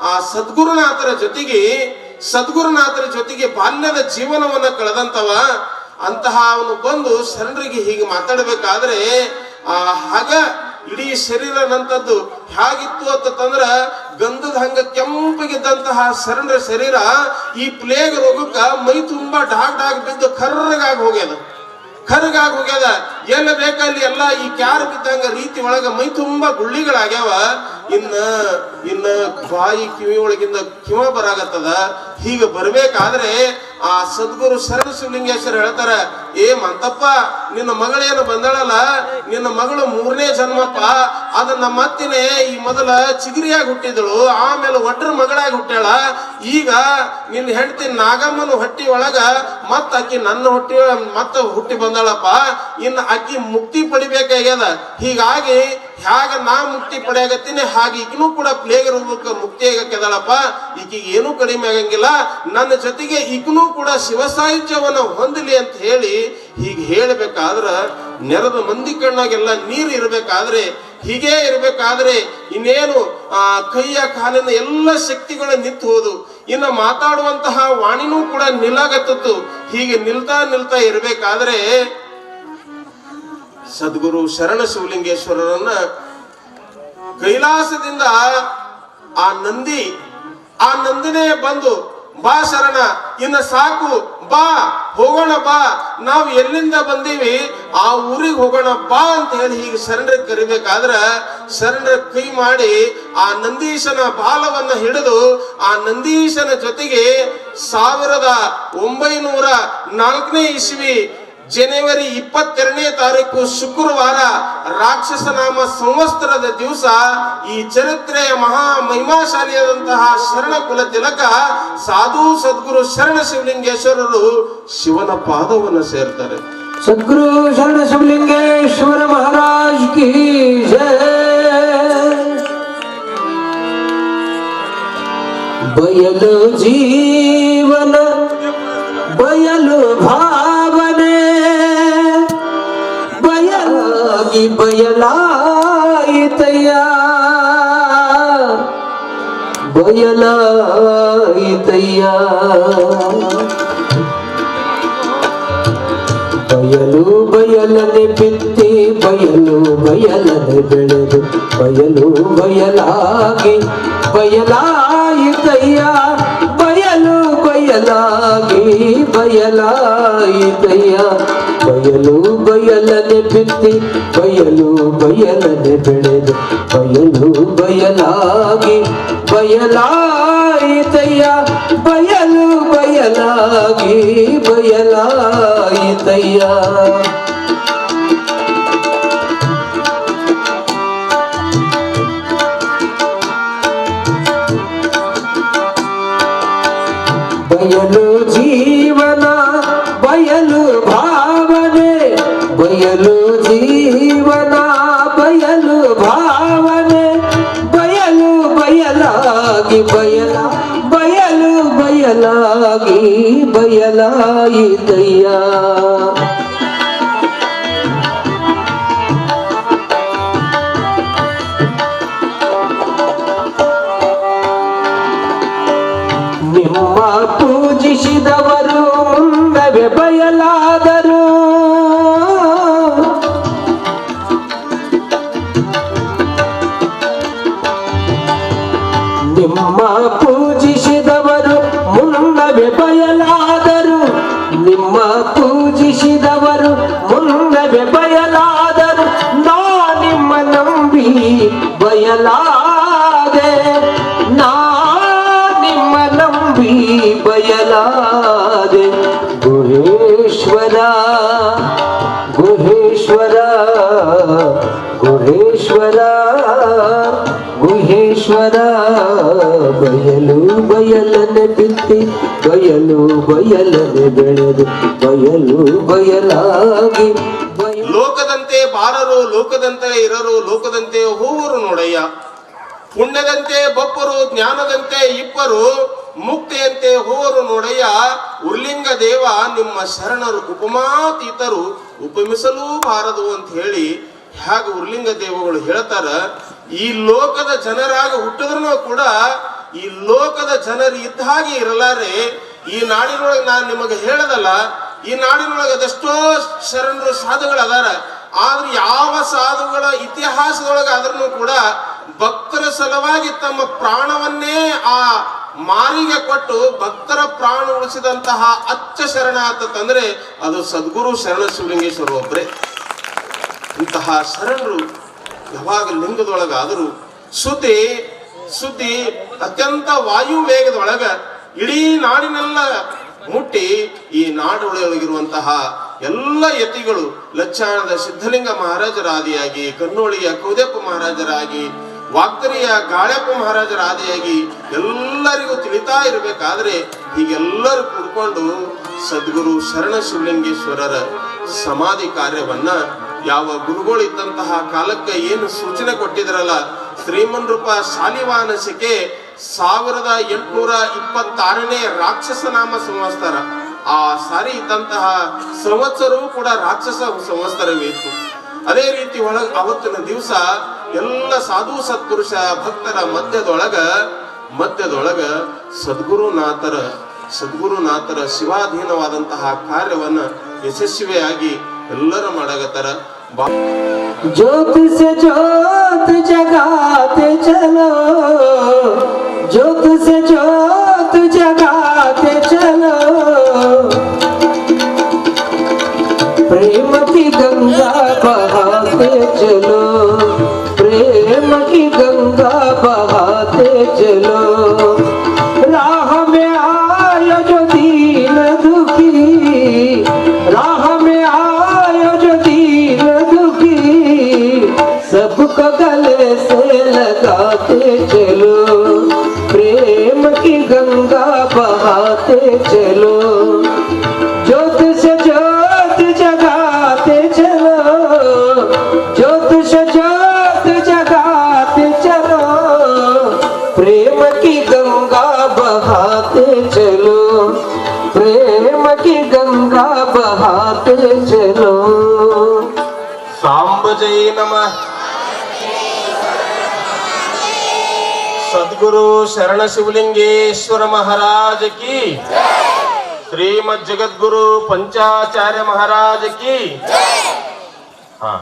ಆ ಸದ್ಗುರುನಾಥರ ಜೊತೆಗೆ ಬಾಲ್ಯದ ಜೀವನವನ್ನ ಕಳೆದಂತವ. ಅಂತಹ ಅವನು ಬಂದು ಶರಣರಿಗೆ ಹೀಗೆ ಮಾತಾಡ್ಬೇಕಾದ್ರೆ ಹಾಗ ಇಡೀ ಶರೀರ ನಂತದ್ದು ಹೇಗಿತ್ತು ಅಂತಂದ್ರ ಗಂಧದ ಹಂಗ ಕೆಂಪಗಿದ್ದಂತಹ ಶರಣರ ಶರೀರ ಈ ಪ್ಲೇಗ್ ರೋಗಕ್ಕ ಮೈ ತುಂಬಾ ಡಾಗ್ ಬಿದ್ದು ಕರ್ರಗಾಗಿ ಹೋಗ್ಯದ. ಎಲ್ಲ ಬೇಕಲ್ಲಿ ಎಲ್ಲ ಈ ಕ್ಯಾರ ಬಿದ್ದಂಗ ರೀತಿ ಒಳಗ ಮೈ ತುಂಬಾ ಗುಳ್ಳಿಗಳಾಗ್ಯಾವ. ಇನ್ನ ಬಾಯಿ ಕಿವಿ ಒಳಗಿಂದ ಕಿವ ಬರಾಗತ್ತದ. ಹೀಗೆ ಬರ್ಬೇಕಾದ್ರೆ ಆ ಸದ್ಗುರು ಶರಣ ಶಿವಲಿಂಗೇಶ್ವರ ಹೇಳ್ತಾರ, ಏ ಮಂತಪ್ಪ, ನಿನ್ನ ಮಗಳೇನು ಬಂದಳಲ್ಲ, ನಿನ್ನ ಮಗಳು 3ನೇ ಜನ್ಮಪ್ಪ. ಅದ ನಮ್ಮ ಅತ್ತಿನೇ ಈ ಮೊದಲ ಚಿಗಿರಿಯಾಗಿ ಹುಟ್ಟಿದಳು, ಆಮೇಲೆ ಒಟ್ರ ಮಗಳಾಗಿ ಹುಟ್ಟ್ಯಾಳ. ಈಗ ನಿನ್ನ ಹೆಂಡತಿ ನಾಗಮ್ಮನ ಹೊಟ್ಟಿ ಒಳಗ ಮತ್ತ ಅಕ್ಕಿ ನನ್ನ ಹುಟ್ಟಿ ಬಂದಾಳಪ್ಪ. ಇನ್ನು ಅಕ್ಕಿ ಮುಕ್ತಿ ಪಡಿಬೇಕಾಗ್ಯದ. ಹೀಗಾಗಿ ಹ್ಯಾಗ ನಾ ಮುಕ್ತಿ ಪಡೆಯಾಗತ್ತೀನಿ ಹಾಗೆ ಈಗಿನೂ ಕೂಡ ಪ್ಲೇಗ್ ರೋಗಕ್ಕೆ ಮುಕ್ತಿ ಆಗಕ್ಕೆದಳಪ್ಪ. ಈಕಿಗೆ ಏನೂ ಕಡಿಮೆ ಆಗಂಗಿಲ್ಲ. ನನ್ನ ಜೊತೆಗೆ ಈಗಿನೂ ಕೂಡ ಶಿವ ಸಾಹಿತ್ಯವನ್ನ ಹೊಂದಲಿ ಅಂತ ಹೇಳಿ ಹೀಗೆ ಹೇಳಬೇಕಾದ್ರ ನೆರೆದ ಮಂದಿ ಕಣ್ಣಾಗೆಲ್ಲ ನೀರು ಇರಬೇಕಾದ್ರೆ, ಹೀಗೆ ಇರಬೇಕಾದ್ರೆ ಇನ್ನೇನು ಕೈಯ ಕಾಲಿನ ಎಲ್ಲ ಶಿಕ್ತಿಗಳ ನಿಂತು ಹೋದು. ಇನ್ನು ಮಾತಾಡುವಂತಹ ವಾಣಿನೂ ಕೂಡ ನಿಲ್ಲಾಗತ್ತದ್ದು. ಹೀಗೆ ನಿಲ್ತಾ ಇರಬೇಕಾದ್ರೆ ಸದ್ಗುರು ಶರಣ ಶಿವಲಿಂಗೇಶ್ವರರನ್ನ ಕೈಲಾಸದಿಂದ ಆ ನಂದಿನೇ ಬಂದು, ಬಾ ಶರಣ, ಇನ್ನು ಸಾಕು, ಬಾ ಹೋಗೋಣ, ಬಾ ನಾವು ಎಲ್ಲಿಂದ ಬಂದೀವಿ ಆ ಊರಿಗೆ ಹೋಗೋಣ ಬಾ ಅಂತ ಹೇಳಿ ಹೀಗೆ ಶರಣರಿಗೆ ಕರಿಬೇಕಾದ್ರ ಶರಣರ ಕೈ ಮಾಡಿ ಆ ನಂದೀಶನ ಬಾಲವನ್ನ ಹಿಡಿದು ಆ ನಂದೀಶನ ಜೊತೆಗೆ 1904ನೇ ಇಸ್ವಿ ಜನವರಿ 22ನೇ ತಾರೀಕು ಶುಕ್ರವಾರ ರಾಕ್ಷಸ ನಾಮ ಸಂವತ್ಸರದ ದಿವಸ ಈ ಚರಿತ್ರೆಯ ಮಹಾ ಮಹಿಮಾಶಾಲಿಯಾದಂತಹ ಶರಣ ಕುಲ ತಿಲಕ ಸಾಧು ಸದ್ಗುರು ಶರಣ ಶಿವಲಿಂಗೇಶ್ವರರು ಶಿವನ ಪಾದವನ್ನು ಸೇರ್ತಾರೆ. ಸದ್ಗುರು ಶರಣ ಶಿವಲಿಂಗೇಶ್ವರ ಮಹಾರಾಜ್ ಕಿ ಜಯ. ಬಯಲು ಜೀವನ ಬಯಲು ಭಾವನೆ ಬಯಲಾಗಿ ಬಯಲಾಯಿತಯ್ಯ ಬಯಲಾಯಿತಯ್ಯ. ಬಯಲು ಬಯಲನೆ ಬಿತ್ತಿ ಬಯಲು ಬಯಲನೆ ಬೆಳೆದು ಬಯಲು ಬಯಲಾಗಿ ಬಯಲಾಯಿತಯ್ಯ ಬಯಲು ಬಯಲಾಗಿ ಬಯಲಾಯಿತಯ್ಯ. ಬಯಲು ಬಯಲನೆ ಬಿತ್ತಿ ಬಯಲು ಬಯಲನೆ ಬೆಳೆದು ಬಯಲು ಬಯಲಾಗಿ ಬಯಲಾಯಿತಯ್ಯ ಬಯಲು ಬಯಲಾಗಿ ಬಯಲಾಯಿತಯ್ಯ. ಬಯಲು ಜೀವನ ಬಯಲು ಭಾವನೆ ಬಯಲು ಜೀವನ ಬಯಲು ಭಾವನೆ ಬಯಲು ಬಯಲಾಗಿ ಬಯಲು ಬಯಲಾಗಿ ಬಯಲಾಯಿತಯ್ಯ. ನಿಮ್ಮ ಪೂಜಿಸಿದವರು ಮುನ್ನವೇ ಬಯಲಾದರು. ನಿಮ್ಮ ಪೂಜಿಸಿದವರು ಮುನ್ನವೇ ಬಯಲಾದರು. ನಿಮ್ಮ ಪೂಜಿಸಿದವರು ಮುನ್ನವೇ ಬಯಲಾದರು. ನಾ ನಿಮ್ಮ ನಂಬಿ ಬಯಲಾದೆ, ನಾ ನಿಮ್ಮ ನಂಬಿ ಬಯಲಾದೆ. ಗುಹೇಶ್ವರ ಗುಹೇಶ್ವರ ಗುಹೇಶ್ವರ ಗುಹೇಶ್ವರ. ಬಯಲು ಬಯಲನೆ ಬಿತ್ತಿ ಬಯಲು ಬಯಲನೆ ಬೆಳೆದು ಬಯಲು ಬಯಲಾಗಿ ಲೋಕದಂತೆ ಬಾರರು, ಲೋಕದಂತೆ ಇರರು, ಲೋಕದಂತೆ ಹೋವರು ನೋಡಯ್ಯ. ಪುಣ್ಯದಂತೆ ಬಪ್ಪರು, ಜ್ಞಾನದಂತೆ ಇಪ್ಪರು, ಮುಕ್ತಿಯಂತೆ ಹೋವರು ನೋಡಯ್ಯ. ಉರ್ಲಿಂಗ ದೇವ ನಿಮ್ಮ ಶರಣರು ಉಪಮಾತೀತರು, ಉಪಮಿಸಲೂ ಬಾರದು ಅಂತ ಹೇಳಿ ಹೇಗೆ ಉರ್ಲಿಂಗ ದೇವಗಳು ಹೇಳ್ತಾರ. ಈ ಲೋಕದ ಜನರಾಗಿ ಹುಟ್ಟಿದ್ರು ಕೂಡ ಈ ಲೋಕದ ಜನರು ಇದ್ದ ಹಾಗೆ ಇರಲಾರೆ. ಈ ನಾಡಿನೊಳಗೆ ನಾನು ನಿಮಗೆ ಹೇಳದಲ್ಲ, ಈ ನಾಡಿನೊಳಗೆ ಅದೆಷ್ಟೋ ಶರಣರು ಸಾಧುಗಳು ಅದಾರ. ಆದ್ರೆ ಯಾವ ಸಾಧುಗಳ ಇತಿಹಾಸದೊಳಗೆ ಆದ್ರೂ ಕೂಡ ಭಕ್ತರ ಸಲುವಾಗಿ ತಮ್ಮ ಪ್ರಾಣವನ್ನೇ ಆ ಮಾರಿಗೆ ಕೊಟ್ಟು ಭಕ್ತರ ಪ್ರಾಣ ಉಳಿಸಿದಂತಹ ಅಚ್ಚ ಶರಣ ಅಂತಂದ್ರೆ ಅದು ಸದ್ಗುರು ಶರಣ ಶಿವಲಿಂಗೇಶ್ವರ ಒಬ್ಬರೇ. ಇಂತಹ ಶರಣರು ಯಾವಾಗ ಲಿಂಗದೊಳಗಾದರೂ ಸುದ್ದಿ ಸುದ್ದಿ ಅತ್ಯಂತ ವಾಯು ವೇಗದೊಳಗ ಇಡೀ ನಾಡಿನೆಲ್ಲ ಮುಟ್ಟಿ ಈ ನಾಡೊಳಗಿರುವಂತಹ ಎಲ್ಲ ಯತಿಗಳು ಲಚ್ಚಾಣದ ಸಿದ್ಧಲಿಂಗ ಮಹಾರಾಜರಾದಿಯಾಗಿ, ಕನ್ನೋಳಿಯ ಕೌದಪ್ಪ ಮಹಾರಾಜರಾಗಿ, ವಾಗ್ದರಿಯ ಗಾಳ್ಯಪ್ಪ ಮಹಾರಾಜರಾದಿಯಾಗಿ ಎಲ್ಲರಿಗೂ ತಿಳಿತಾ ಇರಬೇಕಾದ್ರೆ ಹೀಗೆಲ್ಲರೂ ಕೂಡ್ಕೊಂಡು ಸದ್ಗುರು ಶರಣ ಶಿವಲಿಂಗೇಶ್ವರರ ಸಮಾಧಿ ಕಾರ್ಯವನ್ನ ಯಾವ ಗುರುಗಳು ಇದ್ದಂತಹ ಕಾಲಕ್ಕೆ ಏನು ಸೂಚನೆ ಕೊಟ್ಟಿದ್ರಲ್ಲ, ಶ್ರೀಮನ್ ರೂಪ ಶಾಲಿವಾನಸಿಕೆ 1826ನೇ ರಾಕ್ಷಸ ನಾಮ ಸಂವತ್ಸರ, ಆ ಸಾರಿ ಇದ್ದಂತಹ ಸಂವತ್ಸರವೂ ಕೂಡ ರಾಕ್ಷಸ ಸಂವತ್ಸರವೇ ಇತ್ತು. ಅದೇ ರೀತಿ ಅವತ್ತಿನ ದಿವಸ ಎಲ್ಲ ಸಾಧು ಸತ್ಪುರುಷ ಭಕ್ತರ ಮಧ್ಯದೊಳಗ ಸದ್ಗುರುನಾಥರ ಶಿವಾಧೀನವಾದಂತಹ ಕಾರ್ಯವನ್ನ ಯಶಸ್ವಿಯಾಗಿ ಎಲ್ಲರೂ ಮಾಡಾಕತ್ತಾರ. ज्योत से ज्योत जगाते चलो, ज्योत से ज्योत जगाते चलो, प्रेम की गंगा बहाते चलो, प्रेम की गंगा बहाते चलो, राह में आयो जो दीन दुखी, राह में आयो जो दीन दुखी, सबको गले से लगाते चलो, प्रेम की गंगा बहाते चलो, ज्योत से ज्योत जगाते चलो, ज्योत से ज्योत जगाते चलो, प्रेम की गंगा बहाते चलो, प्रेम की गंगा बहाते चलो. सांब जय नमः. सद्गुरु शरण शिवलिंगेश्वर महाराज की, श्रीमद जगद्गुरु पंचाचार्य महाराज की. हाँ.